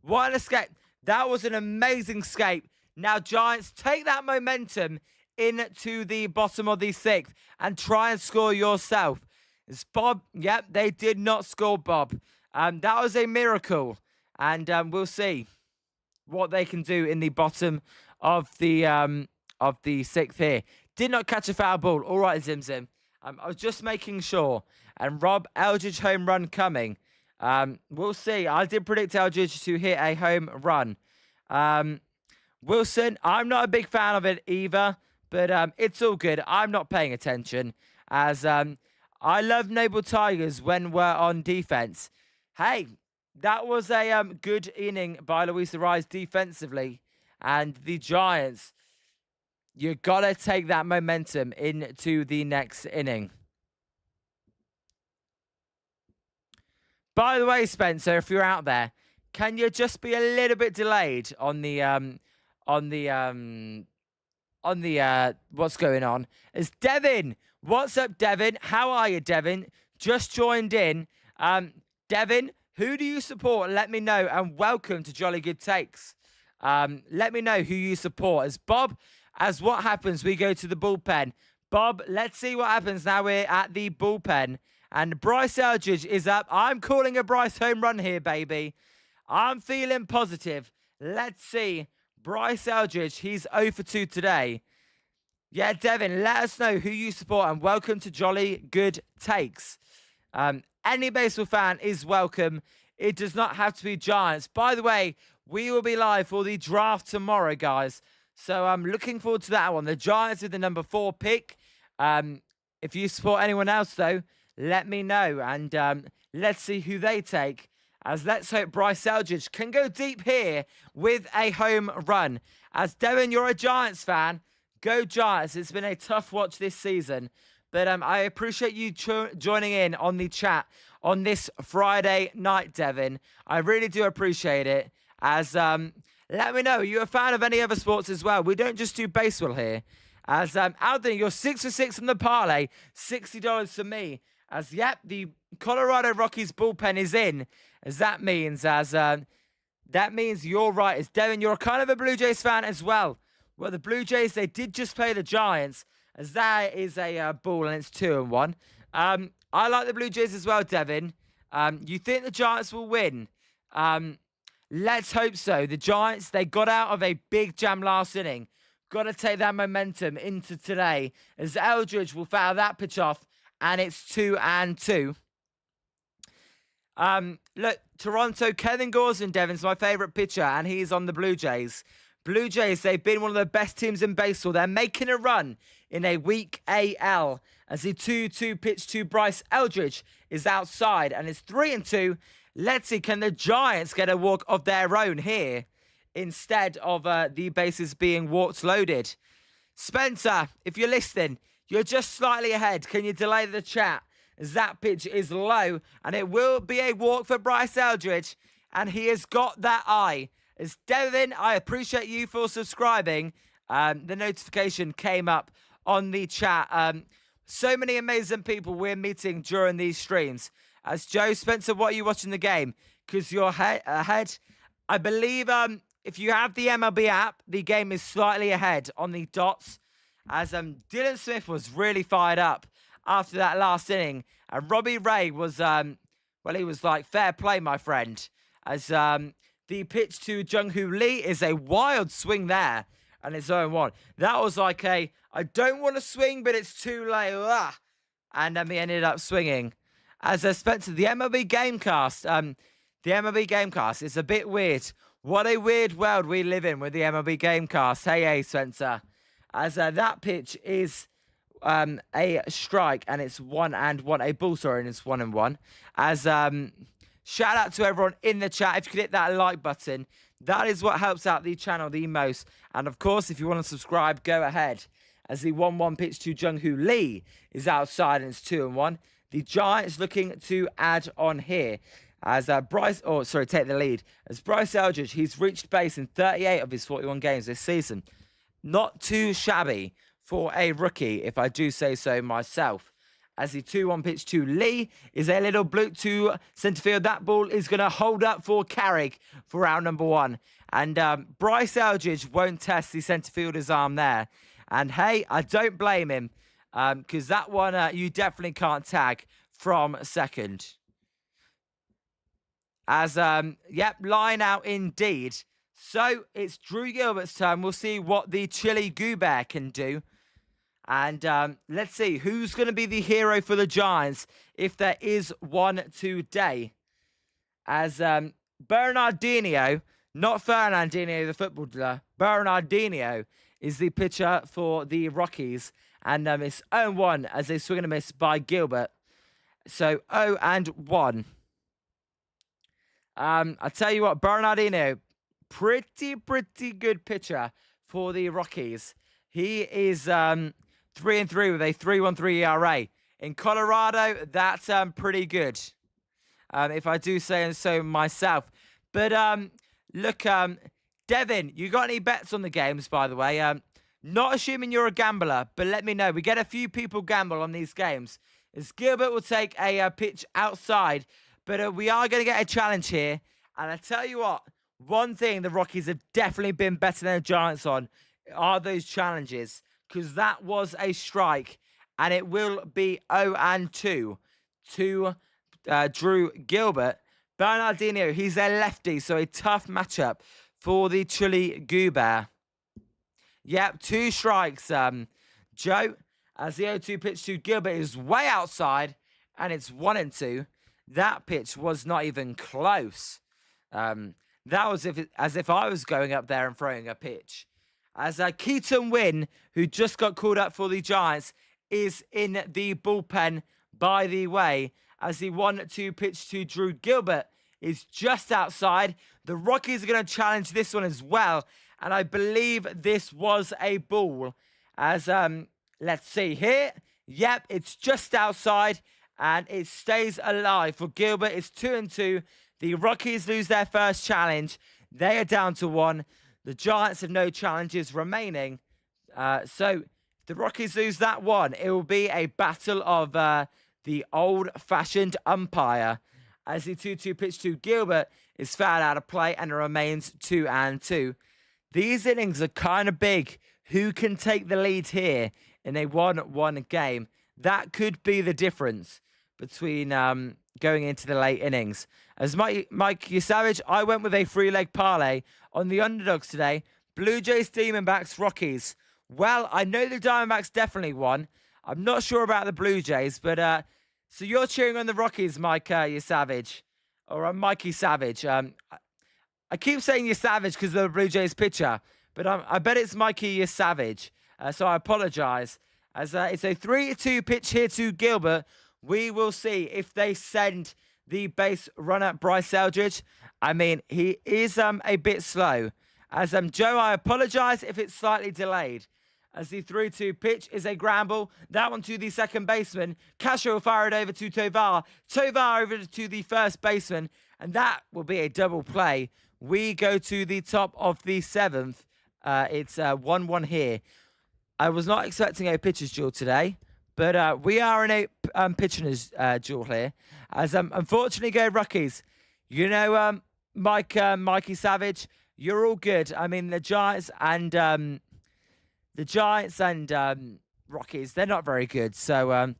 what an escape. That was an amazing escape. Now, Giants, take that momentum into the bottom of the sixth and try and score yourself. It's Bob. Yep, they did not score, Bob. That was a miracle. And we'll see what they can do in the bottom of the sixth here. Did not catch a foul ball. All right, Zim Zim. I was just making sure. And Rob, Eldridge home run coming. We'll see. I did predict Eldridge to hit a home run. Wilson, I'm not a big fan of it either, but it's all good. I'm not paying attention as I love Noble Tigers when we're on defense. Hey, that was a good inning by Luis Ariz defensively. And the Giants, you got to take that momentum into the next inning. By the way, Spencer, if you're out there, can you just be a little bit delayed on the what's going on? It's Devin. What's up, Devin? How are you, Devin? Just joined in. Devin, who do you support? Let me know. And welcome to Jolly Good Takes. Let me know who you support. As Bob, as what happens, we go to the bullpen. Bob, let's see what happens now. We're at the bullpen. And Bryce Eldridge is up. I'm calling a Bryce home run here, baby. I'm feeling positive. Let's see. Bryce Eldridge, he's 0 for 2 today. Yeah, Devin, let us know who you support. And welcome to Jolly Good Takes. Any baseball fan is welcome. It does not have to be Giants. By the way, we will be live for the draft tomorrow, guys. So I'm looking forward to that one. The Giants with the number 4 pick. If you support anyone else, though, let me know. And let's see who they take. As let's hope Bryce Eldridge can go deep here with a home run. As Devin, you're a Giants fan. Go Giants. It's been a tough watch this season. But I appreciate you joining in on the chat on this Friday night, Devin. I really do appreciate it. As let me know, are you a fan of any other sports as well? We don't just do baseball here. As Alden, you're 6 for 6 on the parlay. $60 for me. As yep, the Colorado Rockies bullpen is in. As that means you're right. As Devin, you're kind of a Blue Jays fan as well. Well, the Blue Jays, they did just play the Giants. As that is a ball and it's 2-1. I like the Blue Jays as well, Devin. You think the Giants will win? Let's hope so. The Giants, they got out of a big jam last inning. Got to take that momentum into today. As Eldridge will foul that pitch off. And it's 2-2. Look, Toronto, Kevin Gordon, Devin's my favourite pitcher, and he's on the Blue Jays. Blue Jays, they've been one of the best teams in baseball. They're making a run in a weak AL as the 2-2 pitch to Bryce Eldridge is outside, and it's 3-2. Let's see, can the Giants get a walk of their own here instead of the bases being walked loaded? Spencer, if you're listening, you're just slightly ahead. Can you delay the chat? As that pitch is low, and it will be a walk for Bryce Eldridge, and he has got that eye. As Devin, I appreciate you for subscribing. The notification came up on the chat. So many amazing people we're meeting during these streams. As Joe Spencer, what are you watching the game? Because you're ahead. I believe if you have the MLB app, the game is slightly ahead on the dots. As Dylan Smith was really fired up after that last inning. And Robbie Ray was, well, he was like, fair play, my friend. As the pitch to Jung-Hoo Lee is a wild swing there. And it's 0-1. That was like I don't want to swing, but it's too late. Ah. And then he ended up swinging. As Spencer, the MLB Gamecast is a bit weird. What a weird world we live in with the MLB Gamecast. Hey, Spencer. As that pitch is a strike, and it's 1-1. A ball, sorry, and it's 1-1. As shout out to everyone in the chat. If you could hit that like button, That is what helps out the channel the most. And of course, if you want to subscribe, go ahead. As the 1-1 pitch to Jung-Hoo Lee is outside and it's 2-1. The Giants looking to add on here. As take the lead. As Bryce Eldridge, he's reached base in 38 of his 41 games this season. Not too shabby for a rookie, if I do say so myself. As the 2-1 pitch to Lee is a little bloop to centre field. That ball is going to hold up for Carrick for round number 1. And Bryce Eldridge won't test the centre fielder's arm there. And hey, I don't blame him, because that one you definitely can't tag from second. As, line out indeed. So it's Drew Gilbert's turn. We'll see what the Chili Goo Bear can do. And let's see who's going to be the hero for the Giants, if there is one today. As Bernardinho, not Fernandinho, the footballer, Bernardinho is the pitcher for the Rockies. And it's 0-1 as they swing and a miss by Gilbert. So 0-1. I tell you what, Bernardinho, pretty good pitcher for the Rockies. He is 3-3 with a 3.13 ERA. In Colorado, that's pretty good, if I do say so myself. But look, Devin, you got any bets on the games, by the way? Not assuming you're a gambler, but let me know. We get a few people gamble on these games. As Gilbert will take a pitch outside, but we are going to get a challenge here. And I tell you what, one thing the Rockies have definitely been better than the Giants on are those challenges. Because that was a strike. And it will be 0-2 to Drew Gilbert. Bernardinho, he's a lefty, so a tough matchup for the Chili Goo Bear. Yep, 2 strikes, Joe. As the 0-2 pitch to Gilbert is way outside, and it's 1-2. That pitch was not even close. That was as if I was going up there and throwing a pitch. As Keaton Wynn, who just got called up for the Giants, is in the bullpen, by the way. As the 1-2 pitch to Drew Gilbert is just outside. The Rockies are going to challenge this one as well. And I believe this was a ball. As, let's see here. Yep, it's just outside. And it stays alive for Gilbert. It's 2-2. The Rockies lose their first challenge. They are down to 1. The Giants have no challenges remaining. So if the Rockies lose that one, it will be a battle of the old-fashioned umpire. As the 2-2 pitch to Gilbert is fouled out of play and it remains 2-2. These innings are kind of big. Who can take the lead here in a 1-1 game? That could be the difference between going into the late innings. As Mike Savage, I went with a 3-leg parlay on the underdogs today. Blue Jays, Diamondbacks, Rockies. Well, I know the Diamondbacks definitely won. I'm not sure about the Blue Jays, but so you're cheering on the Rockies, Mike Savage, or Mikey Savage. I keep saying you're Savage because of the Blue Jays pitcher, but I bet it's Mikey Savage. So I apologize. As it's a 3-2 pitch here to Gilbert. We will see if they send the base runner Bryce Eldridge. I mean, he is a bit slow. As Joe, I apologize if it's slightly delayed. As the 3-2 pitch is a ground ball. That one to the second baseman. Castro will fire it over to Tovar. Tovar over to the first baseman. And that will be a double play. We go to the top of the 7th. It's 1-1 here. I was not expecting a pitcher's duel today. But we are in a pitcher's duel here. As unfortunately go Rockies. You know, Mikey Savage, you're all good. I mean, the Giants and Rockies, they're not very good. So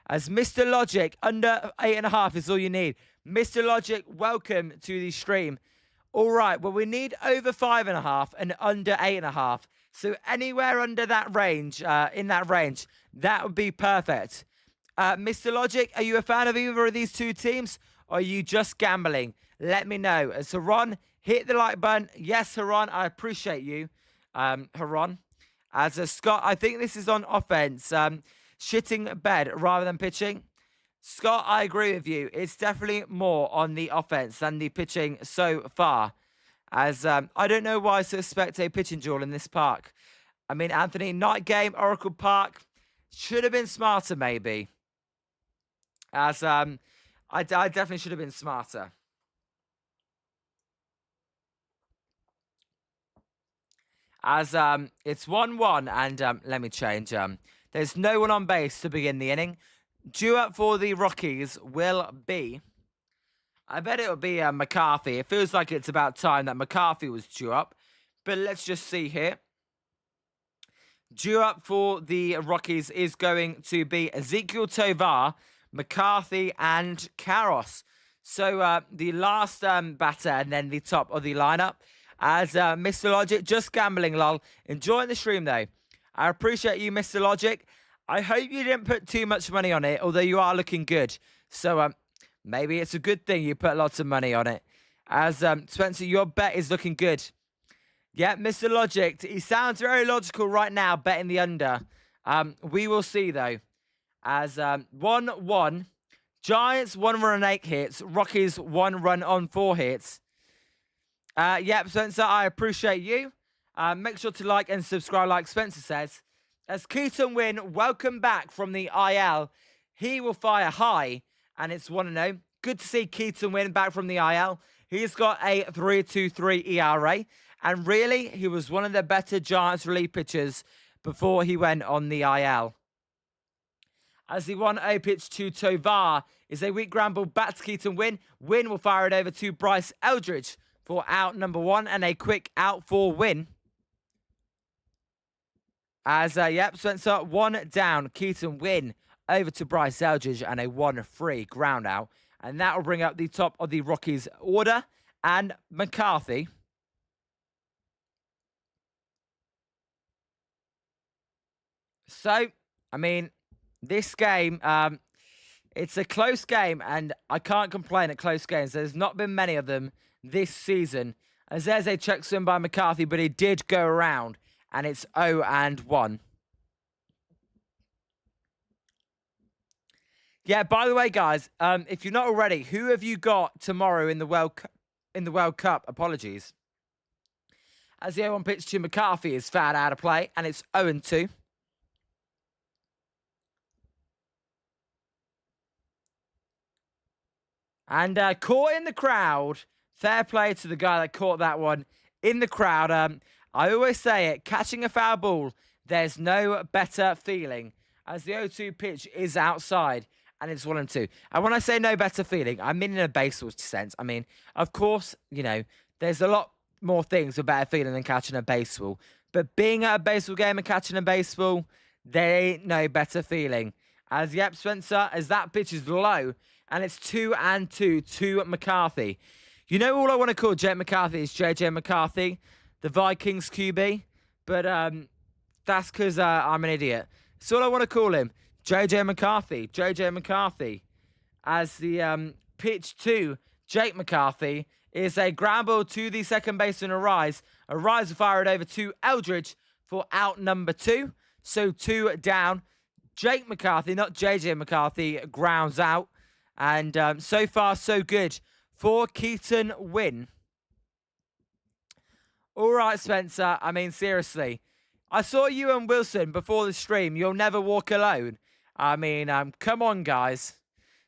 as Mr. Logic, under 8.5 is all you need. Mr. Logic, welcome to the stream. All right, well, we need over 5.5 and under 8.5. So anywhere under that range, in that range, that would be perfect. Mr. Logic, are you a fan of either of these two teams? Or are you just gambling? Let me know. So Ron, hit the like button. Yes, Haron, I appreciate you. Haron. As a Scott, I think this is on offense. Shitting bed rather than pitching. Scott, I agree with you. It's definitely more on the offense than the pitching so far. As I don't know why I suspect a pitching duel in this park. I mean, Anthony, night game, Oracle Park, should have been smarter maybe. As I definitely should have been smarter. As it's 1-1, and let me change. There's no one on base to begin the inning. Due up for the Rockies will be, I bet it'll be McCarthy. It feels like it's about time that McCarthy was due up. But let's just see here. Due up for the Rockies is going to be Ezekiel Tovar, McCarthy, and Karros. So the last batter and then the top of the lineup. As Mr. Logic, just gambling, lol. Enjoying the stream, though. I appreciate you, Mr. Logic. I hope you didn't put too much money on it, although you are looking good. So maybe it's a good thing you put lots of money on it. As Spencer, your bet is looking good. Yeah, Mr. Logic, he sounds very logical right now, betting the under. We will see, though. As 1-1. Giants, 1 run on 8 hits. Rockies, 1 run on 4 hits. Yep, Spencer, I appreciate you. Make sure to like and subscribe, like Spencer says. As Keaton Wynn, welcome back from the IL. He will fire high, and it's 1-0. Good to see Keaton Wynn back from the IL. He's got a 3.23 ERA, and really, he was one of the better Giants relief pitchers before he went on the IL. As the 1-0 pitch to Tovar is a weak ground ball back to Keaton Wynn. Wynn will fire it over to Bryce Eldridge for out number 1 and a quick out for Wynn. As, yep, Spencer, 1 down. Keaton Wynn over to Bryce Eldridge and a 1-3 ground out. And that will bring up the top of the Rockies order and McCarthy. So, I mean, this game, it's a close game, and I can't complain at close games. There's not been many of them this season. As there's a check swing by McCarthy, but he did go around, and it's 0-1. Yeah, by the way, guys, if you're not already, who have you got tomorrow in the World Cup? Apologies. As the 0-1 pitch to McCarthy is fouled out of play, and it's 0-2. And caught in the crowd. Fair play to the guy that caught that one in the crowd. I always say it, catching a foul ball, there's no better feeling. As the 0-2 pitch is outside, and it's 1-2. And when I say no better feeling, I mean in a baseball sense. I mean, of course, you know, there's a lot more things with better feeling than catching a baseball. But being at a baseball game and catching a baseball, there ain't no better feeling. As, yep, Spencer, as that pitch is low, and it's 2-2 to McCarthy. You know, all I want to call Jake McCarthy is JJ McCarthy, the Vikings QB. But that's because I'm an idiot. So all I want to call him, JJ McCarthy. JJ McCarthy. As the pitch to Jake McCarthy is a ground ball to the second baseman, Arise. Arise will fire it over to Eldridge for out number 2. So 2 down. Jake McCarthy, not JJ McCarthy, grounds out. And so far, so good for Keaton Wynn. All right, Spencer. I mean, seriously. I saw you and Wilson before the stream. You'll never walk alone. I mean, come on, guys.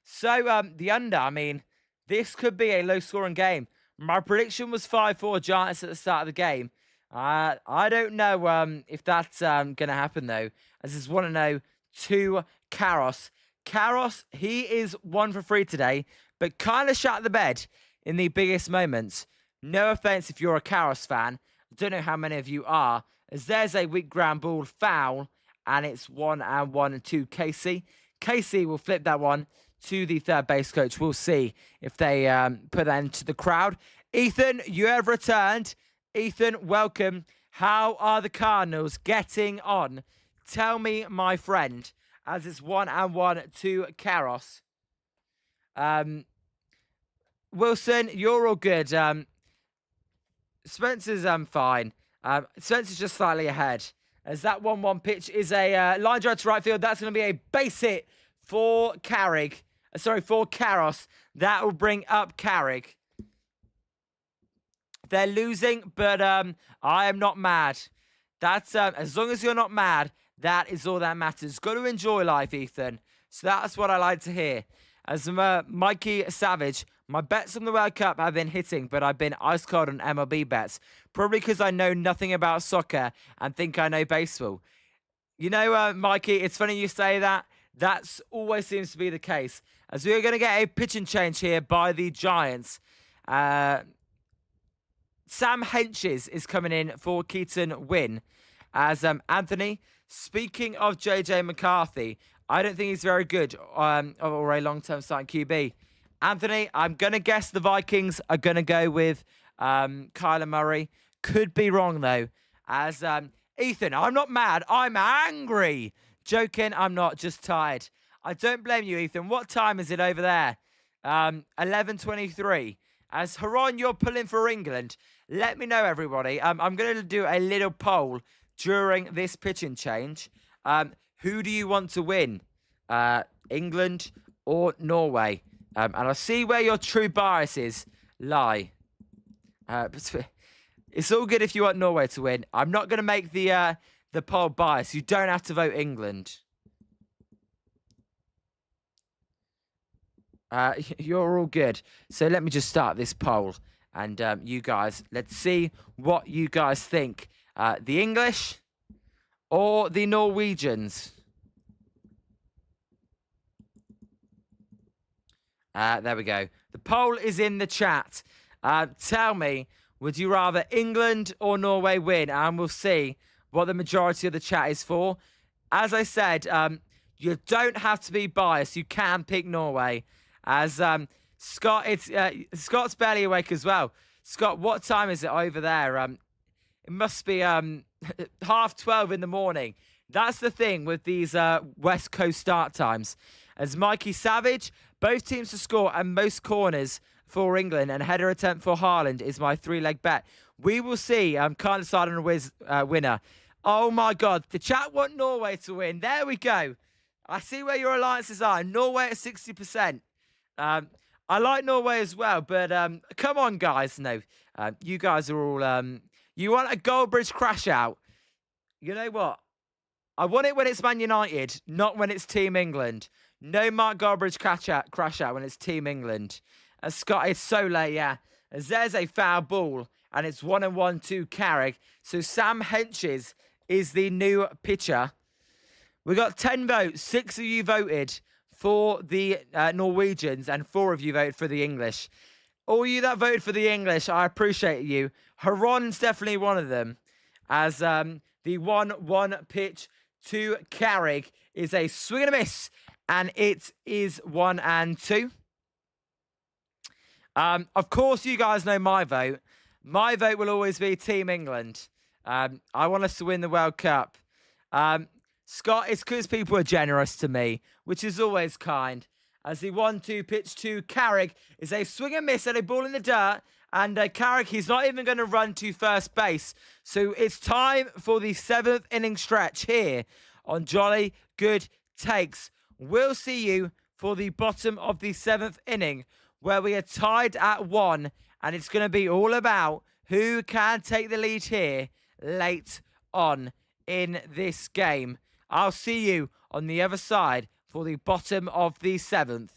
So, the under, I mean, this could be a low-scoring game. My prediction was 5-4 Giants at the start of the game. I don't know if that's going to happen, though. I just want to know to Karros. Karros, he is 1 for 3 today, but kind of shot the bed in the biggest moments. No offense if you're a Karros fan. I don't know how many of you are, as there's a weak ground ball foul, and it's 1-1 to Casey. Casey will flip that one to the third base coach. We'll see if they put that into the crowd. Ethan, you have returned. Ethan, welcome. How are the Cardinals getting on? Tell me, my friend, as it's 1-1 to Karros. Wilson, you're all good. Spencer's fine. Spencer's just slightly ahead. As that 1-1 pitch is a line drive to right field. That's going to be a base hit for for Karros. That will bring up Carrick. They're losing, but I am not mad. That's as long as you're not mad, that is all that matters. Got to enjoy life, Ethan. So that's what I like to hear. As Mikey Savage, my bets on the World Cup have been hitting, but I've been ice cold on MLB bets. Probably because I know nothing about soccer and think I know baseball. You know, Mikey, it's funny you say that. That's always seems to be the case. As we are going to get a pitching change here by the Giants. Sam Henches is coming in for Keaton Wynn. As Anthony, speaking of JJ McCarthy, I don't think he's very good or a long-term starting QB. Anthony, I'm going to guess the Vikings are going to go with Kyler Murray. Could be wrong, though. As Ethan, I'm not mad. I'm angry. Joking, I'm not. Just tired. I don't blame you, Ethan. What time is it over there? 11:23. As Haron, you're pulling for England. Let me know, everybody. I'm going to do a little poll during this pitching change. Who do you want to win? England or Norway? And I'll see where your true biases lie. It's all good if you want Norway to win. I'm not going to make the poll bias. You don't have to vote England. You're all good. So let me just start this poll. And you guys, let's see what you guys think. The English or the Norwegians? There we go. The poll is in the chat. Tell me, would you rather England or Norway win? And we'll see what the majority of the chat is for. As I said, you don't have to be biased. You can pick Norway. As Scott, Scott's barely awake as well. Scott, what time is it over there? It must be 12:30 in the morning. That's the thing with these West Coast start times. As Mikey Savage, both teams to score and most corners for England and header attempt for Haaland is my 3-leg bet. We will see. Can't decide on a winner. Oh my God, the chat want Norway to win. There we go. I see where your alliances are. Norway at 60%. I like Norway as well, but come on, guys. No, you guys are all... you want a Goldbridge crash out? You know what? I want it when it's Man United, not when it's Team England. No Mark Goldbridge crash out when it's Team England. Scott, it's so late, yeah. As there's a foul ball, and it's 1-1 to Carrick. So Sam Henches is the new pitcher. We got 10 votes. 6 of you voted for the Norwegians, and 4 of you voted for the English. All you that voted for the English, I appreciate you. Haron's definitely one of them. As the 1-1 pitch to Carrick is a swing and a miss, and it is 1-2. Of course, you guys know my vote. My vote will always be Team England. I want us to win the World Cup. Scott, it's because people are generous to me, which is always kind. As the 1-2 pitch to Carrick is a swing and miss and a ball in the dirt. And Carrick, he's not even going to run to first base. So it's time for the 7th inning stretch here on Jolly Good Takes. We'll see you for the bottom of the 7th inning, where we are tied at 1. And it's going to be all about who can take the lead here late on in this game. I'll see you on the other side for the bottom of the 7th.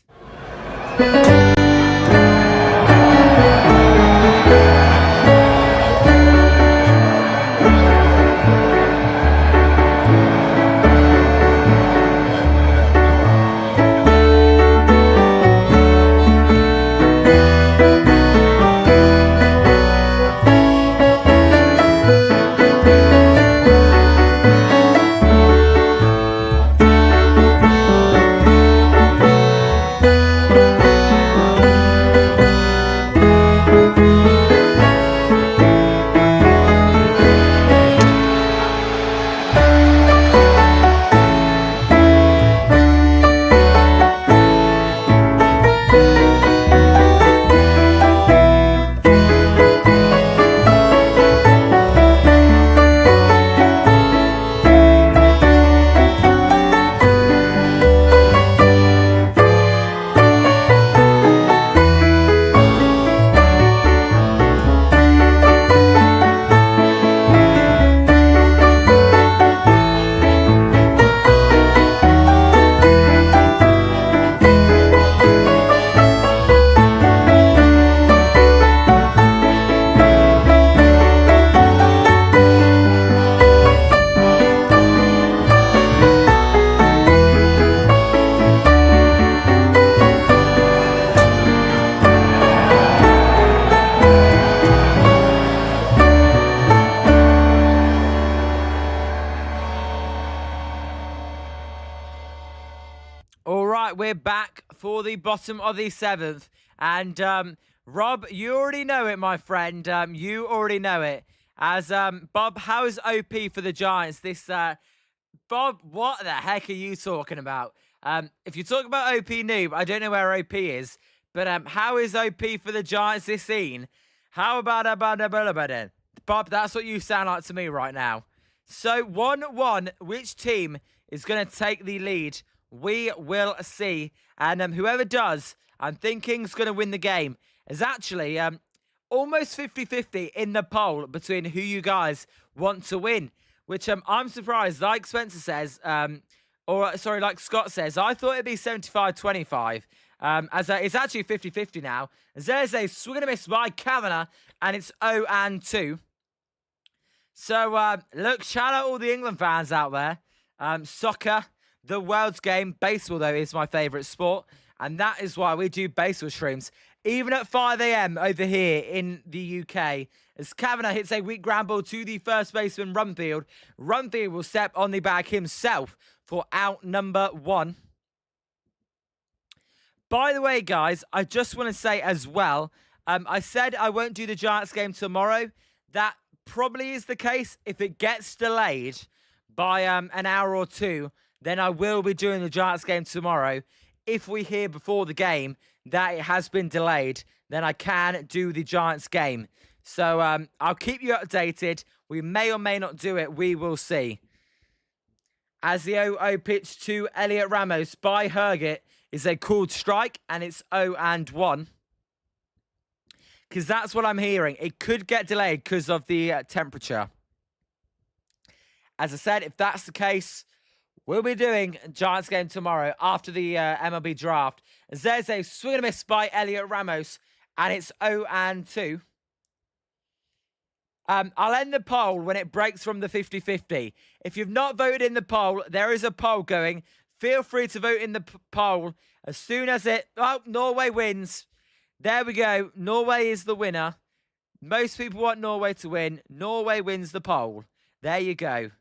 right, we're back for the bottom of the 7th. And, Rob, you already know it, my friend. You already know it. As, Bob, how is OP for the Giants this, Bob, what the heck are you talking about? If you talk about OP noob, I don't know where OP is. But, how is OP for the Giants this scene? How about it? Bob, that's what you sound like to me right now. So, 1-1, which team is going to take the lead? We will see. And whoever does, I'm thinking is going to win the game. Is actually almost 50-50 in the poll between who you guys want to win. Which I'm surprised, like Spencer says, like Scott says, I thought it'd be 75-25. It's actually 50-50 now. As there's a swing and a miss by Kavanagh, and it's 0-2. So, look, shout out all the England fans out there. Soccer, the world's game. Baseball, though, is my favourite sport. And that is why we do baseball streams, even at 5 a.m. over here in the UK. As Kavanagh hits a weak ground ball to the first baseman, Rumfield. Rumfield will step on the bag himself for out number 1. By the way, guys, I just want to say as well, I said I won't do the Giants game tomorrow. That probably is the case. If it gets delayed by an hour or 2, then I will be doing the Giants game tomorrow. If we hear before the game that it has been delayed, then I can do the Giants game. So I'll keep you updated. We may or may not do it. We will see. As the 0-0 pitch to Elliot Ramos by Herget is a called strike, and it's 0-1. Because that's what I'm hearing. It could get delayed because of the temperature. As I said, if that's the case, we'll be doing Giants game tomorrow after the MLB draft. As there's a swing and a miss by Elliot Ramos, and it's 0-2. I'll end the poll when it breaks from the 50-50. If you've not voted in the poll, there is a poll going. Feel free to vote in the poll as soon as it... Oh, Norway wins. There we go. Norway is the winner. Most people want Norway to win. Norway wins the poll. There you go.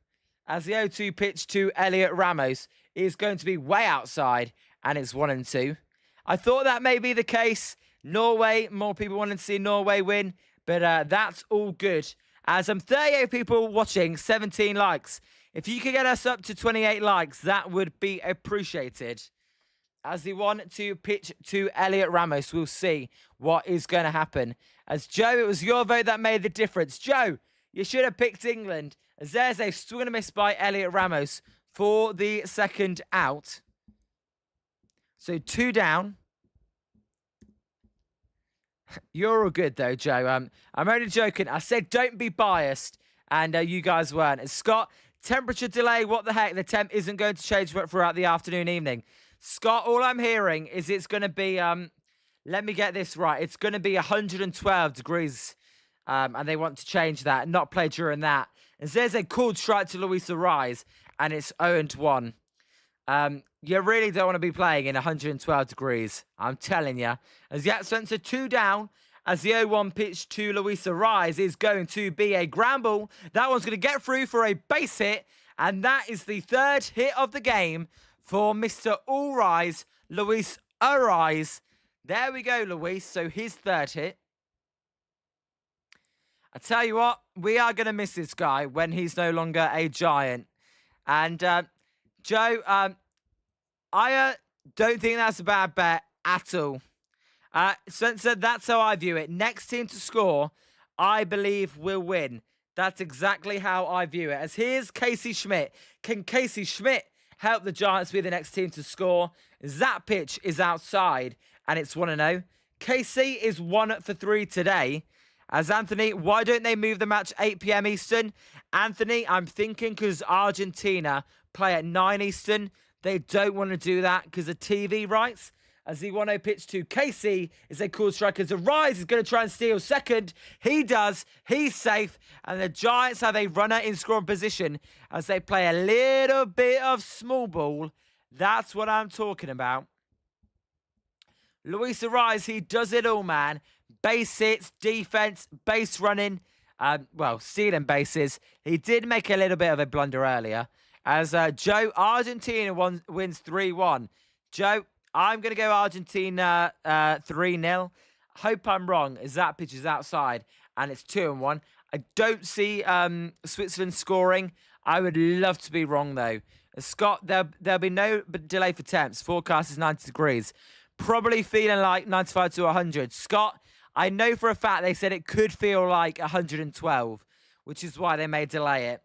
As the 0-2 pitch to Elliot Ramos is going to be way outside, and it's 1-2. I thought that may be the case. Norway, more people wanted to see Norway win, but that's all good. As 38 people watching, 17 likes. If you could get us up to 28 likes, that would be appreciated. As the 1-2 pitch to Elliot Ramos, we'll see what is going to happen. As Joe, it was your vote that made the difference. Joe, you should have picked England. As there's a swing and a miss by Elliot Ramos for the second out. So 2 down. You're all good, though, Joe. I'm only joking. I said don't be biased, and you guys weren't. And Scott, temperature delay, what the heck? The temp isn't going to change throughout the afternoon, evening. Scott, all I'm hearing is it's going to be, let me get this right. It's going to be 112 degrees, and they want to change that, not play during that. And there's a called strike to Luisa Rise, and it's 0-1. You really don't want to be playing in 112 degrees. I'm telling you. As yet, Spencer 2 down. As the 0-1 pitch to Luisa Rise is going to be a ground ball. That one's going to get through for a base hit. And that is the 3rd hit of the game for Mr. All Rise, Luis Arise. There we go, Luis. So his 3rd hit. I tell you what, we are going to miss this guy when he's no longer a Giant. And, Joe, I don't think that's a bad bet at all. Spencer, that's how I view it. Next team to score, I believe, will win. That's exactly how I view it. As here's Casey Schmidt. Can Casey Schmidt help the Giants be the next team to score? That pitch is outside, and it's 1-0. Casey is 1 for 3 today. As Anthony, why don't they move the match 8 p.m. Eastern? Anthony, I'm thinking because Argentina play at 9 Eastern. They don't want to do that because of TV rights. As the 1-0 pitch to Casey is a cool strike. As Rise is going to try and steal second. He does. He's safe. And the Giants have a runner in scoring position as they play a little bit of small ball. That's what I'm talking about. Luis Rise, he does it all, man. Base hits, defense, base running. Stealing bases. He did make a little bit of a blunder earlier. As Joe, Argentina wins 3-1. Joe, I'm going to go Argentina 3-0. Hope I'm wrong, as that pitch is outside and it's 2-1. I don't see Switzerland scoring. I would love to be wrong, though. Scott, there'll be no delay for temps. Forecast is 90 degrees. Probably feeling like 95 to 100. Scott, I know for a fact they said it could feel like 112, which is why they may delay it.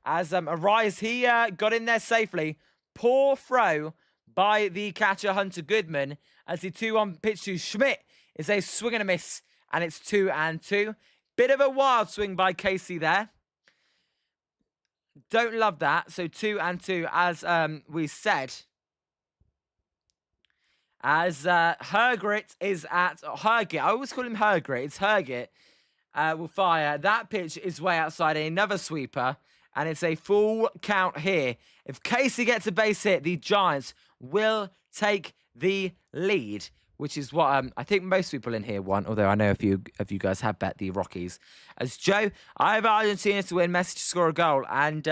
As Arise, he got in there safely. Poor throw by the catcher, Hunter Goodman, as the 2-1 pitch to Schmidt is a swing and a miss, and it's 2-2. Bit of a wild swing by Casey there. Don't love that. So 2-2, as we said. As Hergrit is at Hergit. I always call him Hergrit. It's Hergit. Will fire. That pitch is way outside. Another sweeper. And it's a full count here. If Casey gets a base hit, the Giants will take the lead, which is what I think most people in here want, although I know a few of you guys have bet the Rockies. As Joe, I have Argentina to win, Messi to score a goal, and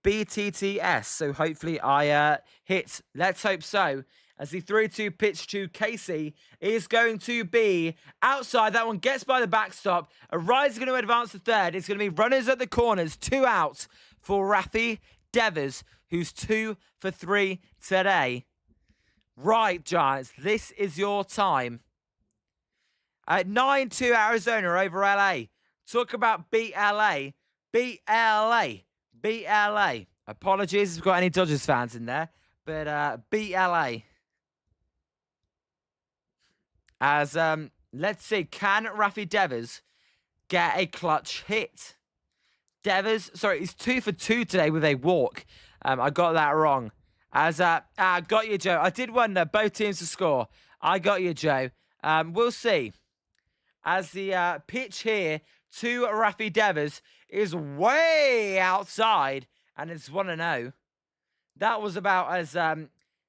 BTTS, so hopefully I hit. Let's hope so. As the 3-2 pitch to Casey is going to be outside. That one gets by the backstop. Arise is going to advance to third. It's going to be runners at the corners. 2 out for Rafi Devers, who's 2 for 3 today. Right, Giants, this is your time. At 9-2 Arizona over LA. Talk about beat LA. Beat LA. Beat LA. Apologies if we've got any Dodgers fans in there. But beat LA. As, let's see, can Rafi Devers get a clutch hit? Devers, sorry, he's 2 for 2 today with a walk. I got that wrong. As, got you, Joe. I did wonder, both teams to score. I got you, Joe. We'll see. As the pitch here to Rafi Devers is way outside, and it's 1-0. That was about as,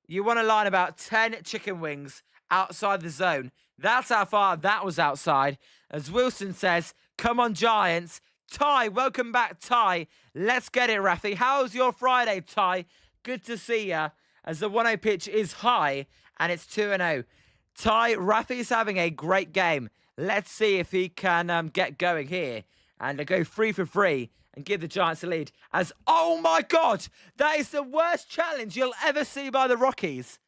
you want to line about 10 chicken wings outside the zone. That's how far that was outside. As Wilson says, come on, Giants. Ty, welcome back, Ty. Let's get it, Rafi. How's your Friday, Ty? Good to see ya. As the 1-0 pitch is high, and it's 2-0. Ty, Rafi's having a great game. Let's see if he can get going here. And go 3 for 3 and give the Giants a lead. As, oh my God, that is the worst challenge you'll ever see by the Rockies.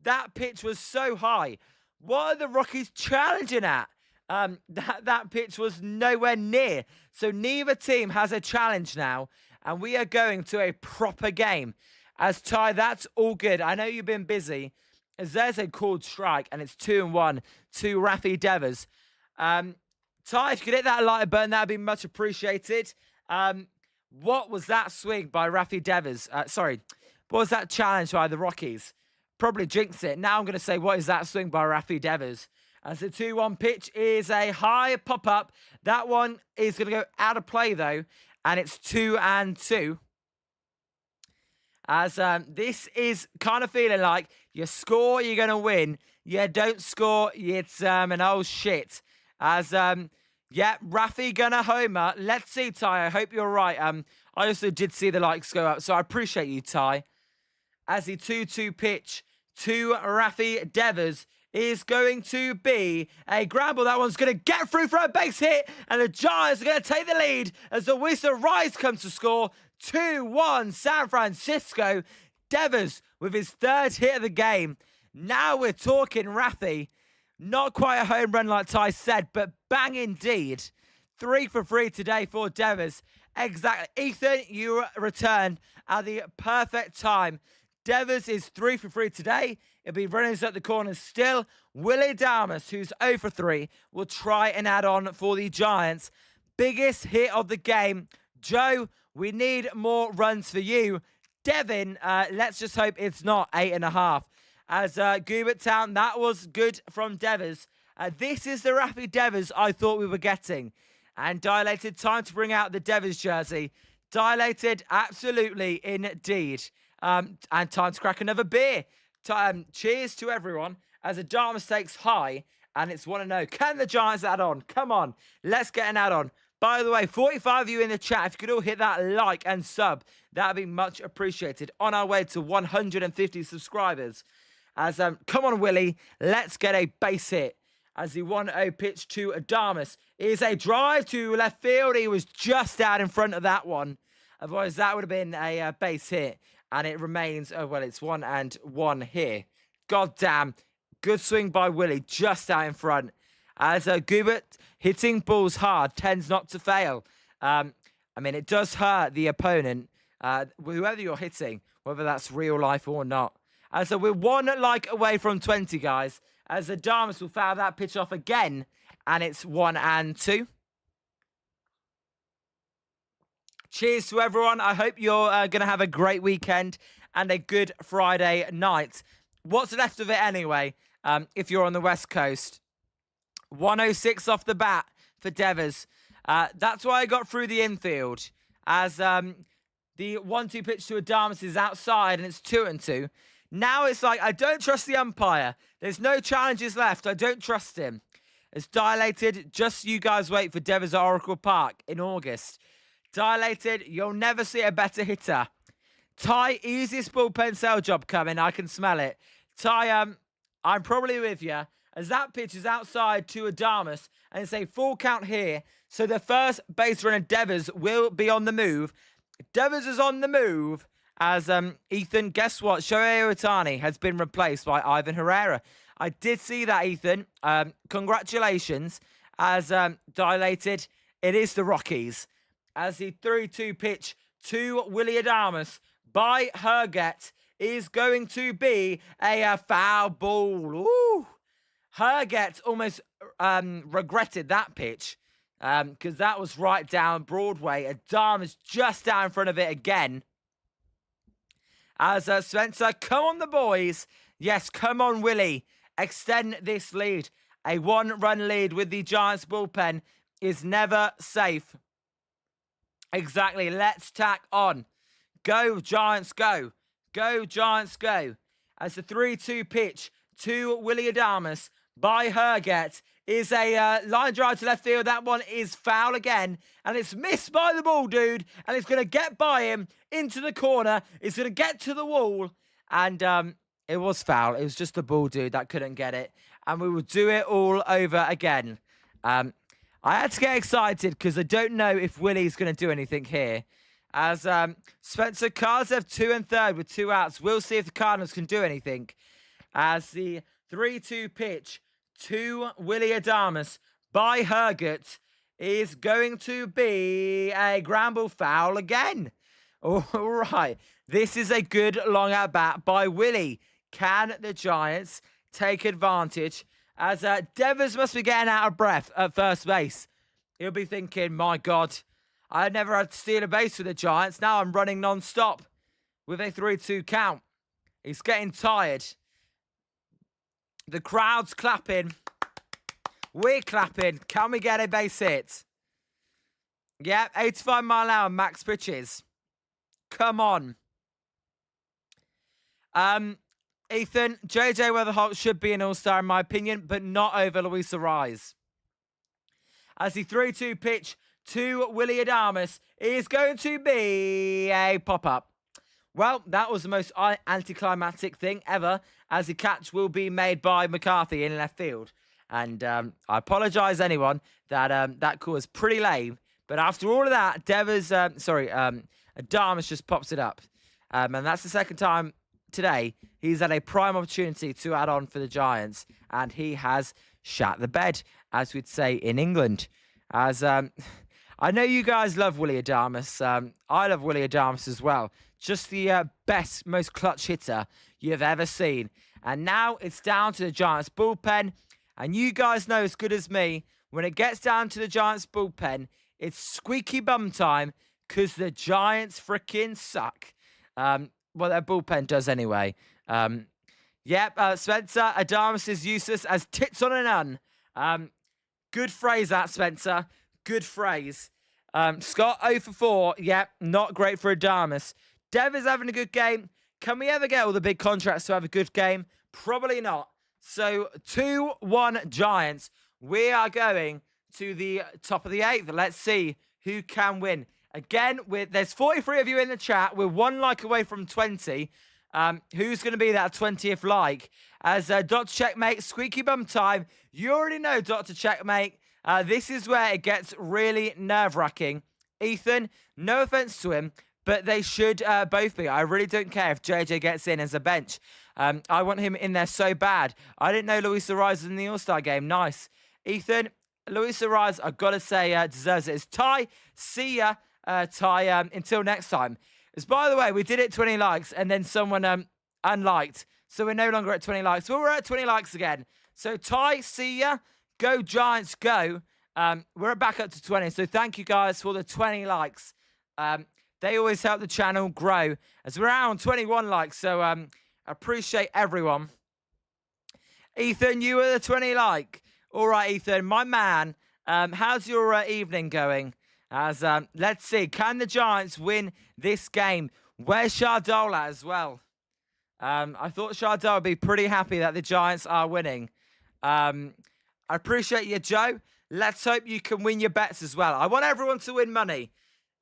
That pitch was so high. What are the Rockies challenging at? That pitch was nowhere near. So neither team has a challenge now. And we are going to a proper game. As Ty, that's all good. I know you've been busy. As there's a called strike. And it's 2-1 to Rafi Devers. Ty, if you could hit that lighter button, that would be much appreciated. What was that swing by Rafi Devers? Sorry. What was that challenge by the Rockies? Probably jinxed it. Now I'm going to say, what is that swing by Rafi Devers? As the 2-1 pitch is a high pop-up. That one is going to go out of play, though. And it's 2-2. As this is kind of feeling like you score, you're going to win. You don't score, it's an old shit. As, yeah, Rafi gonna homer. Let's see, Ty. I hope you're right. I also did see the likes go up, so I appreciate you, Ty. As the 2-2 pitch to Rafi Devers is going to be a grab ball. That one's going to get through for a base hit, and the Giants are going to take the lead as the Whistler Rise comes to score. 2-1 San Francisco. Devers with his 3rd hit of the game. Now we're talking Rafi. Not quite a home run like Ty said, but bang indeed. 3 for 3 today for Devers. Exactly. Ethan, you returned at the perfect time. Devers is 3 for 3 today. It'll be runners at the corners still. Willie Dalmas, who's 0 for 3, will try and add on for the Giants. Biggest hit of the game. Joe, we need more runs for you. Devin, let's just hope it's not 8.5. As Goobert Town, that was good from Devers. This is the Rafi Devers I thought we were getting. And dilated, time to bring out the Devers jersey. Dilated, absolutely, indeed. And time to crack another beer. Cheers to everyone as the Dartmouth stakes high. And it's 1-0. Can the Giants add on? Come on, let's get an add-on. By the way, 45 of you in the chat, if you could all hit that like and sub, that would be much appreciated. On our way to 150 subscribers. As come on, Willie, let's get a base hit. As the 1-0 pitch to Adamus is a drive to left field. He was just out in front of that one. Otherwise, that would have been a base hit. And it remains, oh, well, it's 1-1 here. God damn. Good swing by Willie, just out in front. As Gubert, hitting balls hard, tends not to fail. I mean, it does hurt the opponent, whoever you're hitting, whether that's real life or not. As we're 1 like away from 20, guys. As Adamus will foul that pitch off again. And it's 1-2. Cheers to everyone. I hope you're going to have a great weekend and a good Friday night. What's left of it anyway, if you're on the West Coast? 106 off the bat for Devers. That's why I got through the infield. As the 1-2 pitch to Adamus is outside and it's 2-2. Now it's like, I don't trust the umpire. There's no challenges left. I don't trust him. It's dilated. Just you guys wait for Devers at Oracle Park in August. Dilated. You'll never see a better hitter. Ty, easiest bullpen sell job coming. I can smell it. Ty, I'm probably with you. As that pitch is outside to Adamus. And it's a full count here. So the first base runner, Devers, will be on the move. Devers is on the move. As Ethan, guess what? Shohei Ohtani has been replaced by Ivan Herrera. I did see that, Ethan. Congratulations. As dilated, it is the Rockies. As the 3-2 pitch to Willie Adames by Herget is going to be a foul ball. Ooh. Herget almost regretted that pitch because that was right down Broadway. Adames just down in front of it again. As Spencer, come on the boys. Yes, come on, Willie. Extend this lead. A 1-run lead with the Giants bullpen is never safe. Exactly. Let's tack on. Go, Giants, go. Go, Giants, go. As the 3-2 pitch to Willie Adames by Herget is a line drive to left field. That one is foul again. And it's missed by the ball, dude. And it's going to get by him into the corner. It's going to get to the wall. And it was foul. It was just the ball, dude, that couldn't get it. And we will do it all over again. I had to get excited because I don't know if Willie's going to do anything here. As Spencer, Cards have 2 and 3rd with 2 outs. We'll see if the Cardinals can do anything. As the 3-2 pitch to Willie Adames by Herget is going to be a ground ball foul again. All right. This is a good long at bat by Willie. Can the Giants take advantage? As Devers must be getting out of breath at first base. He'll be thinking, my God, I never had to steal a base for the Giants. Now I'm running non-stop with a 3-2 count. He's getting tired. The crowd's clapping. We're clapping. Can we get a base hit? Yep, 85 mile an hour max pitches. Come on. Ethan, JJ Weatherholt should be an all-star in my opinion, but not over Luis Arraez. As the 3-2 pitch to Willie Adames is going to be a pop-up. Well, that was the most anticlimactic thing ever, as the catch will be made by McCarthy in left field. And I apologise, anyone, that that call was pretty lame. But after all of that, Adames just pops it up. And that's the second time today he's had a prime opportunity to add on for the Giants. And he has shat the bed, as we'd say in England. As I know you guys love Willie Adames. I love Willie Adames as well. Just the best, most clutch hitter you've ever seen. And now it's down to the Giants bullpen. And you guys know as good as me, when it gets down to the Giants bullpen, it's squeaky bum time because the Giants freaking suck. Well, their bullpen does anyway. Spencer, Adames is useless as tits on an un. Good phrase that, Spencer. Good phrase. Scott 0 for 4. Yep, not great for Adames. Dev is having a good game. Can we ever get all the big contracts to have a good game? Probably not. So 2-1 Giants. We are going to the top of the 8th. Let's see who can win. Again, there's 43 of you in the chat. We're 1 like away from 20. Who's going to be that 20th like? As Dr. Checkmate, squeaky bum time. You already know, Dr. Checkmate. This is where it gets really nerve-wracking. Ethan, no offense to him, but they should both be. I really don't care if JJ gets in as a bench. I want him in there so bad. I didn't know Luis Ariz was in the All-Star game. Nice. Ethan, Luis Ariz, I've got to say, deserves it. It's Ty. See ya, Ty. Until next time. As by the way, we did it 20 likes and then someone unliked. So we're no longer at 20 likes. Well, we're at 20 likes again. So Ty, see ya. Go Giants, go. We're back up to 20. So thank you guys for the 20 likes. They always help the channel grow. As we're out on 21 likes. So appreciate everyone. Ethan, you were the 20 like. All right, Ethan, my man. How's your evening going? As let's see, can the Giants win this game? Where's Shardol at as well? I thought Shardol would be pretty happy that the Giants are winning. I appreciate you, Joe. Let's hope you can win your bets as well. I want everyone to win money.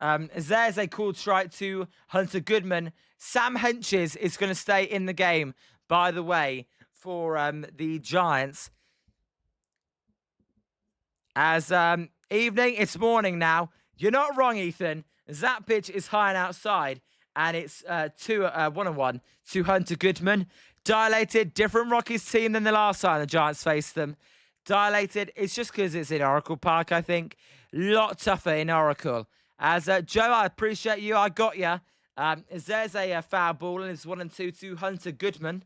As there's a called strike to Hunter Goodman. Sam Henches is going to stay in the game, by the way, for the Giants. As evening, it's morning now. You're not wrong, Ethan. That pitch is high and outside, and it's 1-1 to Hunter Goodman. Dilated, different Rockies team than the last time the Giants faced them. Dilated, it's just because it's in Oracle Park, I think. Lot tougher in Oracle. As Joe, I appreciate you. I got you. As there's a foul ball, and it's 1-2 to Hunter Goodman.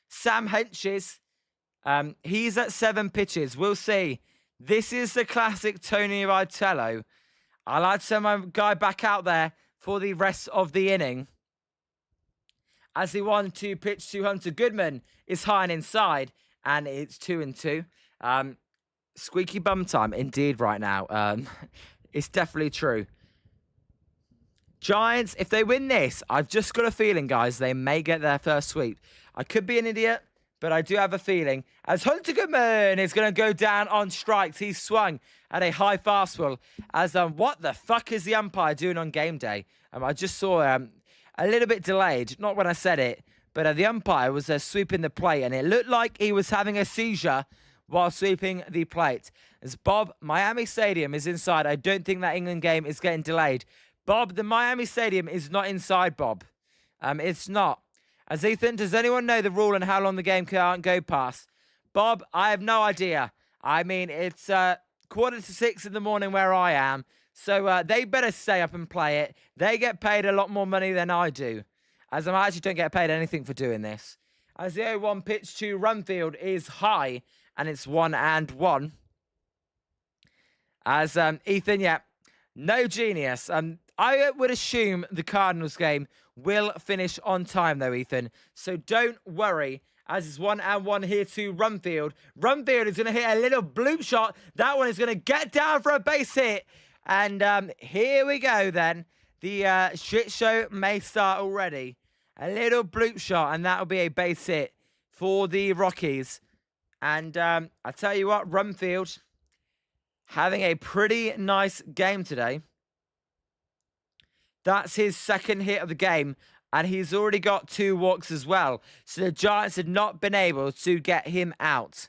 Sam Henches, he's at 7 pitches. We'll see. This is the classic Tony Vitello. I like to send my guy back out there for the rest of the inning. As the 1-2 pitch to Hunter Goodman is high and inside, and it's 2-2. Squeaky bum time, indeed, right now. It's definitely true. Giants, if they win this, I've just got a feeling, guys, they may get their first sweep. I could be an idiot, but I do have a feeling. As Hunter Goodman is going to go down on strikes, he's swung at a high fastball. As what the fuck is the umpire doing on game day? I just saw a little bit delayed, not when I said it, but the umpire was sweeping the plate, and it looked like he was having a seizure while sweeping the plate. As Bob, Miami Stadium is inside. I don't think that England game is getting delayed. Bob, the Miami Stadium is not inside, Bob. It's not. As Ethan, does anyone know the rule and how long the game can't go past? Bob, I have no idea. I mean, it's 5:45 in the morning where I am. So they better stay up and play it. They get paid a lot more money than I do. As I actually don't get paid anything for doing this. As the 0-1 pitch to Runfield is high. And it's 1-1. As Ethan, yeah, no genius. I would assume the Cardinals game will finish on time, though, Ethan. So don't worry. As it's 1-1 here to Runfield. Runfield is going to hit a little bloop shot. That one is going to get down for a base hit. And here we go, then. The shit show may start already. A little bloop shot, and that will be a base hit for the Rockies. And I tell you what, Runfield having a pretty nice game today. That's his second hit of the game, and he's already got 2 walks as well. So the Giants had not been able to get him out.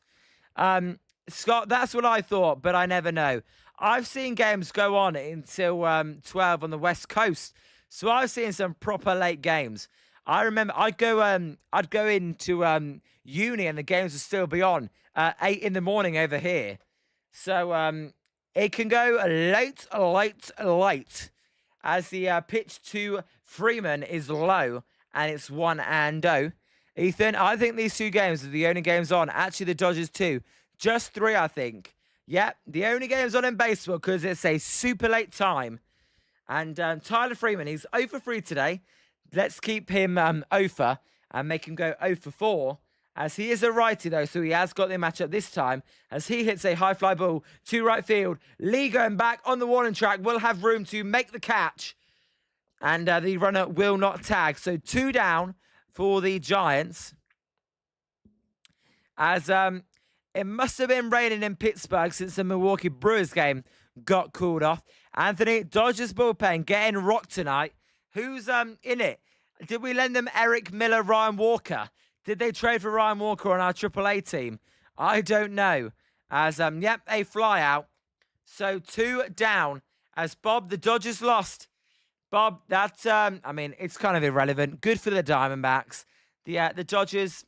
Scott, that's what I thought, but I never know. I've seen games go on until 12 on the West Coast. So I've seen some proper late games. I remember I'd go into uni and the games would still be on 8 in the morning over here. So it can go late. As the pitch to Freeman is low and it's 1-0. Ethan, I think these 2 games are the only games on. Actually, the Dodgers too. Just 3, I think. Yep, the only games on in baseball because it's a super late time. And Tyler Freeman, he's 0 for 3 today. Let's keep him 0 for and make him go 0 for 4. As he is a righty, though, so he has got the matchup this time. As he hits a high fly ball to right field. Lee going back on the warning track will have room to make the catch. And the runner will not tag. So 2 down for the Giants. As it must have been raining in Pittsburgh since the Milwaukee Brewers game got called off. Anthony, Dodgers bullpen getting rocked tonight. Who's in it? Did we lend them Eric Miller, Ryan Walker? Did they trade for Ryan Walker on our AAA team? I don't know. As, yep, a fly out. So 2 down as Bob, the Dodgers lost. Bob, that's, I mean, it's kind of irrelevant. Good for the Diamondbacks. The Dodgers,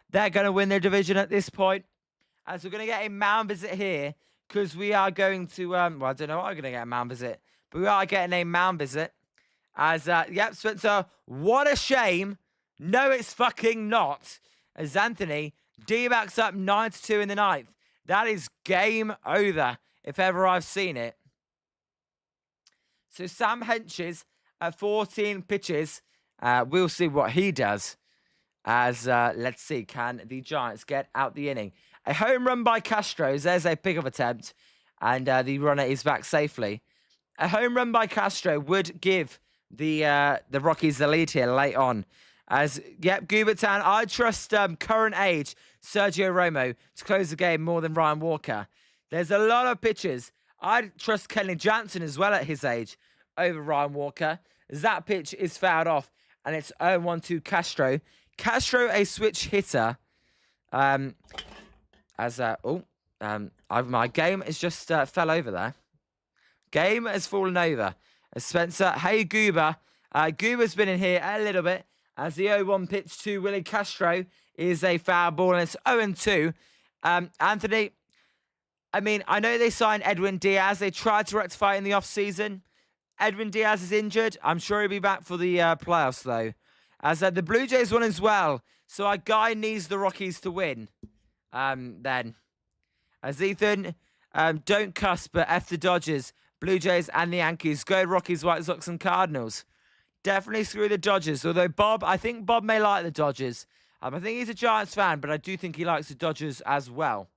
they're going to win their division at this point. As we're going to get a mound visit here because we are going to, well, I don't know what I'm going to get a mound visit, but we are getting a mound visit. As, yep, Spencer, what a shame. No, it's fucking not. As Anthony, D-backs up 9-2 in the ninth. That is game over, if ever I've seen it. So Sam Henches at 14 pitches. We'll see what he does. As, let's see, can the Giants get out the inning? A home run by Castro. There's a pickup attempt. And the runner is back safely. A home run by Castro would give the Rockies the lead here late on. As, yep, Goobertown, I trust current age Sergio Romo to close the game more than Ryan Walker. There's a lot of pitches. I trust Kenley Jansen as well at his age over Ryan Walker. As that pitch is fouled off, and it's 0-1 to Castro. Castro, a switch hitter. My game is just fell over there. Game has fallen over. As Spencer, hey Goober. Goober's been in here a little bit. As the 0-1 pitch to Willie Castro is a foul ball, and it's 0-2. Anthony, I mean, I know they signed Edwin Diaz. They tried to rectify it in the offseason. Edwin Diaz is injured. I'm sure he'll be back for the playoffs, though. As the Blue Jays won as well. So our guy needs the Rockies to win. Then. As Ethan, don't cuss, but F the Dodgers, Blue Jays, and the Yankees. Go Rockies, White Sox, and Cardinals. Definitely screw the Dodgers. Although Bob, I think Bob may like the Dodgers. I think he's a Giants fan, but I do think he likes the Dodgers as well.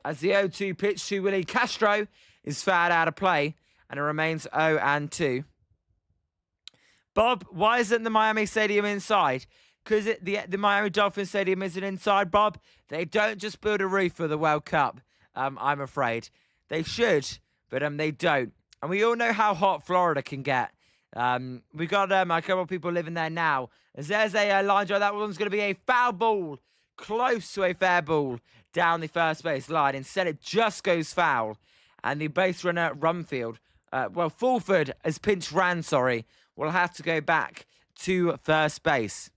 As the 0-2 pitch to Willie Castro is fouled out of play, and it remains 0-2. Bob, why isn't the Miami Stadium inside? Because the Miami Dolphins Stadium isn't inside, Bob. They don't just build a roof for the World Cup, I'm afraid. They should, but they don't. And we all know how hot Florida can get. We got a couple of people living there now. As there's a line drive, that one's going to be a foul ball, close to a fair ball down the first base line. Instead, it just goes foul, and the base runner Rumfield, Fulford as pinch ran, will have to go back to first base.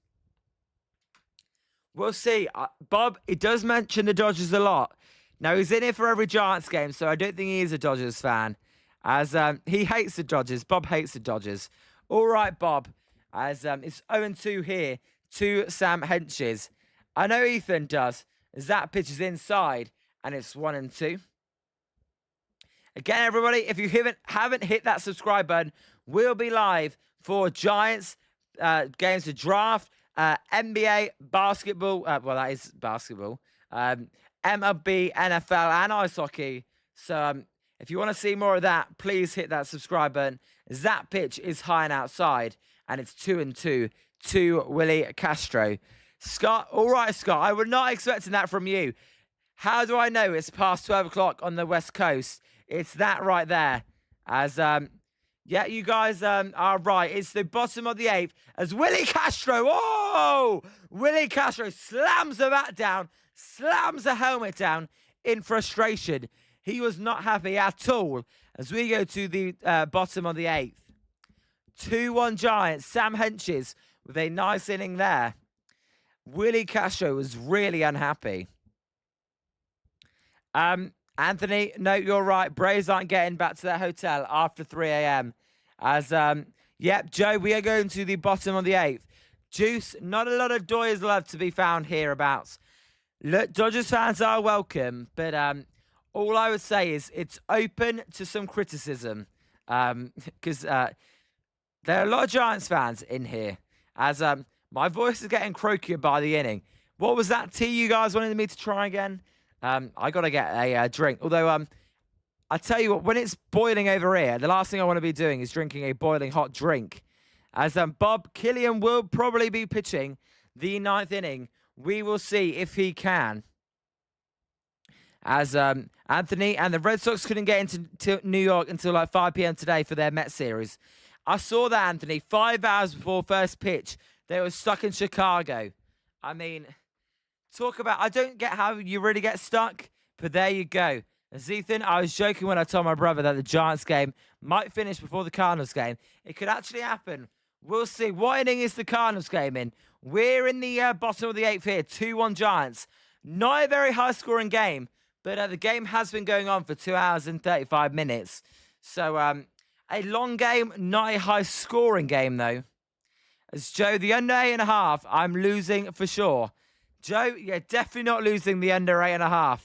We'll see. Bob, he does mention the Dodgers a lot. Now, he's in here for every Giants game, so I don't think he is a Dodgers fan. As he hates the Dodgers. Bob hates the Dodgers. All right, Bob. As it's 0-2 here to Sam Henches. I know Ethan does. As that pitch is inside, and it's 1-2. Again, everybody, if you haven't hit that subscribe button, we'll be live for Giants games to draft, NBA, basketball. Well, that is basketball. MLB, NFL, and ice hockey. So if you want to see more of that, please hit that subscribe button. That pitch is high and outside, and it's 2-2 to Willie Castro. Scott, all right, Scott, I was not expecting that from you. How do I know it's past 12 o'clock on the West Coast? It's that right there. As, yeah, you guys are right. It's the bottom of the eighth as Willie Castro, oh! Willie Castro slams the bat down, slams the helmet down in frustration. He was not happy at all as we go to the bottom of the eighth. 2-1 Giants. Sam Henches with a nice inning there. Willie Castro was really unhappy. Anthony, no, you're right. Braves aren't getting back to their hotel after 3 a.m. As, yep, Joe, we are going to the bottom of the eighth. Juice, not a lot of Doyers love to be found hereabouts. Look, Dodgers fans are welcome, but all I would say is it's open to some criticism. Because there are a lot of Giants fans in here. As my voice is getting croakier by the inning. What was that tea you guys wanted me to try again? I got to get a drink. Although, I tell you what, when it's boiling over here, the last thing I want to be doing is drinking a boiling hot drink. As Bob Killian will probably be pitching the ninth inning. We will see if he can. As Anthony and the Red Sox couldn't get into New York until like 5 p.m. today for their Mets series. I saw that, Anthony. 5 hours before first pitch, they were stuck in Chicago. I mean, talk about, I don't get how you really get stuck, but there you go. As Ethan, I was joking when I told my brother that the Giants game might finish before the Cardinals game. It could actually happen. We'll see. What inning is the Cardinals game in? We're in the bottom of the 8th here, 2-1 Giants. Not a very high-scoring game, but the game has been going on for 2 hours and 35 minutes. So, a long game, not a high-scoring game, though. As Joe, the under 8.5, I'm losing for sure. Joe, you're definitely not losing the under 8.5.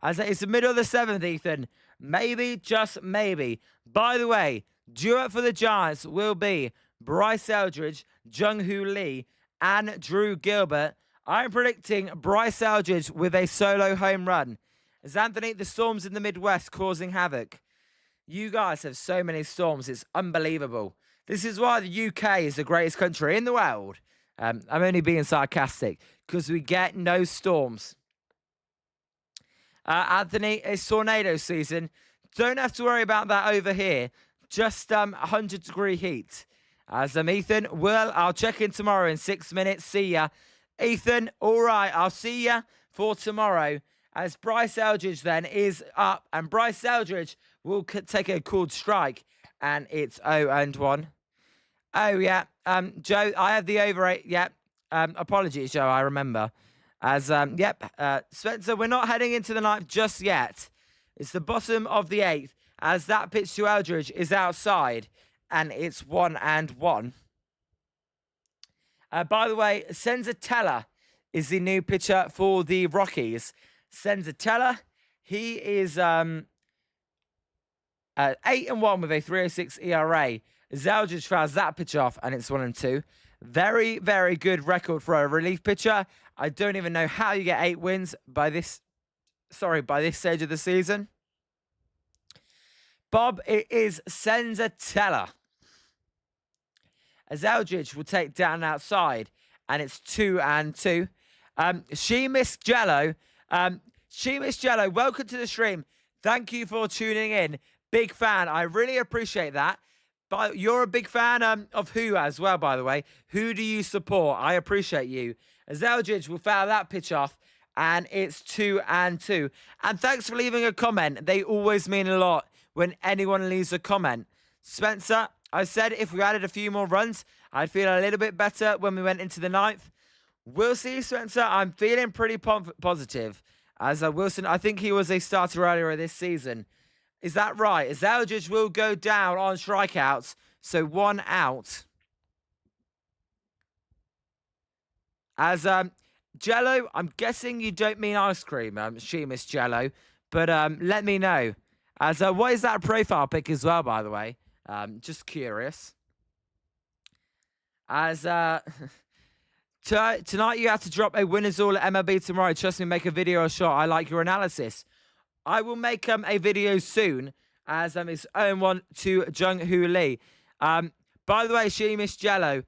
As it's the middle of the 7th, Ethan. Maybe, just maybe. By the way, due up for the Giants will be Bryce Eldridge, Jung-Hoo Lee, and Drew Gilbert. I'm predicting Bryce Eldridge with a solo home run. As Anthony, the storms in the Midwest causing havoc. You guys have so many storms, it's unbelievable. This is why the UK is the greatest country in the world. I'm only being sarcastic, because we get no storms. Anthony, it's tornado season. Don't have to worry about that over here. Just 100-degree heat. As Ethan, well, I'll check in tomorrow in 6 minutes. See ya. Ethan, all right, I'll see ya for tomorrow. As Bryce Eldridge then is up. And Bryce Eldridge will take a called strike. And it's 0-1. Oh, yeah. Joe, I have the over 8. Yeah. Apologies, Joe, I remember. As, Spencer, we're not heading into the 9th just yet. It's the bottom of the 8th. As that pitch to Eldridge is outside. And it's 1-1. By the way, Senzatella is the new pitcher for the Rockies. Senzatella, he is 8-1 with a 3.06 ERA. Eldridge fouls that pitch off, and it's 1-2. Very, very good record for a relief pitcher. I don't even know how you get 8 wins by this stage of the season. Bob, it is Senzatella. As Eldridge will take down outside, and it's 2-2. She missed Jello. Welcome to the stream. Thank you for tuning in. Big fan. I really appreciate that. But you're a big fan of who as well, by the way. Who do you support? I appreciate you. As Eldridge will foul that pitch off, and it's 2-2. And thanks for leaving a comment. They always mean a lot when anyone leaves a comment. Spencer, I said if we added a few more runs, I'd feel a little bit better when we went into the 9th. We'll see, Spencer. I'm feeling pretty positive. As Wilson, I think he was a starter earlier this season. Is that right? As Eldridge will go down on strikeouts. So 1 out. As Jello, I'm guessing you don't mean ice cream, Sheamus Jello. But let me know. As what is that profile pic as well, by the way? Just curious. As tonight you have to drop a winners all at MLB tomorrow. Trust me, make a video or shot. I like your analysis. I will make a video soon. As it's 0-1 to Jung-Hoo Lee. By the way, Sheamus Jello,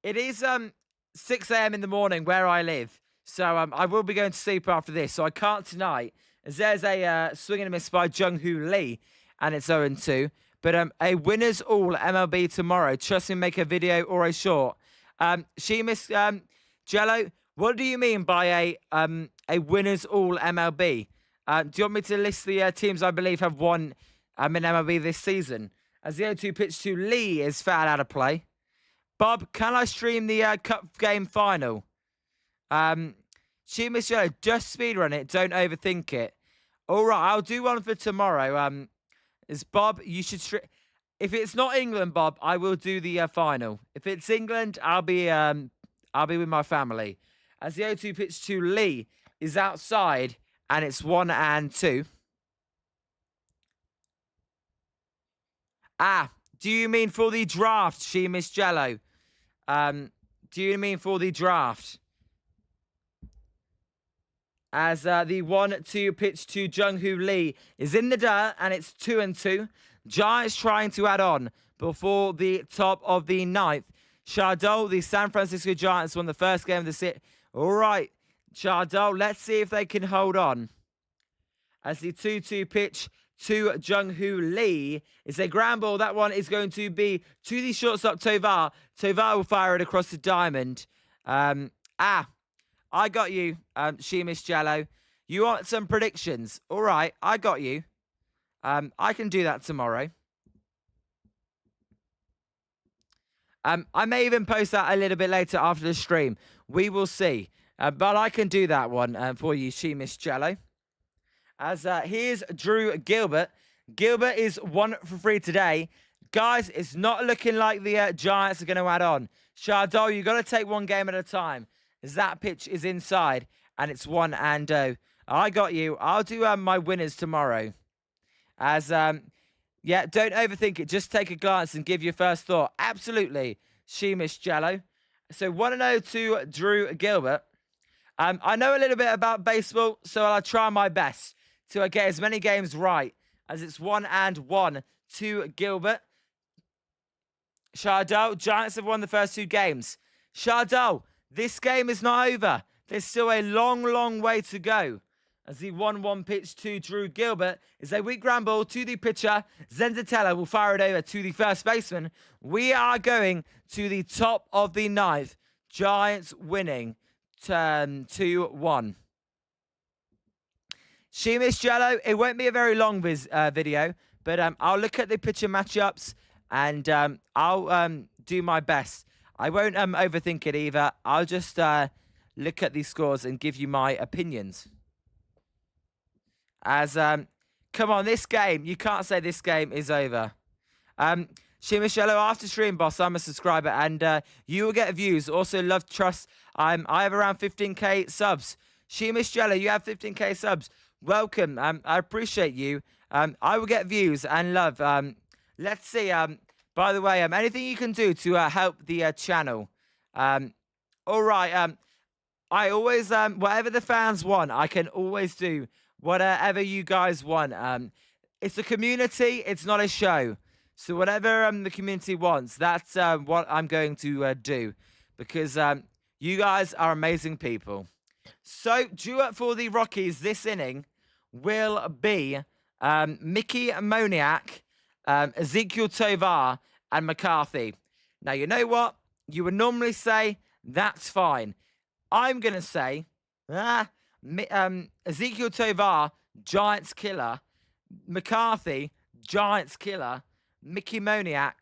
it is 6 a.m. in the morning where I live. So I will be going to sleep after this. So I can't tonight. As there's a swing and a miss by Jung-Hoo Lee. And it's 0-2. But a winners all MLB tomorrow. Trust me, make a video or a short. Sheamus Jello, what do you mean by a winners all MLB? Do you want me to list the teams I believe have won in MLB this season? As the 0-2 pitch to Lee is fouled out of play. Bob, can I stream the Cup game final? Sheamus Jello, just speedrun it. Don't overthink it. All right, I'll do one for tomorrow. Is Bob, you should stream. If it's not England, Bob, I will do the final. If it's England, I'll be with my family. As the 0-2 pitch to Lee is outside, and it's 1-2. Do you mean for the draft, Sheamus Jello? Do you mean for the draft? As the 1-2 pitch to Jung-Hoo Lee is in the dirt, and it's 2-2. Giants trying to add on before the top of the 9th. Chardot, the San Francisco Giants, won the first game of the season. All right, Chardot, let's see if they can hold on. As the 2-2 pitch to Jung-Hoo Lee. It's a ground ball. That one is going to be to the shortstop, Tovar. Tovar will fire it across the diamond. I got you, Sheemish Jello. You want some predictions? All right, I got you. I can do that tomorrow. I may even post that a little bit later after the stream. We will see. But I can do that one for you, Sheemish Jello. As here's Drew Gilbert. Gilbert is 1 for 3 today. Guys, it's not looking like the Giants are going to add on. Shardol, you got to take one game at a time. As that pitch is inside, and it's 1-0. I got you. I'll do my winners tomorrow. As yeah, don't overthink it. Just take a glance and give your first thought. Absolutely, Sheemish Jello. So 1-0 to Drew Gilbert. I know a little bit about baseball, so I'll try my best to get as many games right. As it's 1-1 to Gilbert. Shardol, Giants have won the first 2 games. Shardol, this game is not over. There's still a long, long way to go. As the 1-1 pitch to Drew Gilbert is a weak ground ball to the pitcher. Zenzatella will fire it over to the first baseman. We are going to the top of the 9th. Giants winning 2-1. Sheemish Jello, it won't be a very long video, but I'll look at the pitcher matchups and I'll do my best. I won't overthink it either. I'll just look at these scores and give you my opinions. As, come on, this game, you can't say this game is over. Sheemish Jello, after stream, boss, I'm a subscriber, and you will get views. Also, love, trust. I have around 15k subs. Sheemish Jello, you have 15k subs. Welcome. I appreciate you. I will get views and love. Let's see. By the way, anything you can do to help the channel. All right. I always, whatever the fans want, I can always do whatever you guys want. It's a community. It's not a show. So whatever the community wants, that's what I'm going to do. Because you guys are amazing people. So, due up for the Rockies this inning will be Mickey Moniak, Ezekiel Tovar, and McCarthy. Now, you know what? You would normally say, that's fine. I'm going to say, Ezekiel Tovar, Giants killer. McCarthy, Giants killer. Mickey Moniak,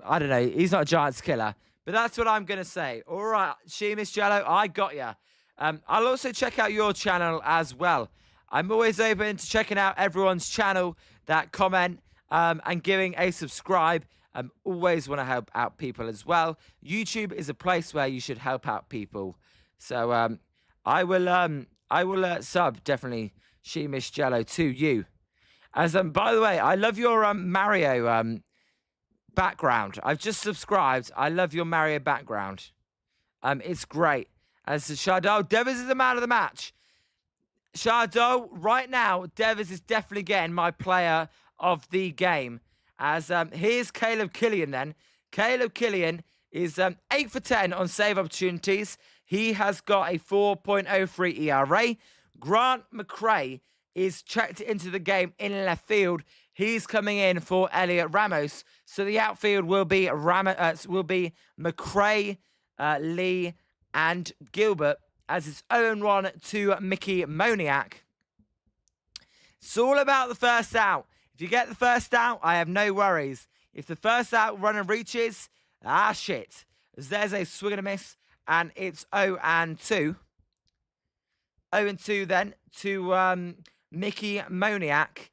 I don't know. He's not a Giants killer. But that's what I'm going to say. All right, Sheemish Jello, I got ya. I'll also check out your channel as well. I'm always open to checking out everyone's channel that comment and giving a subscribe. Always want to help out people as well. YouTube is a place where you should help out people. So I will sub definitely Sheemish Jello to you. As by the way, I love your Mario background. I've just subscribed. I love your Mario background. It's great. As Shardol, Devers is the man of the match. Shardol, right now, Devers is definitely getting my player of the game. As here's Caleb Killian then. Caleb Killian is 8 for 10 on save opportunities. He has got a 4.03 ERA. Grant McRae is checked into the game in left field. He's coming in for Elliot Ramos. So the outfield will be McRae, Lee, and Gilbert. As it's 0-1 to Mickey Moniak. It's all about the first out. If you get the first out, I have no worries. If the first out runner reaches, shit. As there's a swing and a miss, and it's 0-2. 0-2 then to Mickey Moniak.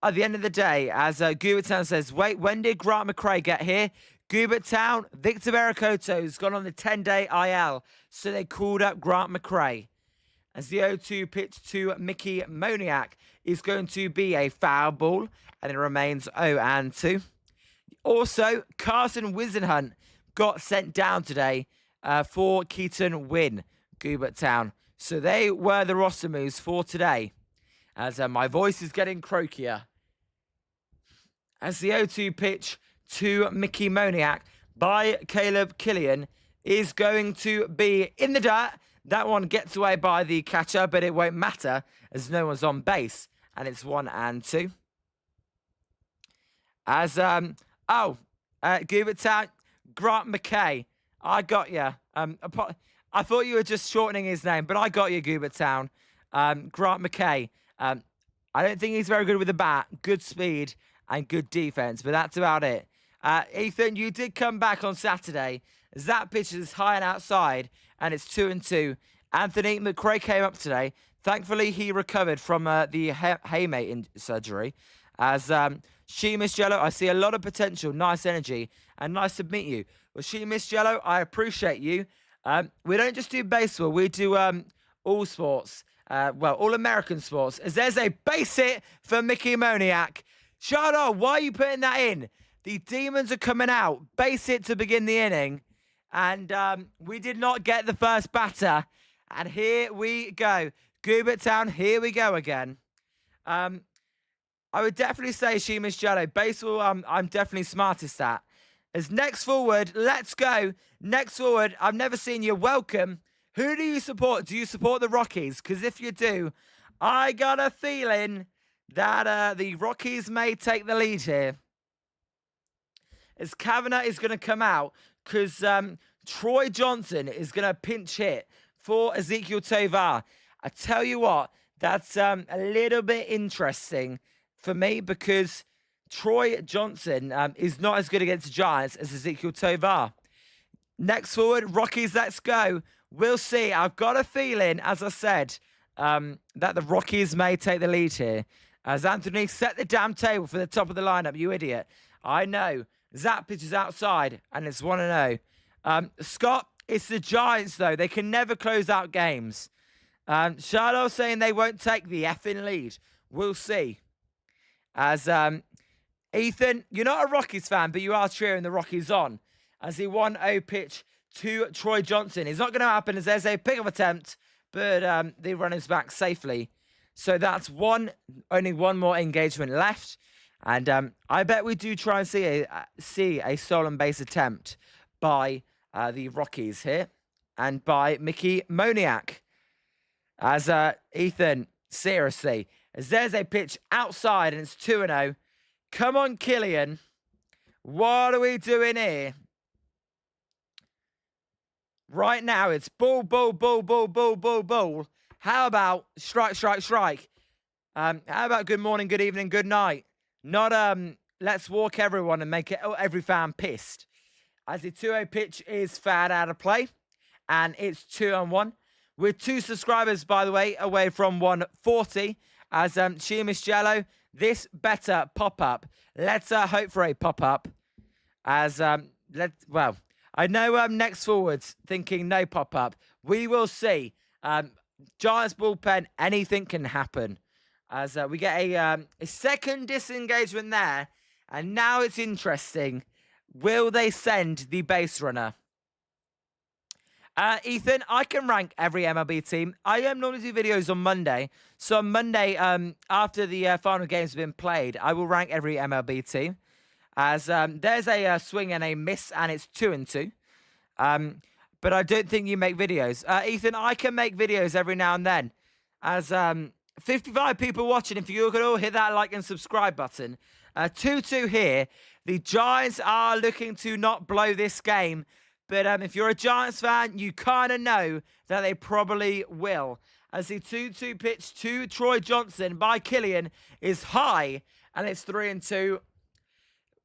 At the end of the day, as Gilbert Town says, wait, when did Grant McRae get here? Gilbert Town, Victor Barakoto's gone on the 10-day IL, so they called up Grant McRae. As the 0-2 pitch to Mickey Moniak is going to be a foul ball, and it remains 0-2. Also, Carson Wisenhunt got sent down today for Keaton Wynn, Gilbert Town. So they were the roster moves for today. As my voice is getting croakier. As the 0-2 pitch to Mickey Moniak by Caleb Killian is going to be in the dirt. That one gets away by the catcher, but it won't matter as no one's on base. and it's 1-2. As Gilbert Town, Grant McKay, I got you. I thought you were just shortening his name, but I got you, Gilbert Town. Grant McKay. I don't think he's very good with the bat. Good speed and good defense, but that's about it. Ethan, you did come back on Saturday. That pitch is high and outside, and it's 2-2. Anthony McRae came up today. Thankfully, he recovered from the hamate surgery. As Sheemish Jello, I see a lot of potential, nice energy, and nice to meet you. Well, Sheemish Jello, I appreciate you. We don't just do baseball, we do all sports. All American sports. As there's a base hit for Mickey Moniak. Shadow, why are you putting that in? The Demons are coming out. Base hit to begin the inning. And we did not get the first batter. And here we go. Gilbert Town, here we go again. I would definitely say Sheemish Jello. Baseball, I'm definitely smartest at. As next forward, let's go. Next forward, I've never seen you. Welcome. Who do you support? Do you support the Rockies? Because if you do, I got a feeling that the Rockies may take the lead here. As Kavanagh is going to come out because Troy Johnson is going to pinch hit for Ezekiel Tovar. I tell you what, that's a little bit interesting for me because Troy Johnson is not as good against the Giants as Ezekiel Tovar. Next forward, Rockies, let's go. We'll see. I've got a feeling, as I said, that the Rockies may take the lead here. As Anthony set the damn table for the top of the lineup, you idiot. I know. That pitch is outside, and it's 1-0. Scott, it's the Giants, though. They can never close out games. Charlotte saying they won't take the effing lead. We'll see. As Ethan, you're not a Rockies fan, but you are cheering the Rockies on. As he 1-0 pitch to Troy Johnson. It's not going to happen as there's a pick-up attempt, but the runner's back safely. So that's only one more engagement left. And I bet we do try and see a stolen base attempt by the Rockies here and by Mickey Moniak. As Ethan, seriously, as there's a pitch outside and it's 2-0. Come on, Killian. What are we doing here? Right now, it's ball, ball, ball, ball, ball, ball, ball. How about strike, strike, strike? How about good morning, good evening, good night? Not let's walk everyone and make every fan pissed. As the 2-0 pitch is fouled out of play. And it's 2-1. With 2 subscribers, by the way, away from 140. As Sheemish Jello, this better pop up. Let's hope for a pop up. As I know next forwards thinking no pop up. We will see. Giants bullpen, anything can happen. As we get a second disengagement there. And now it's interesting. Will they send the base runner? Ethan, I can rank every MLB team. I normally do videos on Monday. So on Monday, after the final games have been played, I will rank every MLB team. As there's a swing and a miss, and it's 2-2. But I don't think you make videos. Ethan, I can make videos every now and then. As 55 people watching, if you could all hit that like and subscribe button. 2-2 here. The Giants are looking to not blow this game. But if you're a Giants fan, you kind of know that they probably will. As the 2-2 pitch to Troy Johnson by Killian is high. And it's 3-2.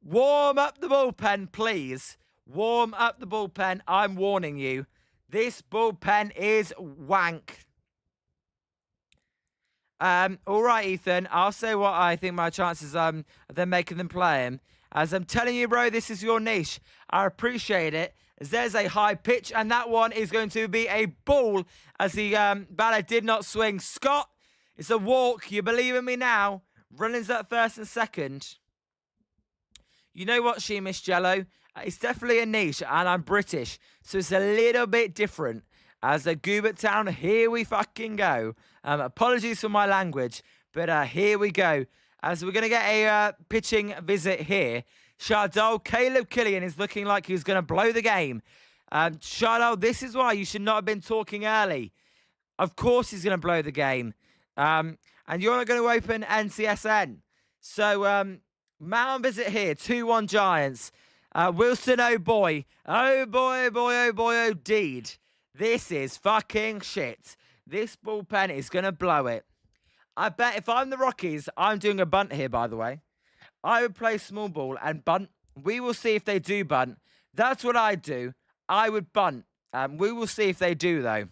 Warm up the bullpen, please. Warm up the bullpen. I'm warning you. This bullpen is wank. All right, Ethan. I'll say what I think my chances of them making them play him. As I'm telling you, bro, this is your niche. I appreciate it. As there's a high pitch, and that one is going to be a ball as the batter did not swing. Scott, it's a walk. You believe in me now? Running's at first and second. You know what, Sheemish Jello? It's definitely a niche, and I'm British, so it's a little bit different. As a Gilbert Town, here we fucking go. Apologies for my language, but here we go. As we're going to get a pitching visit here. Shardol, Caleb Killian is looking like he's going to blow the game. Shardol, this is why you should not have been talking early. Of course he's going to blow the game. And you're going to open NCSN. So, mound visit here, 2-1 Giants. Wilson, oh boy. Oh boy, oh boy, oh boy, oh deed. This is fucking shit. This bullpen is going to blow it. I bet if I'm the Rockies, I'm doing a bunt here, by the way. I would play small ball and bunt. We will see if they do bunt. That's what I'd do. I would bunt. We will see if they do, though.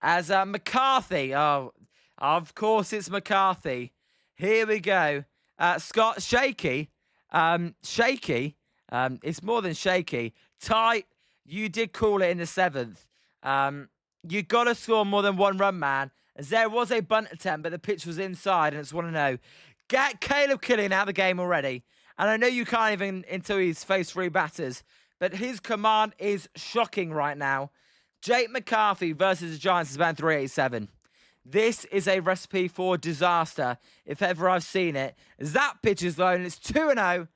As McCarthy. Oh, of course it's McCarthy. Here we go. Scott, shaky. Shaky. It's more than shaky. Ty, you did call it in the 7th. You got to score more than 1 run, man. As there was a bunt attempt, but the pitch was inside, and it's 1-0. Get Caleb Killian out of the game already. And I know you can't even until he's faced 3 batters, but his command is shocking right now. Jake McCarthy versus the Giants is batting 387. This is a recipe for disaster, if ever I've seen it. As that pitch is low, and it's 2-0.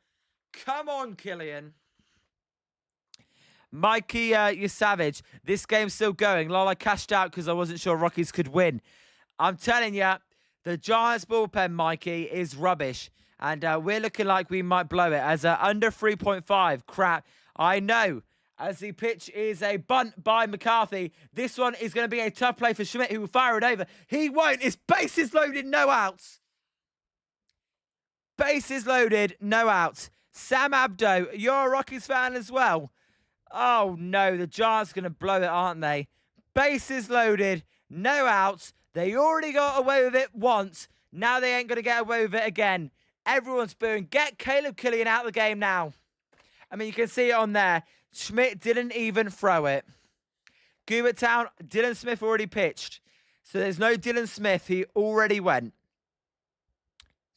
Come on, Killian. Mikey, you're savage. This game's still going. Lol, I cashed out because I wasn't sure Rockies could win. I'm telling you, the Giants bullpen, Mikey, is rubbish. And we're looking like we might blow it as under 3.5. Crap. I know. As the pitch is a bunt by McCarthy. This one is going to be a tough play for Schmidt, who will fire it over. He won't. It's bases loaded, no outs. Bases loaded, no outs. Sam Abdo, you're a Rockies fan as well. Oh, no. The Giants are going to blow it, aren't they? Bases loaded, no outs. They already got away with it once. Now they ain't going to get away with it again. Everyone's booing. Get Caleb Killian out of the game now. I mean, you can see it on there. Schmidt didn't even throw it. Goobertown, Dylan Smith already pitched. So there's no Dylan Smith. He already went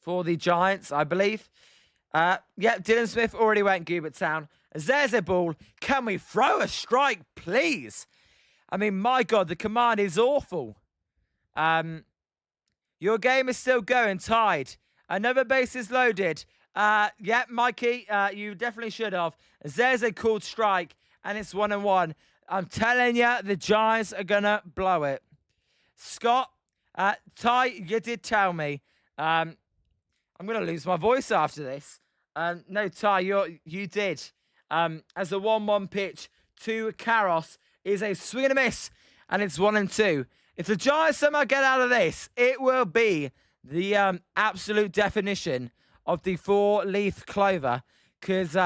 for the Giants, I believe. Dylan Smith already went Goobertown. As there's a ball. Can we throw a strike, please? I mean, my God, the command is awful. Your game is still going, tied. Another base is loaded. Mikey, you definitely should have. There's a called strike, and it's 1-1. I'm telling you, the Giants are going to blow it. Scott, Ty, you did tell me. I'm going to lose my voice after this. No, Ty, you did. As a 1-1 pitch to Karros is a swing and a miss, and it's 1-2. If the Giants somehow get out of this, it will be the absolute definition of the 4-leaf clover, because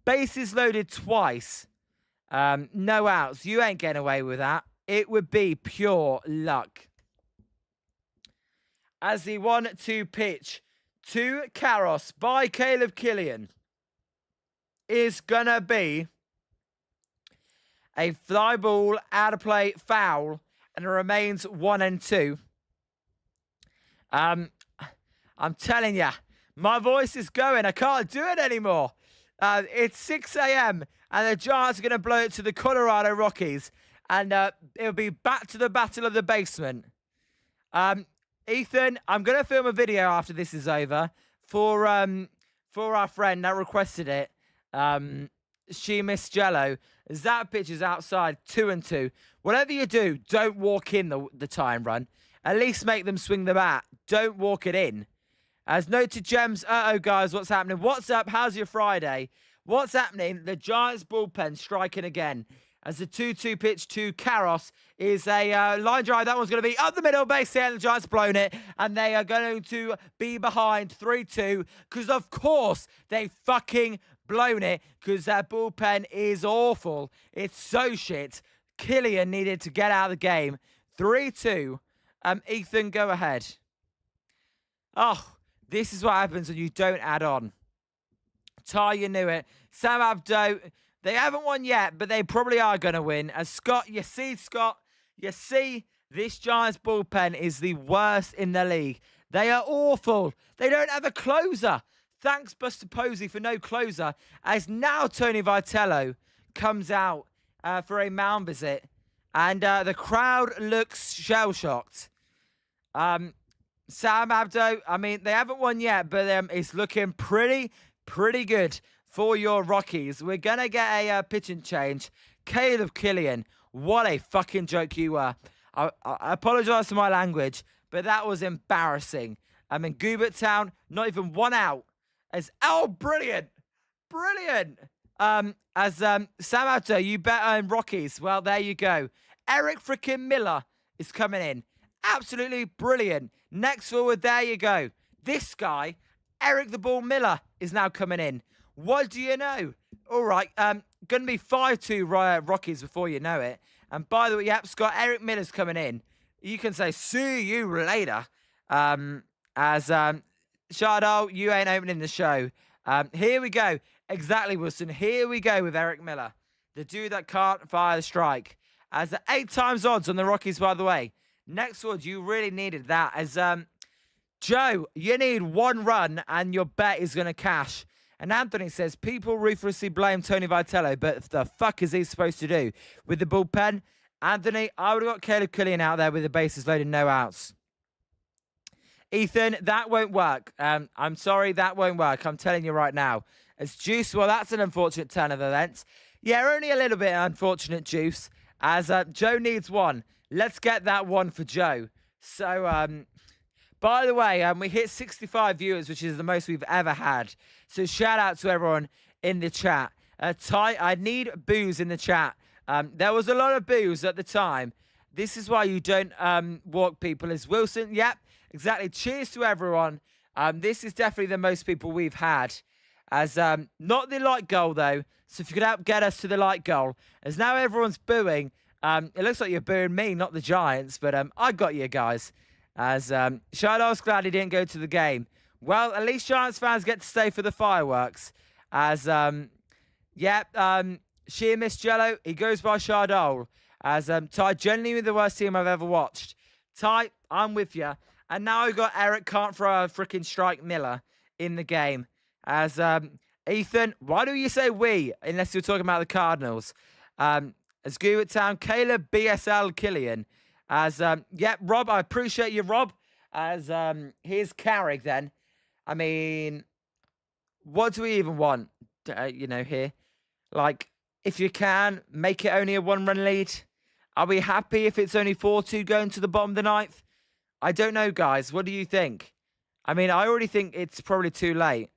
bases loaded twice, no outs. You ain't getting away with that. It would be pure luck. As the 1-2 pitch to Karros by Caleb Killian is gonna be a fly ball, out of play, foul, and it remains 1-2. I'm telling you, my voice is going. I can't do it anymore. It's 6 a.m. and the Giants are going to blow it to the Colorado Rockies. And it'll be back to the battle of the basement. Ethan, I'm going to film a video after this is over for our friend that requested it. She Miss Jello. As that pitch is outside, 2-2. Whatever you do, don't walk in the time run. At least make them swing the bat. Don't walk it in. As note to Gems, guys, what's happening? What's up? How's your Friday? What's happening? The Giants bullpen striking again. As the 2-2 pitch to Karros is a line drive. That one's going to be up the middle base here, and the Giants blown it. And they are going to be behind 3-2 because, of course, they fucking blown it because their bullpen is awful. It's so shit. Killian needed to get out of the game. 3-2. Ethan, go ahead. Oh, this is what happens when you don't add on. Ty, you knew it. Sam Abdo, they haven't won yet, but they probably are going to win. As Scott, you see, this Giants bullpen is the worst in the league. They are awful. They don't have a closer. Thanks, Buster Posey, for no closer. As now Tony Vitello comes out for a mound visit. And the crowd looks shell-shocked. Sam Abdo, I mean, they haven't won yet, but it's looking pretty good for your Rockies. We're going to get a pitching change. Caleb Killian, what a fucking joke you were. I apologize for my language, but that was embarrassing. I'm in Goobert Town, not even one out. Brilliant. Brilliant. Sam Alto, you bet on Rockies. Well, there you go. Eric freaking Miller is coming in. Absolutely brilliant. Next forward, there you go. This guy, Eric the Ball Miller, is now coming in. What do you know? All right, going to be 5-2 Rockies before you know it. And by the way, yep, Scott, Eric Miller's coming in. You can say, see you later. Shardol, you ain't opening the show. Here we go. Exactly, Wilson. Here we go with Eric Miller. The dude that can't fire the strike. As 8 times odds on the Rockies, by the way. Next one, you really needed that. As Joe, you need 1 run and your bet is going to cash. And Anthony says, people ruthlessly blame Tony Vitello, but the fuck is he supposed to do? With the bullpen, Anthony, I would have got Caleb Killian out there with the bases loaded, no outs. Ethan, that won't work. I'm sorry, that won't work. I'm telling you right now. As Juice, well, that's an unfortunate turn of events. Yeah, only a little bit unfortunate, Juice. As Joe needs 1. Let's get that 1 for Joe. So, by the way, we hit 65 viewers, which is the most we've ever had. So shout out to everyone in the chat. Ty, I need boos in the chat. There was a lot of boos at the time. This is why you don't walk people. As Wilson, yep, exactly. Cheers to everyone. This is definitely the most people we've had. As not the light goal, though. So if you could help get us to the light goal. As now everyone's booing. It looks like you're booing me, not the Giants. But I got you guys. As Shiloh's glad he didn't go to the game. Well, at least Giants fans get to stay for the fireworks. As, Sheer Miss Jello, he goes by Shardol. As Ty, genuinely the worst team I've ever watched. Ty, I'm with you. And now we've got Eric can't throw a freaking strike Miller in the game. As Ethan, why do you say we unless you're talking about the Cardinals? As Goobert Town, Caleb BSL Killian. As Rob, I appreciate you, Rob. As here's Carrick then. I mean, what do we even want? Here, like, if you can make it only a 1-run lead. Are we happy if it's only 4-2 going to the bottom of the 9th? I don't know, guys. What do you think? I mean, I already think it's probably too late.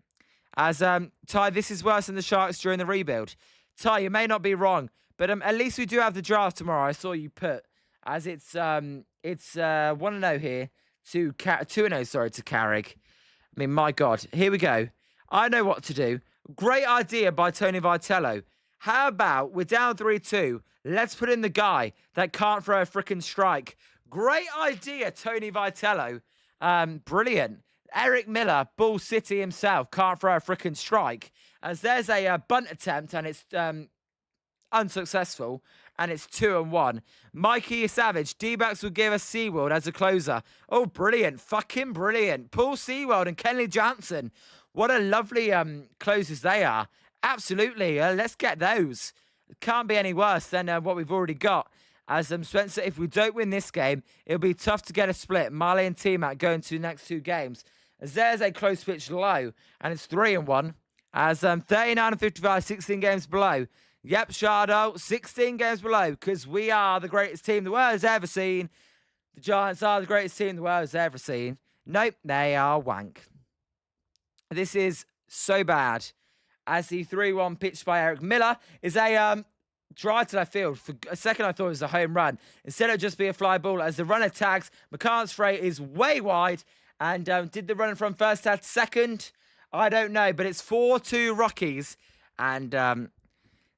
As Ty, this is worse than the Sharks during the rebuild. Ty, you may not be wrong, but at least we do have the draft tomorrow. I saw you put. As it's 1-0 here to 2-0, sorry, to Carrick. I mean, my God. Here we go. I know what to do. Great idea by Tony Vitello. How about we're down 3-2. Let's put in the guy that can't throw a freaking strike. Great idea, Tony Vitello. Brilliant. Eric Miller, Bull City himself, can't throw a freaking strike. As there's a bunt attempt and it's unsuccessful. And it's 2-1. Mikey Savage. D-backs will give us SeaWorld as a closer. Oh, brilliant. Fucking brilliant. Paul SeaWorld and Kenley Johnson. What a lovely closers they are. Absolutely. Let's get those. It can't be any worse than what we've already got. As Spencer, if we don't win this game, it'll be tough to get a split. Marley and T-Mac going to the next 2 games. As there's a close pitch low. And it's 3-1. As 39-55, 16 games below. Yep, Shardo, 16 games below, because we are the greatest team the world has ever seen. The Giants are the greatest team the world has ever seen. Nope, they are wank. This is so bad. As the 3-1 pitch by Eric Miller is a drive to left field. For a second, I thought it was a home run. Instead, it'll just be a fly ball as the runner tags. McCann's freight is way wide. And did the runner from first to second? I don't know, but it's 4-2 Rockies. And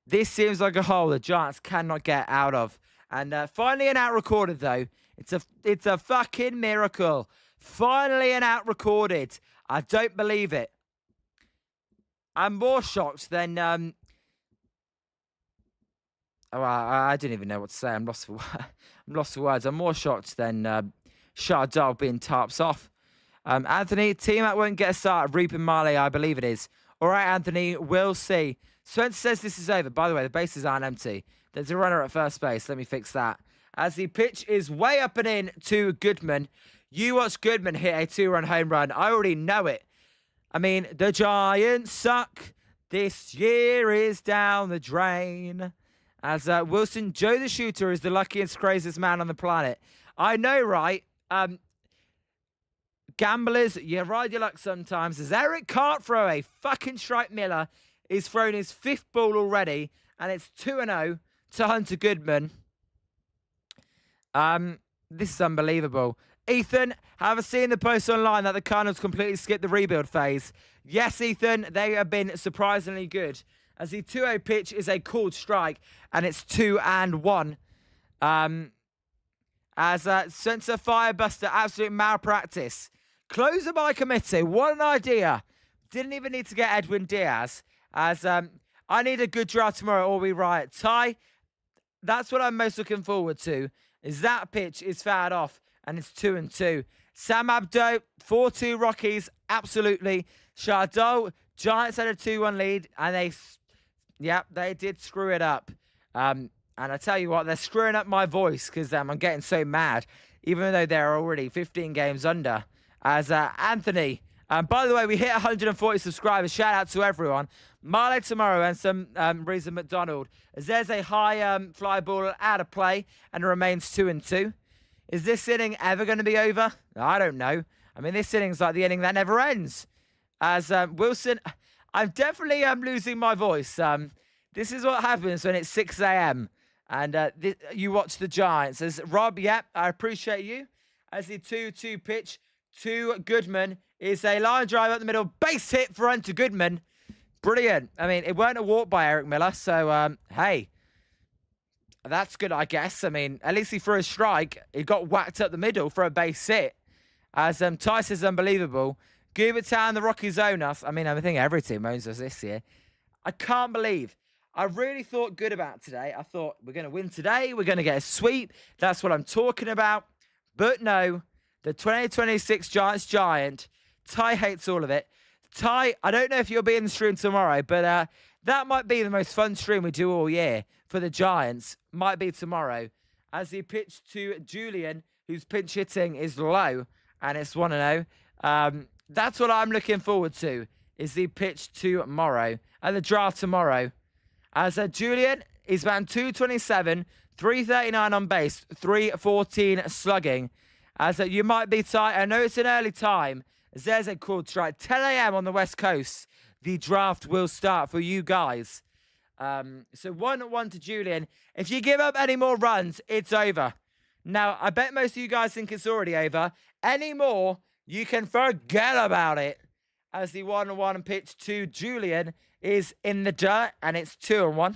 this seems like a hole the Giants cannot get out of. And finally an out recorded, though. It's a fucking miracle. Finally an out recorded. I don't believe it. I'm more shocked than... I didn't even know what to say. I'm lost for words. I'm more shocked than Shardal being tarps off. Anthony, team-out won't get a start. Reap and Marley, I believe it is. All right, Anthony, we'll see. Spencer says this is over. By the way, the bases aren't empty. There's a runner at first base. Let me fix that. As the pitch is way up and in to Goodman. You watch Goodman hit a 2-run home run. I already know it. I mean, the Giants suck. This year is down the drain. As Wilson, Joe the Shooter is the luckiest, craziest man on the planet. I know, right? Gamblers, you ride your luck sometimes. As Eric can't throw a fucking strike, Miller is thrown his 5th ball already, and it's 2-0 to Hunter Goodman. This is unbelievable. Ethan, have I seen the post online that the Cardinals completely skipped the rebuild phase? Yes, Ethan, they have been surprisingly good. As the 2-0 pitch is a called strike, and it's 2-1. As Sensor Firebuster, absolute malpractice. Closer by committee. What an idea. Didn't even need to get Edwin Diaz. As I need a good draft tomorrow or we riot. Ty, that's what I'm most looking forward to. Is that pitch is fouled off and it's 2-2. Sam Abdo, 4-2 Rockies. Absolutely. Chardot, Giants had a 2-1 lead and they did screw it up. And I tell you what, they're screwing up my voice because I'm getting so mad, even though they're already 15 games under. As Anthony, by the way, we hit 140 subscribers. Shout out to everyone. Marley tomorrow and some reason McDonald. As there's a high fly ball out of play and it remains 2-2. Is this inning ever going to be over? I don't know. I mean, this inning's like the inning that never ends. As Wilson, I'm definitely losing my voice. This is what happens when it's 6 a.m. and you watch the Giants. As Rob, yep, I appreciate you. As the 2-2 pitch to Goodman is a line drive up the middle. Base hit for Hunter Goodman. Brilliant. I mean, it weren't a walk by Eric Miller, so, hey, that's good, I guess. I mean, at least he threw a strike. He got whacked up the middle for a base hit. As Tice is unbelievable. Goober Town, the Rockies own us. I mean, I think every team owns us this year. I can't believe. I really thought good about today. I thought we're going to win today. We're going to get a sweep. That's what I'm talking about. But no, the 2026 Giants Giant, Ty hates all of it. Ty, I don't know if you'll be in the stream tomorrow, but that might be the most fun stream we do all year for the Giants. Might be tomorrow. As he pitched to Julian, whose pinch hitting is low, and it's 1-0. That's what I'm looking forward to, is the pitch tomorrow, and the draft tomorrow. As Julian is batting 227, 339 on base, 314 slugging. As you might be tight, I know it's an early time. As there's a called strike, 10 a.m. on the West Coast. The draft will start for you guys. So 1-1 to Julian. If you give up any more runs, it's over. Now, I bet most of you guys think it's already over. Any more, you can forget about it. As the 1-1 pitch to Julian is in the dirt, and it's 2-1.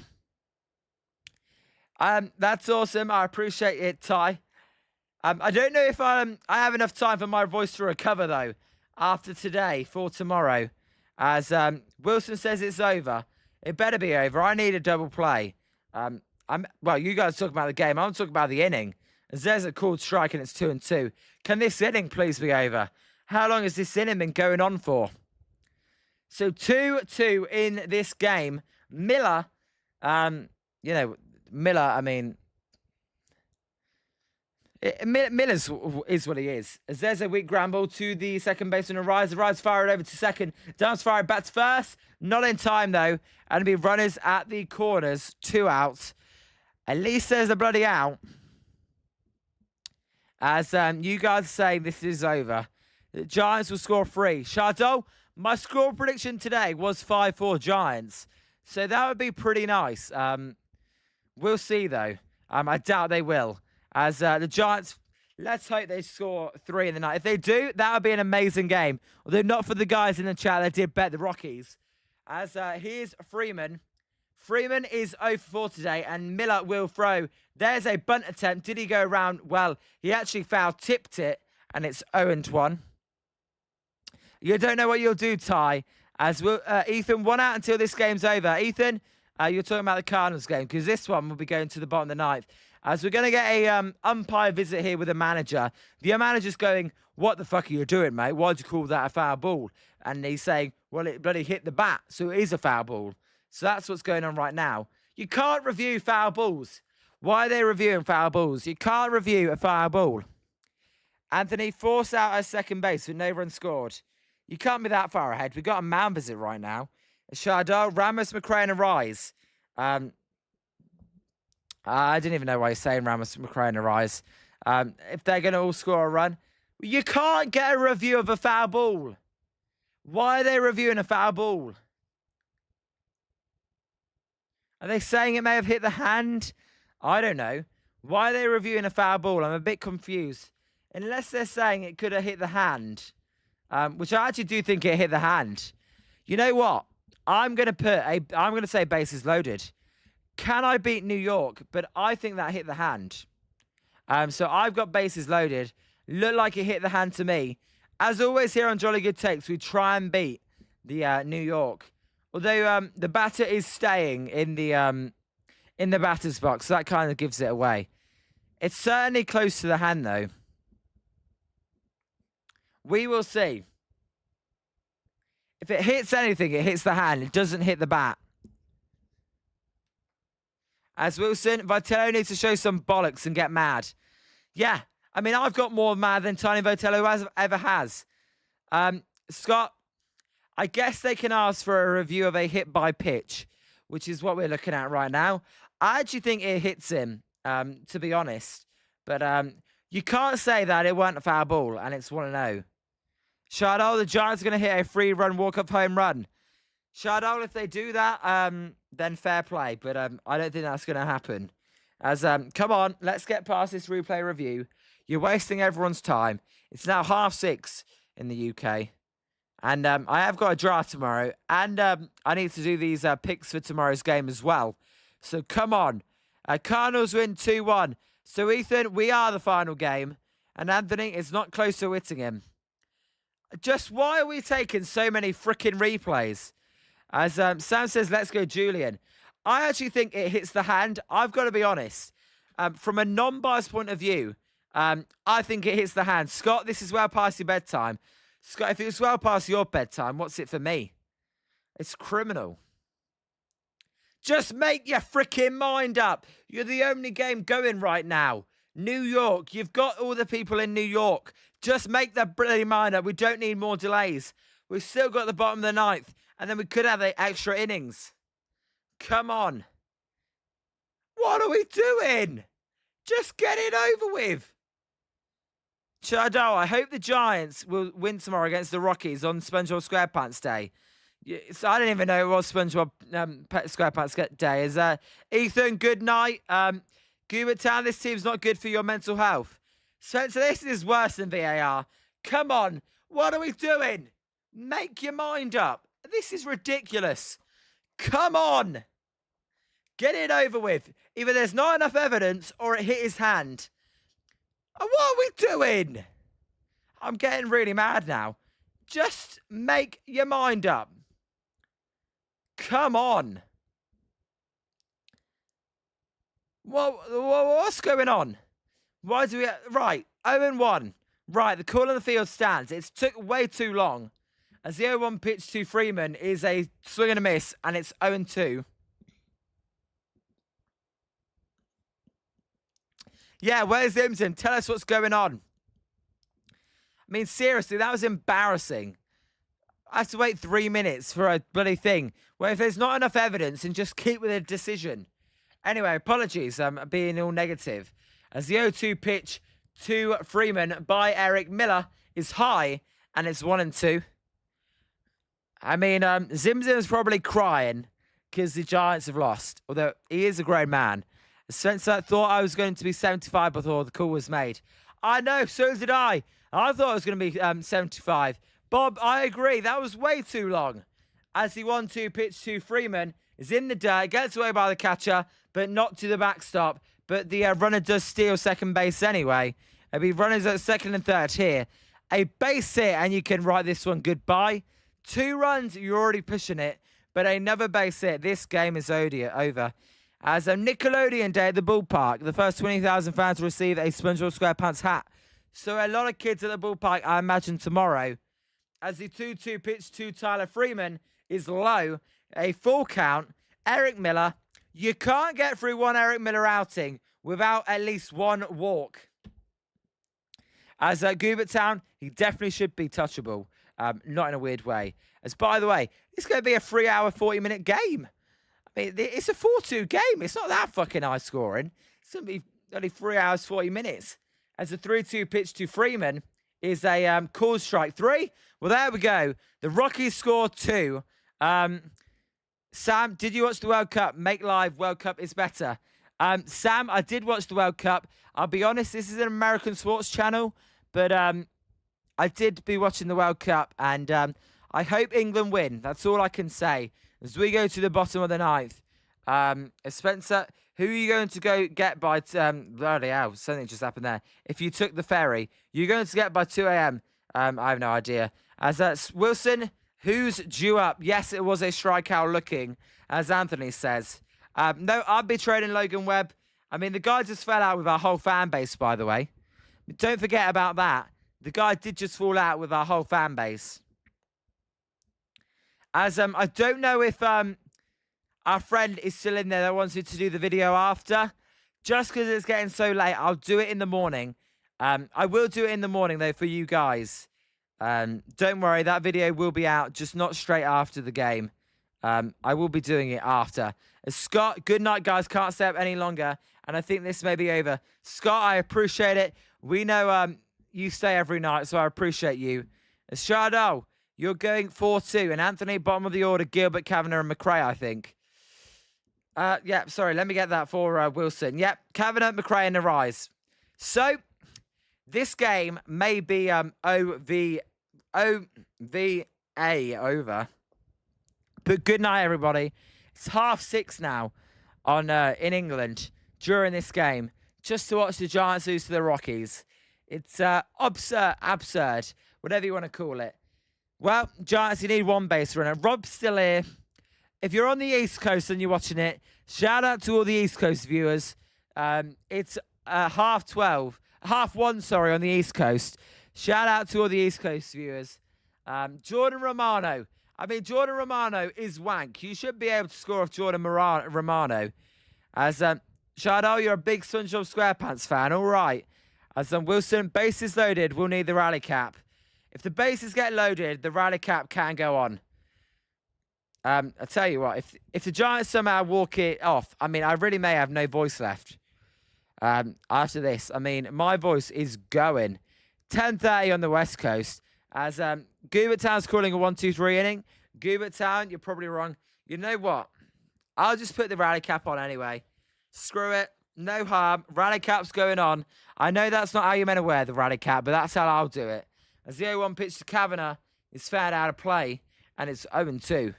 That's awesome. I appreciate it, Ty. I don't know if I have enough time for my voice to recover, though, after today for tomorrow. As Wilson says it's over. It better be over. I need a double play. Well, you guys talk about the game. I'm talking about the inning. As there's a called strike, and it's 2-2. Can this inning please be over? How long has this inning been going on for? So 2-2 in this game. Miller, Miller, I mean, Miller's is what he is. As there's a weak ground ball to the second baseman and Rise. The Rise fire it over to second. Downs fire it back to first. Not in time, though. And it'll be runners at the corners. 2 outs. At least there's a bloody out. As you guys say, this is over. The Giants will score 3. Chardot, my score prediction today was 5-4 Giants. So that would be pretty nice. We'll see, though. I doubt they will. As the Giants, let's hope they score 3 in the night. If they do, that would be an amazing game. Although not for the guys in the chat that did bet the Rockies. As here's Freeman. Freeman is 0-4 today, and Miller will throw. There's a bunt attempt. Did he go around? Well, he actually foul-tipped it, and it's 0-1. You don't know what you'll do, Ty. As we'll, Ethan, 1 out until this game's over. Ethan, you're talking about the Cardinals game, because this one will be going to the bottom of the 9th. As we're going to get a umpire visit here with a manager. The manager's going, what the fuck are you doing, mate? Why'd you call that a foul ball? And he's saying, well, it bloody hit the bat, so it is a foul ball. So that's what's going on right now. You can't review foul balls. Why are they reviewing foul balls? You can't review a foul ball. Anthony forced out at second base with no run scored. You can't be that far ahead. We've got a mound visit right now. Chardot, Ramos, McRae, and Rise. I didn't even know why he's saying Ramos McRae in the rise. If they're going to all score a run, you can't get a review of a foul ball. Why are they reviewing a foul ball? Are they saying it may have hit the hand? I don't know. Why are they reviewing a foul ball? I'm a bit confused. Unless they're saying it could have hit the hand, which I actually do think it hit the hand. You know what? I'm going to say bases loaded. Can I beat New York? But I think that hit the hand. So I've got bases loaded. Looked like it hit the hand to me. As always here on Jolly Good Takes, we try and beat the New York. Although the batter is staying in the batter's box, so that kind of gives it away. It's certainly close to the hand, though. We will see. If it hits anything, it hits the hand. It doesn't hit the bat. As Wilson, Vitello needs to show some bollocks and get mad. Yeah, I mean, I've got more mad than Tiny Vitello ever has. Scott, I guess they can ask for a review of a hit by pitch, which is what we're looking at right now. I actually think it hits him, to be honest. But you can't say that it weren't a foul ball and it's 1-0. Chardol, the Giants are going to hit a 3-run walk-up home run. Chardol, if they do that, then fair play. But I don't think that's going to happen. Come on, let's get past this replay review. You're wasting everyone's time. It's now 6:30 in the UK. And I have got a draft tomorrow. And I need to do these picks for tomorrow's game as well. So come on. Cardinals win 2-1. So Ethan, we are the final game. And Anthony is not close to hitting him. Just why are we taking so many freaking replays? As Sam says, let's go Julian. I actually think it hits the hand. I've got to be honest. From a non-biased point of view, I think it hits the hand. Scott, this is well past your bedtime. Scott, if it was well past your bedtime, what's it for me? It's criminal. Just make your freaking mind up. You're the only game going right now. New York, you've got all the people in New York. Just make that bloody mind up. We don't need more delays. We've still got the bottom of the ninth. And then we could have the extra innings. Come on. What are we doing? Just get it over with. Chardol, I hope the Giants will win tomorrow against the Rockies on SpongeBob SquarePants Day. So I didn't even know it was SpongeBob SquarePants Day. Is Ethan, good night. Gubert Town, this team's not good for your mental health. Spencer, this is worse than VAR. Come on. What are we doing? Make your mind up. This is ridiculous. Come on. Get it over with. Either there's not enough evidence or it hit his hand. What are we doing? I'm getting really mad now. Just make your mind up. Come on. What's going on? Why do we... Right, 0-1. Right, the call on the field stands. It's took way too long. As the 0-1 pitch to Freeman is a swing and a miss, and it's 0-2. Yeah, where's Imson? Tell us what's going on. I mean, seriously, that was embarrassing. I have to wait 3 minutes for a bloody thing. Where if there's not enough evidence, then just keep with a decision. Anyway, apologies, being all negative. As the 0-2 pitch to Freeman by Eric Miller is high, and it's 1-2. I mean, Zim's probably crying because the Giants have lost, although he is a grown man. Spencer thought I was going to be 75 before the call was made. I know, so did I. I thought it was going to be 75. Bob, I agree. That was way too long. As the 1-2 pitch to Freeman is in the dirt, gets away by the catcher, but not to the backstop. But the runner does steal second base anyway. There'll be runners at second and third here. A base hit, and you can write this one goodbye. 2 runs, you're already pushing it. But another base hit. This game is over. As a Nickelodeon Day at the ballpark, the first 20,000 fans will receive a SpongeBob SquarePants hat. So a lot of kids at the ballpark, I imagine, tomorrow. As the 2-2 pitch to Tyler Freeman is low. A full count. Eric Miller. You can't get through one Eric Miller outing without at least one walk. As Gubert Town, he definitely should be touchable. Not in a weird way. As by the way, it's going to be a 3-hour, 40-minute game. mean, it's a 4-2 game. It's not that fucking high scoring. It's going to be only 3 hours, 40 minutes. As a 3-2 pitch to Freeman is a call strike 3. Well, there we go. The Rockies score 2. Sam, did you watch the World Cup? Make Live World Cup is better. Sam, I did watch the World Cup. I'll be honest, this is an American sports channel, but I did be watching the World Cup, and I hope England win. That's all I can say. As we go to the bottom of the ninth, Spencer, who are you going to go get by? Bloody hell, something just happened there. If you took the ferry, you're going to get by 2 a.m. I have no idea. As that's Wilson, who's due up? Yes, it was a strikeout looking, as Anthony says. No, I'd be trading Logan Webb. I mean, the guy just fell out with our whole fan base, by the way. Don't forget about that. The guy did just fall out with our whole fan base. As I don't know if our friend is still in there that wants me to do the video after. Just because it's getting so late, I'll do it in the morning. I will do it in the morning, though, for you guys. Don't worry, that video will be out, just not straight after the game. I will be doing it after. Scott, good night, guys. Can't stay up any longer, and I think this may be over. Scott, I appreciate it. We know you stay every night, so I appreciate you. Shardo, you're going 4-2, and Anthony, bottom of the order, Gilbert, Kavanagh, and McRae, I think. Yeah, sorry, let me get that for Wilson. Yep, Kavanagh, McRae, and the rise. So, this game may be OVA over. But good night, everybody. It's 6:30 now on in England during this game, just to watch the Giants lose to the Rockies. It's absurd, whatever you want to call it. Well, Giants, you need one base runner. Rob's still here. If you're on the East Coast and you're watching it, shout out to all the East Coast viewers. It's 1:30 on the East Coast. Shout out to all the East Coast viewers. Jordan Romano. I mean, Jordan Romano is wank. You should be able to score off Jordan Romano. As Shardo, you're a big SpongeBob SquarePants fan. All right. As Wilson, bases loaded. We'll need the rally cap. If the bases get loaded, the rally cap can go on. I tell you what, if the Giants somehow walk it off, I mean, I really may have no voice left. After this, I mean, my voice is going. 10:30 on the West Coast. As Gilbert Town's calling a 1-2-3 inning. Gilbert Town, you're probably wrong. You know what? I'll just put the rally cap on anyway. Screw it. No harm. Rally cap's going on. I know that's not how you're meant to wear the rally cap, but that's how I'll do it. As the 0-1 pitch to Kavanagh is fouled out of play, and it's 0-2.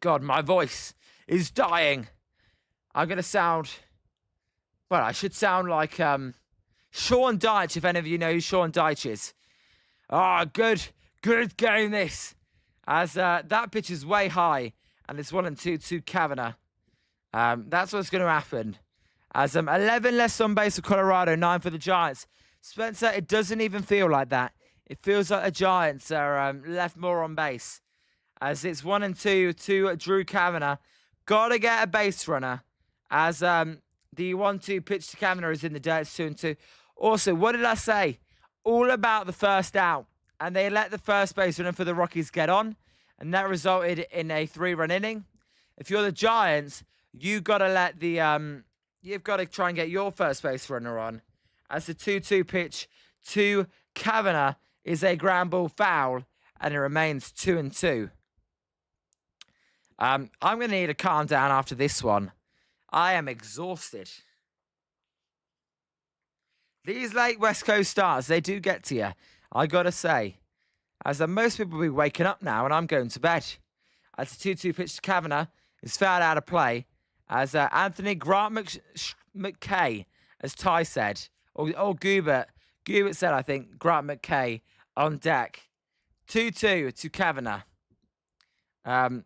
God, my voice is dying. I'm going to sound... Well, I should sound like... Sean Deitch, if any of you know who Sean Deitch is. Oh, good game this. As that pitch is way high, and it's 1-2 to Kavanagh. That's what's going to happen. As 11 less on base for Colorado, 9 for the Giants. Spencer, it doesn't even feel like that. It feels like the Giants are left more on base. As it's 1-2 to Drew Kavanagh. Got to get a base runner. As the 1-2 pitch to Kavanagh is in the dirt. It's 2-2. Also, what did I say? All about the first out. And they let the first base runner for the Rockies get on. And that resulted in a 3-run inning. If you're the Giants, you've got to let the... you've got to try and get your first base runner on. As the 2-2 pitch to Kavanagh is a ground ball foul. And it remains 2-2. I'm going to need a calm down after this one. I am exhausted. These late West Coast starts, they do get to you. I got to say. As most people will be waking up now, and I'm going to bed. As the 2-2 pitch to Kavanagh is fouled out of play. As Anthony Grant McKay, as Ty said. Or Gubert. Gubert said, I think, Grant McKay on deck. 2-2 to Kavanagh. I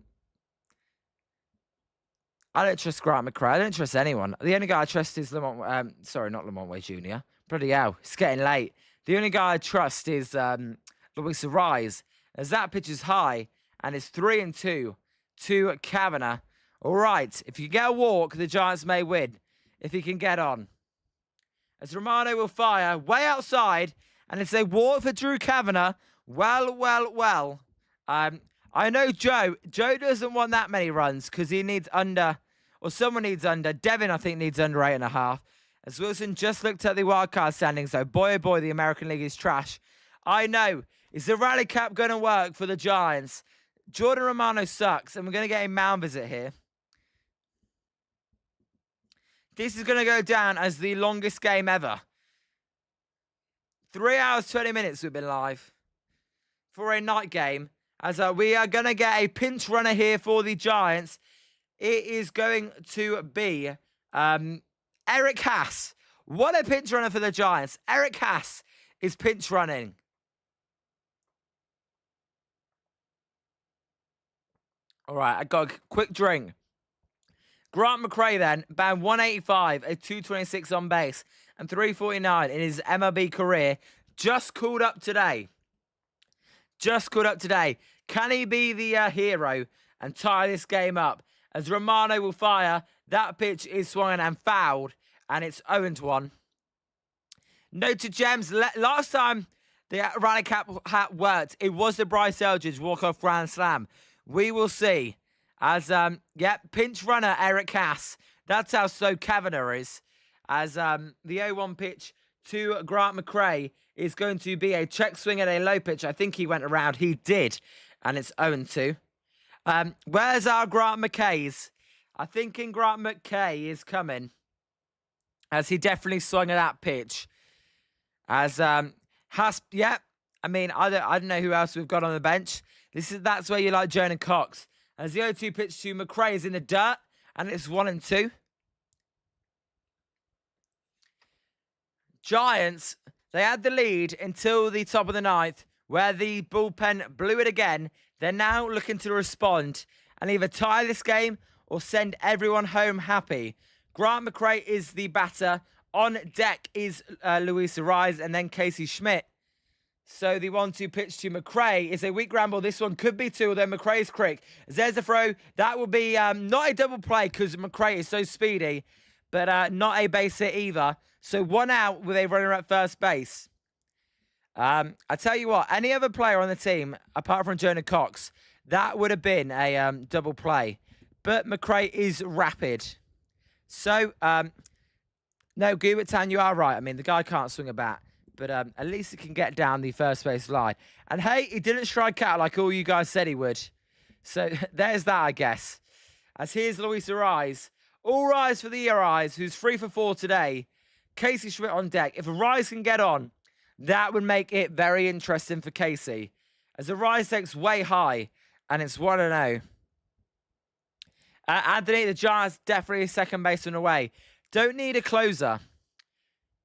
don't trust Grant McRae. I don't trust anyone. The only guy I trust is Lamont. Sorry, not Lamont Way Jr. Bloody hell, it's getting late. The only guy I trust is Luis Rise, as that pitch is high, and it's 3-2 to Kavanagh. All right, if you get a walk, the Giants may win. If he can get on. As Romano will fire way outside, and it's a walk for Drew Kavanagh. Well. I I know Joe. Joe doesn't want that many runs because he needs under, or someone needs under. Devin, I think, needs under 8.5. As Wilson just looked at the wildcard standings, so boy, oh boy, the American League is trash. I know. Is the rally cap going to work for the Giants? Jordan Romano sucks, and we're going to get a mound visit here. This is going to go down as the longest game ever. 3 hours, 20 minutes we've been live for a night game. As we are going to get a pinch runner here for the Giants. It is going to be Eric Haas. What a pinch runner for the Giants. Eric Haas is pinch running. All right, I got a quick drink. Grant McRae then, batting 185, a 226 on base, and 349 in his MLB career. Just called up today. Just called up today. Can he be the hero and tie this game up? As Romano will fire, that pitch is swung and fouled, and it's 0-1. Note to Gems, last time the rally cap hat worked, it was the Bryce Eldridge walk-off grand slam. We will see. As, pinch runner Eric Haas. That's how slow Kavanagh is. As the 0-1 pitch to Grant McRae is going to be a check swing at a low pitch. I think he went around. He did. And it's 0-2. Where's our Grant McKay's? I think Grant McKay is coming. As he definitely swung at that pitch. As Haas, I mean, I don't know who else we've got on the bench. That's where you like Jonah Cox. As the 0-2 pitch to McRae is in the dirt, and it's 1-2. Giants, they had the lead until the top of the ninth, where the bullpen blew it again. They're now looking to respond and either tie this game or send everyone home happy. Grant McRae is the batter. On deck is Luis Ariz and then Casey Schmidt. So the 1-2 pitch to McRae is a weak ramble. This one could be two, although McRae's quick. There's the throw. That will be not a double play because McRae is so speedy, but not a base hit either. So 1 out with a runner at first base. I tell you what, any other player on the team, apart from Jonah Cox, that would have been a double play. But McRae is rapid. So, no, Gubert, you are right. I mean, the guy can't swing a bat. But at least he can get down the first base line. And hey, he didn't strike out like all you guys said he would. So there's that, I guess. As here's Luis Ariz. All rise for the Ariz, who's 3 for 4 today. Casey Schmidt on deck. If Ariz can get on, that would make it very interesting for Casey. As Ariz takes way high, and it's 1-0. Anthony, the Giants, definitely second baseman away. Don't need a closer.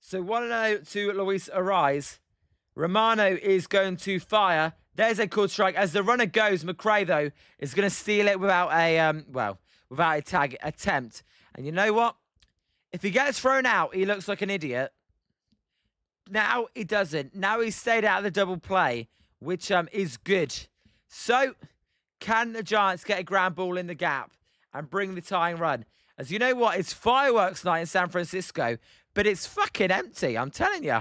So 1-0 to Luis Ariz. Romano is going to fire. There's a called strike. As the runner goes, McRae, though, is going to steal it without a tag attempt. And you know what? If he gets thrown out, he looks like an idiot. Now he doesn't. Now he's stayed out of the double play, which is good. So, can the Giants get a ground ball in the gap and bring the tying run? As you know what? It's fireworks night in San Francisco. But it's fucking empty, I'm telling you.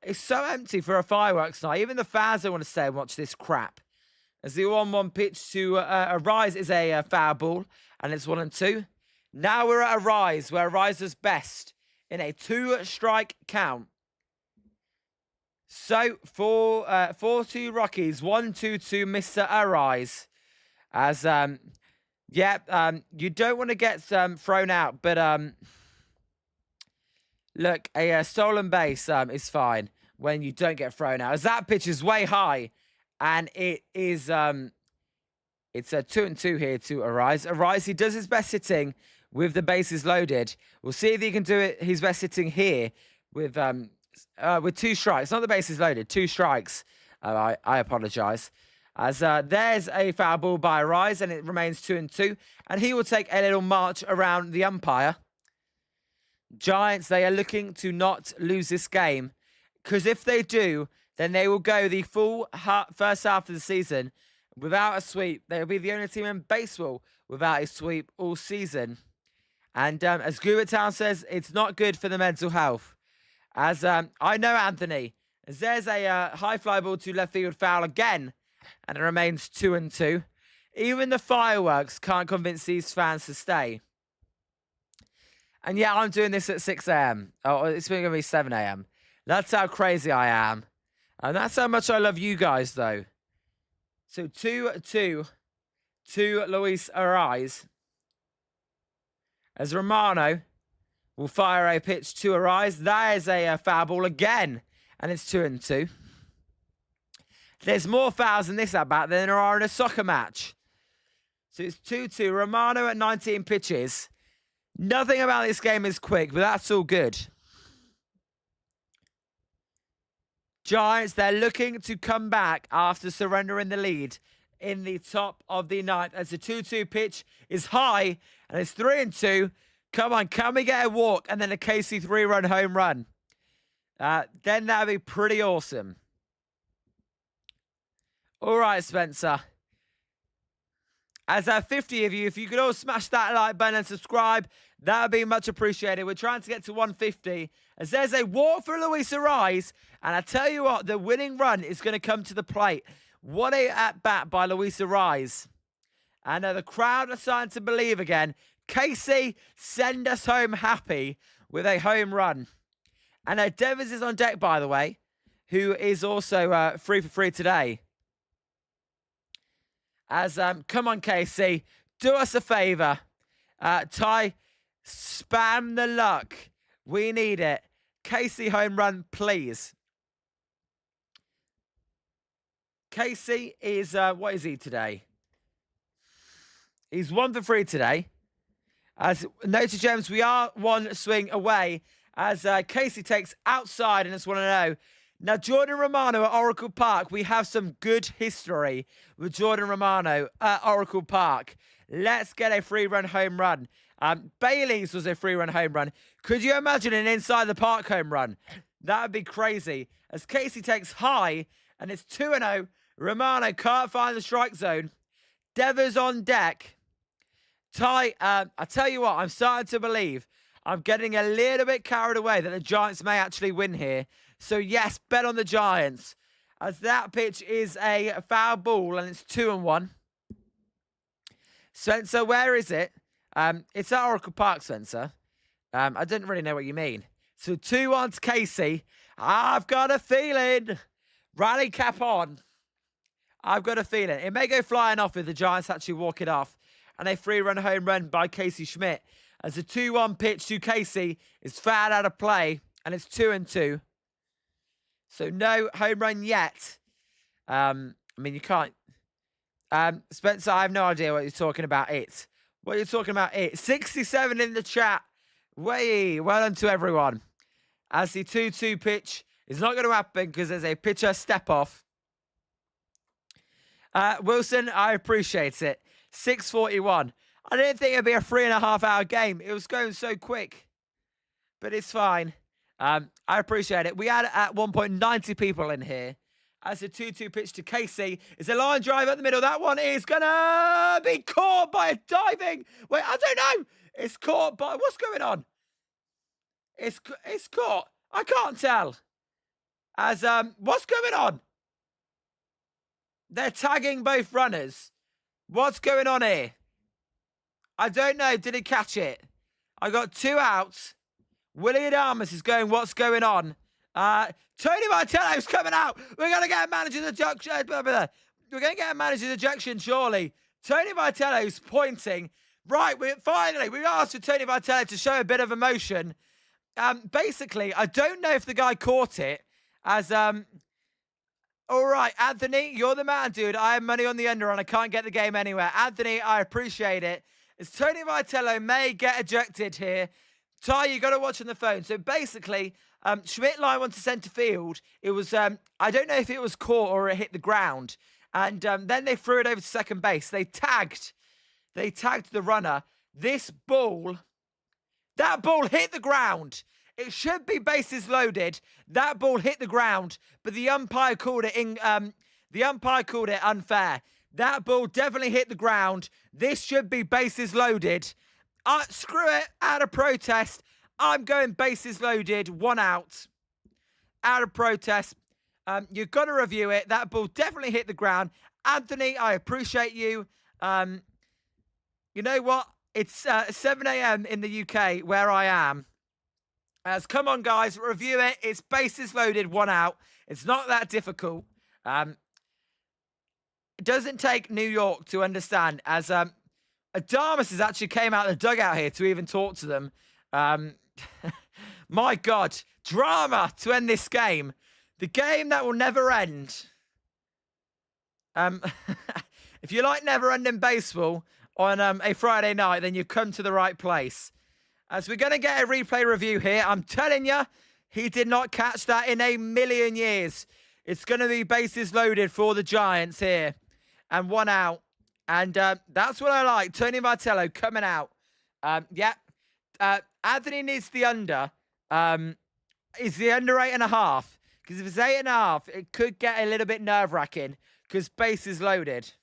It's so empty for a fireworks night. Even the fans don't want to stay and watch this crap. As the 1-1 pitch to Ariz is a foul ball, and it's 1-2. Now we're at Ariz, where Ariz is best in a 2-strike count. So, 4-2 Rockies, 1-2 to Mr. Ariz. As, you don't want to get thrown out, but... Look, a stolen base is fine when you don't get thrown out. As that pitch is way high, and it is it's a 2-2 here to Ariz. Ariz, he does his best hitting with the bases loaded. We'll see if he can do it. His best hitting here with 2 strikes, not the bases loaded, 2 strikes. I apologize. As there's a foul ball by Ariz, and it remains 2-2, and he will take a little march around the umpire. Giants, they are looking to not lose this game, because if they do, then they will go the full first half of the season without a sweep. They'll be the only team in baseball without a sweep all season. And as Gubert says, it's not good for the mental health. As I know, Anthony, as there's a high fly ball to left field foul again, and it remains 2-2. Even the fireworks can't convince these fans to stay. And yeah, I'm doing this at 6 a.m. Oh, it's going to be 7 a.m. That's how crazy I am. And that's how much I love you guys, though. So 2-2 to Luis Ariz. As Romano will fire a pitch to Ariz. That is a foul ball again. And it's 2-2. There's more fouls in this at-bat than there are in a soccer match. So it's 2-2. Romano at 19 pitches. Nothing about this game is quick, but that's all good. Giants, they're looking to come back after surrendering the lead in the top of the ninth. As the 2-2 pitch is high, and it's 3-2. Come on, can we get a walk and then a Casey 3-run home run? Then that'd be pretty awesome. All right, Spencer. As 50 of you, if you could all smash that like button and subscribe, that would be much appreciated. We're trying to get to 150. As there's a walk for Luis Ariz, and I tell you what, the winning run is going to come to the plate. What a at-bat by Luis Ariz. And the crowd are starting to believe again. Casey, send us home happy with a home run. And Devers is on deck, by the way, who is also 3 for 3 today. As, come on, Casey, do us a favor. Ty, spam the luck. We need it. Casey, home run, please. Casey is, what is he today? He's 1 for 3 today. As Notre Gems, we are 1 swing away. As Casey takes outside and it's 1-0. Now, Jordan Romano at Oracle Park. We have some good history with Jordan Romano at Oracle Park. Let's get a 3-run home run. Bailey's was a 3-run home run. Could you imagine an inside the park home run? That would be crazy. As Casey takes high and it's 2-0. Romano can't find the strike zone. Devers on deck. Ty, I tell you what, I'm starting to believe. I'm getting a little bit carried away that the Giants may actually win here. So, yes, bet on the Giants. As that pitch is a foul ball and it's 2-1. Spencer, where is it? It's at Oracle Park, Spencer. I didn't really know what you mean. So, 2-1 to Casey. I've got a feeling. Rally cap on. I've got a feeling. It may go flying off if the Giants actually walk it off. And a 3-run home run by Casey Schmidt. As a 2-1 pitch to Casey is fouled out of play. And it's 2-2. So no home run yet. I mean, you can't. Spencer, I have no idea what you're talking about. What you're talking about? 67 in the chat. Well done to everyone. As the 2-2 pitch is not going to happen because there's a pitcher step off. Wilson, I appreciate it. 6:41. I didn't think it'd be a 3.5-hour game. It was going so quick. But it's fine. I appreciate it. We had at one point 90 people in here. As a 2-2 pitch to Casey. It's a line drive at the middle. That one is going to be caught by a diving. Wait, I don't know. It's caught by... What's going on? It's caught. I can't tell. As, what's going on? They're tagging both runners. What's going on here? I don't know. Did he catch it? I got 2 outs. Willie Adamas is going, what's going on? Tony Vitello's coming out. We're going to get a manager's ejection. We're going to get a manager's ejection, surely. Tony Vitello's pointing. Right, we asked for Tony Vitello to show a bit of emotion. Basically, I don't know if the guy caught it. As, all right, Anthony, you're the man, dude. I have money on the under and I can't get the game anywhere. Anthony, I appreciate it. As Tony Vitello may get ejected here. Ty, you got to watch on the phone. So basically, Schmidt line went to centre field. It was, I don't know if it was caught or it hit the ground. And then they threw it over to second base. They tagged the runner. That ball hit the ground. It should be bases loaded. That ball hit the ground, but the umpire called it unfair. That ball definitely hit the ground. This should be bases loaded. Screw it. Out of protest. I'm going bases loaded. 1 out. Out of protest. You've got to review it. That ball definitely hit the ground. Anthony, I appreciate you. You know what? It's 7 a.m. in the UK where I am. Come on, guys, review it. It's bases loaded, 1 out. It's not that difficult. It doesn't take New York to understand. Adamas has actually came out of the dugout here to even talk to them. My God, drama to end this game. The game that will never end. If you like never-ending baseball on a Friday night, then you've come to the right place. As we're going to get a replay review here, I'm telling you, he did not catch that in a million years. It's going to be bases loaded for the Giants here. And 1 out. And that's what I like. Tony Martello coming out. Anthony needs the under. Is the under 8.5? Because if it's 8.5, it could get a little bit nerve-wracking. Because bases loaded.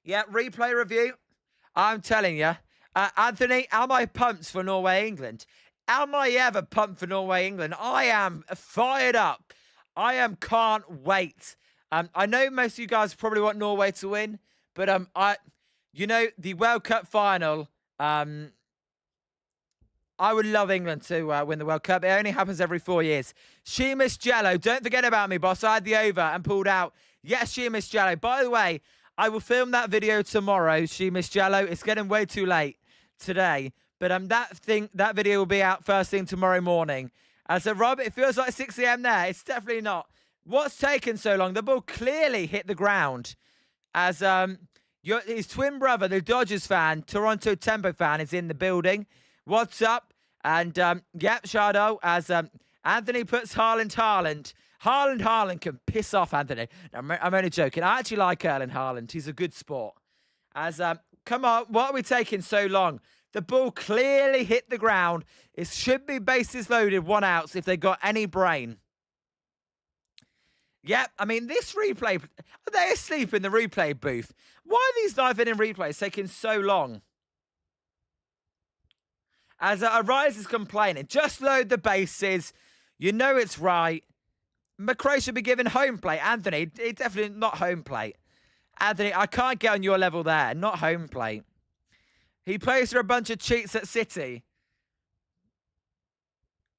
Yeah, replay review. I'm telling you. Anthony, am I pumped for Norway, England? Am I ever pumped for Norway, England? I am fired up. Can't wait. I know most of you guys probably want Norway to win, but the World Cup final, I would love England to win the World Cup. It only happens every 4 years. Sheamus Jello, don't forget about me, boss. I had the over and pulled out. Yes, Sheamus Jello. By the way, I will film that video tomorrow, Sheamus Jello. It's getting way too late today, but that video will be out first thing tomorrow morning. Rob, it feels like 6 a.m. there. It's definitely not. What's taken so long? The ball clearly hit the ground. His twin brother, the Dodgers fan, Toronto Tempo fan, is in the building. What's up? And, Shadow, Anthony puts Haaland. Haaland can piss off Anthony. I'm only joking. I actually like Erling Haaland. He's a good sport. Come on, what are we taking so long? The ball clearly hit the ground. It should be bases loaded, 1 out if they got any brain. Yep, I mean, this replay, are they asleep in the replay booth? Why are these live-in replays taking so long? Arise is complaining, just load the bases. You know it's right. McRae should be given home plate. Anthony, it's definitely not home plate. Anthony, I can't get on your level there. Not home plate. He plays for a bunch of cheats at City.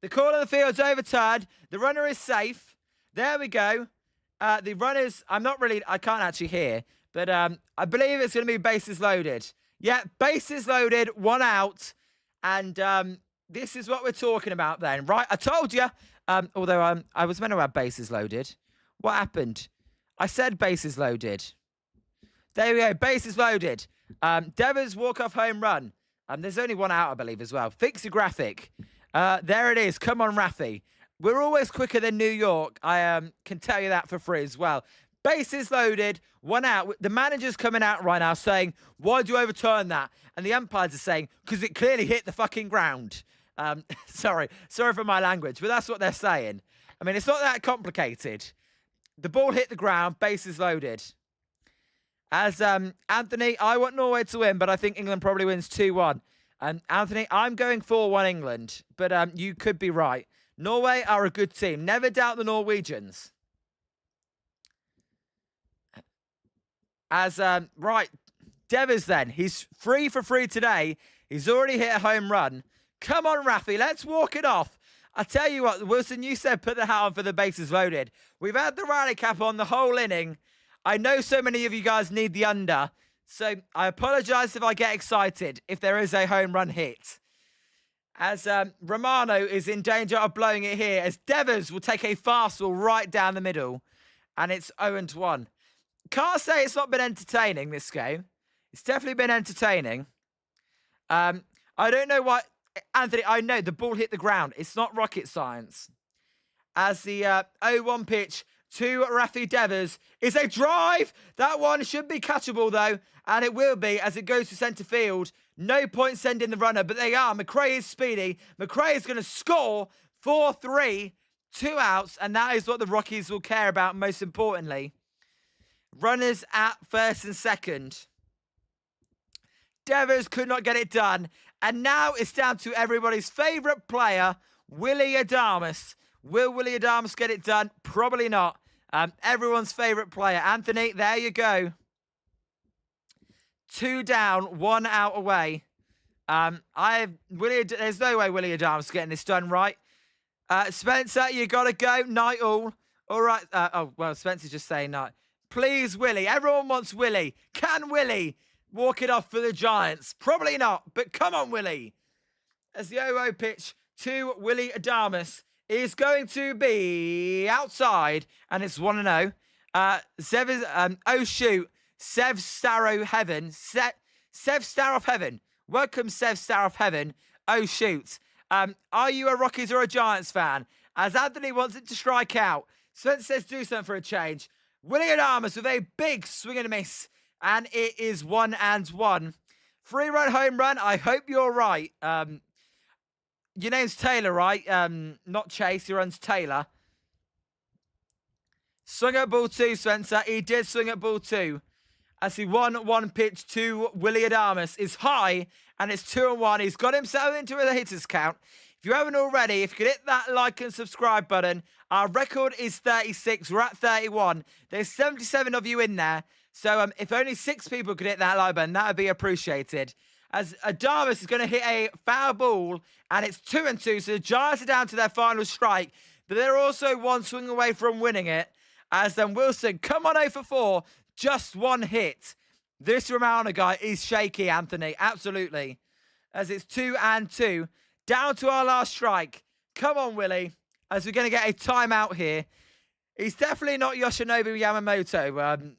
The call of the field's overturned. The runner is safe. There we go. The runners, I can't actually hear. But I believe it's going to be bases loaded. Yeah, bases loaded, 1 out. And this is what we're talking about then. Right, I told you. Although I was meant to have bases loaded. What happened? I said bases loaded. There we go, bases loaded. Devers walk-off home run. There's only 1 out, I believe, as well. Fix your graphic. There it is. Come on, Rafi. We're always quicker than New York. I can tell you that for free as well. Bases loaded, 1 out. The manager's coming out right now saying, why do you overturn that? And the umpires are saying, because it clearly hit the fucking ground. Sorry for my language, but that's what they're saying. I mean, it's not that complicated. The ball hit the ground, bases loaded. Anthony, I want Norway to win, but I think England probably wins 2-1. Anthony, I'm going 4-1 England, but you could be right. Norway are a good team. Never doubt the Norwegians. Right, Devers then. He's 3 for 3 today. He's already hit a home run. Come on, Rafi, let's walk it off. I tell you what, Wilson, you said put the hat on for the bases loaded. We've had the rally cap on the whole inning. I know so many of you guys need the under, so I apologize if I get excited if there is a home run hit. Romano is in danger of blowing it here, as Devers will take a fastball right down the middle, and it's 0-1. Can't say it's not been entertaining, this game. It's definitely been entertaining. I don't know what... Anthony, I know the ball hit the ground. It's not rocket science. As the 0-1 pitch to Rafi Devers is a drive. That one should be catchable, though, and it will be as it goes to centre field. No point sending the runner, but they are. McRae is speedy. McRae is going to score 4-3, 2 outs, and that is what the Rockies will care about most importantly. Runners at first and second. Devers could not get it done. And now it's down to everybody's favourite player, Willy Adames. Will Willy Adames get it done? Probably not. Everyone's favourite player. Anthony, there you go. 2 down, 1 out away. There's no way Willie Adames getting this done right. Spencer, you got to go. Night all. All right. Spencer's just saying night. Please, Willie. Everyone wants Willie. Can Willie walk it off for the Giants? Probably not, but come on, Willie. As the 0-0 pitch to Willie Adames is going to be outside, and it's 1-0. Sev is, oh, shoot. Sev Star of Heaven. Sev Star of Heaven. Welcome, Sev Star of Heaven. Oh, shoot. Are you a Rockies or a Giants fan? As Anthony wants it to strike out. Spencer says do something for a change. Willie Adames with a big swing and a miss. And it is 1-1. 3-run home run. I hope you're right. Your name's Taylor, right? Not Chase. Your name's Taylor. Swing at ball 2, Spencer. He did swing at ball 2. As the 1-1 pitch to Willie Adames is high, and it's 2-1. He's got himself into a hitters count. If you haven't already, if you could hit that like and subscribe button, our record is 36. We're at 31. There's 77 of you in there. So if only 6 people could hit that like button, that would be appreciated. As Adames is going to hit a foul ball, and it's 2-2. So the Giants are down to their final strike, but they're also 1 swing away from winning it. As Wilson, come on 0 for 4. Just 1 hit. This Romano guy is shaky, Anthony. Absolutely. As it's 2-2. Down to our last strike. Come on, Willie. As we're going to get a timeout here. He's definitely not Yoshinobu Yamamoto.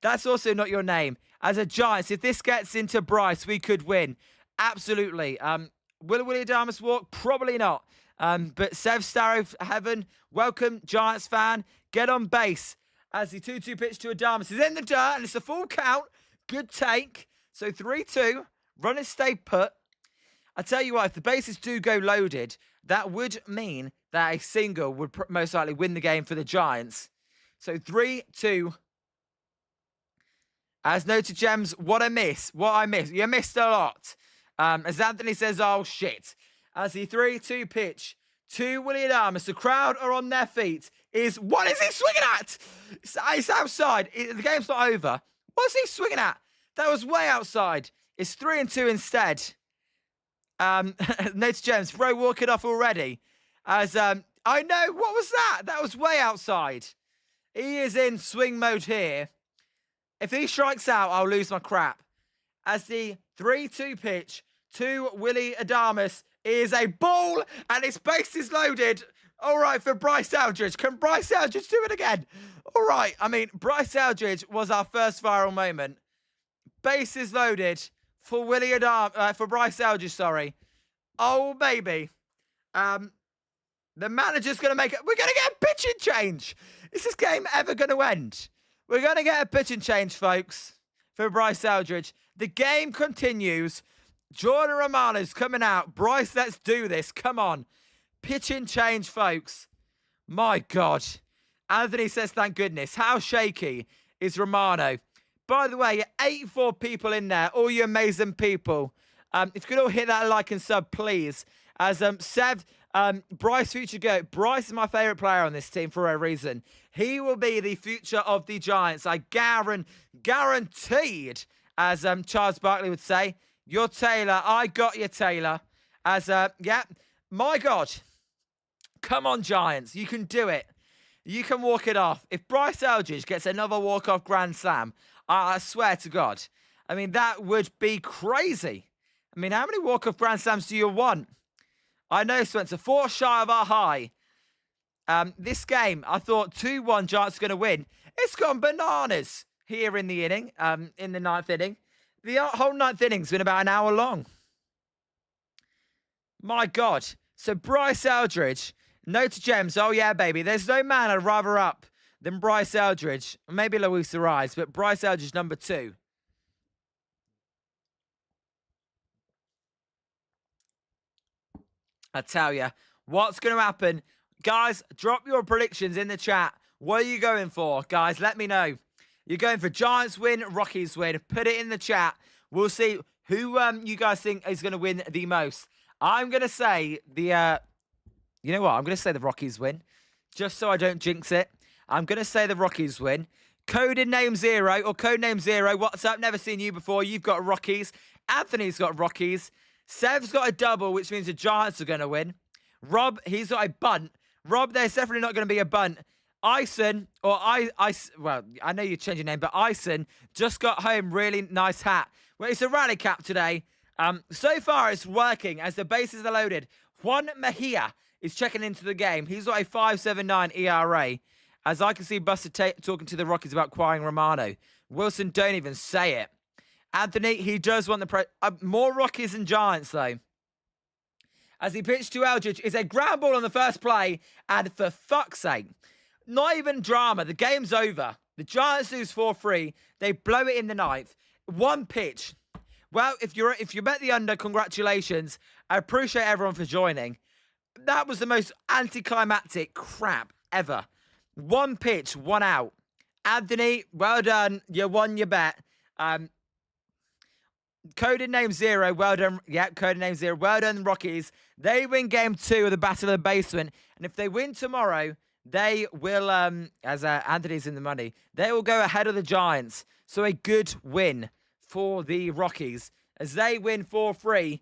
That's also not your name. As a Giants, if this gets into Bryce, we could win. Absolutely. Will Willie Adames walk? Probably not. But Sev Star of Heaven, welcome, Giants fan. Get on base. As the 2-2 pitch to Adames is in the dirt, and it's a full count. Good take. So 3-2. Runners stay put. I tell you what, if the bases do go loaded, that would mean that a single would most likely win the game for the Giants. So 3-2. As noted, Gems, what I miss. You missed a lot. As Anthony says, oh, shit. As the 3-2 pitch to Willie Adames, the crowd are on their feet. What is he swinging at? It's outside. The game's not over. What's he swinging at? That was way outside. It's 3-2 instead. Noted, Gems, bro, walk it off already. As I know, what was that? That was way outside. He is in swing mode here. If he strikes out, I'll lose my crap. As the 3-2 pitch to Willie Adames is a ball, and his base is loaded. All right, for Bryce Eldridge. Can Bryce Eldridge do it again? All right. I mean, Bryce Eldridge was our first viral moment. Base is loaded for Willie Adames, for Bryce Eldridge, sorry. Oh, baby. The manager's going to make it. We're going to get a pitching change. Is this game ever going to end? We're going to get a pitching change, folks, for Bryce Eldridge. The game continues. Jordan Romano's coming out. Bryce, let's do this. Come on. Pitching change, folks. My God. Anthony says, thank goodness. How shaky is Romano? By the way, 84 people in there. All you amazing people. If you could all hit that like and sub, please. As Sev, Bryce Future Goat. Bryce is my favourite player on this team for a reason. He will be the future of the Giants. I guaranteed, as Charles Barkley would say. You're Taylor. I got you, Taylor. As, yeah. My God. Come on, Giants. You can do it. You can walk it off. If Bryce Eldridge gets another walk-off grand slam, I swear to God, I mean, that would be crazy. I mean, how many walk-off grand slams do you want? I know, Spencer. 4 shy of our high. This game, I thought 2-1 Giants are going to win. It's gone bananas here in the inning, in the 9th inning. The whole 9th inning's been about an hour long. My God. So Bryce Eldridge, no to Gems. Oh, yeah, baby. There's no man I'd rather up than Bryce Eldridge. Maybe Luis Ariz, but Bryce Eldridge number 2. I tell you, what's going to happen? Guys, drop your predictions in the chat. What are you going for? Guys, let me know. You're going for Giants win, Rockies win. Put it in the chat. We'll see who you guys think is going to win the most. I'm going to say the... you know what? I'm going to say the Rockies win. Just so I don't jinx it. I'm going to say the Rockies win. Coded name 0 or code name 0. What's up? Never seen you before. You've got Rockies. Anthony's got Rockies. Sev's got a double, which means the Giants are going to win. Rob, he's got a bunt. Rob, there's definitely not going to be a bunt. Ison, or well, I know you changed your name, but Ison just got home. Really nice hat. Well, it's a rally cap today. So far, it's working as the bases are loaded. Juan Mejia is checking into the game. He's got a 5.79 ERA. As I can see Buster talking to the Rockies about acquiring Romano. Wilson, don't even say it. Anthony, he does want the more Rockies than Giants, though. As he pitched to Eldridge, is a ground ball on the first play, and for fuck's sake, not even drama. The game's over. The Giants lose 4-3. They blow it in the ninth. One pitch. Well, if you bet the under, congratulations. I appreciate everyone for joining. That was the most anticlimactic crap ever. One pitch, 1 out. Anthony, well done. You won your bet. Coded name 0. Well done. Yeah, coded name 0. Well done, Rockies. They win game 2 of the Battle of the Basement. And if they win tomorrow, they will, as Anthony's in the money, they will go ahead of the Giants. So a good win for the Rockies. As they win 4-3.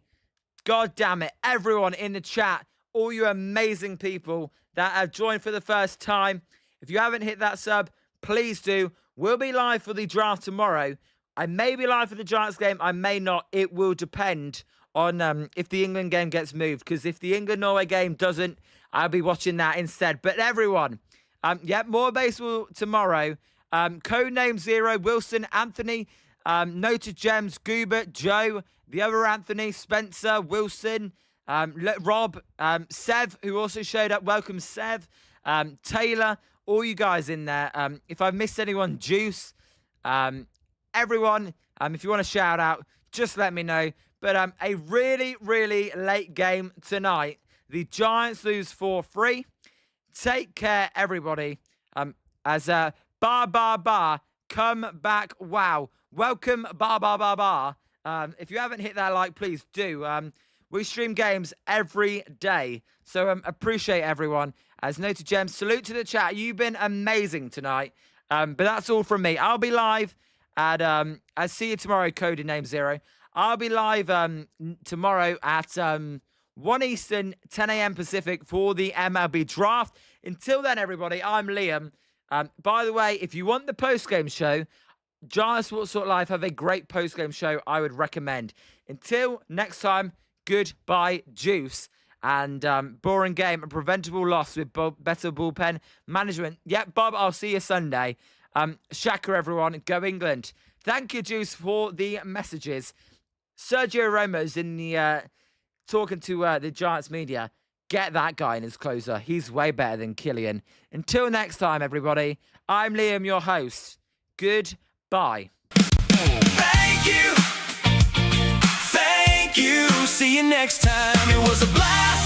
God damn it. Everyone in the chat, all you amazing people that have joined for the first time. If you haven't hit that sub, please do. We'll be live for the draft tomorrow. I may be live for the Giants game. I may not. It will depend on if the England game gets moved. Because if the England-Norway game doesn't, I'll be watching that instead. But everyone, yeah, more baseball tomorrow. Codename 0, Wilson, Anthony, Noted Gems, Goobert, Joe, the other Anthony, Spencer, Wilson, Rob, Sev, who also showed up. Welcome, Sev, Taylor, all you guys in there. If I've missed anyone, Juice, everyone, if you want to shout out, just let me know. But a really, really late game tonight. The Giants lose 4-3. Take care, everybody. As bar, come back. Wow. Welcome, bar. If you haven't hit that like, please do. We stream games every day. So appreciate everyone. As Noted Gems, salute to the chat. You've been amazing tonight. But that's all from me. I'll be live. And I'll see you tomorrow, coded name 0. I'll be live tomorrow at 1 Eastern, 10 a.m. Pacific for the MLB draft. Until then, everybody, I'm Liam. By the way, if you want the post-game show, Giants Sports Talk Live have a great post-game show I would recommend. Until next time, goodbye, Juice. And boring game, a preventable loss with better bullpen management. Yep, Bob, I'll see you Sunday. Shaka, everyone. Go England. Thank you, Juice, for the messages. Sergio Romo's in the talking to the Giants media. Get that guy in his closer. He's way better than Killian. Until next time, everybody, I'm Liam, your host. Goodbye. Thank you. See you next time. It was a blast.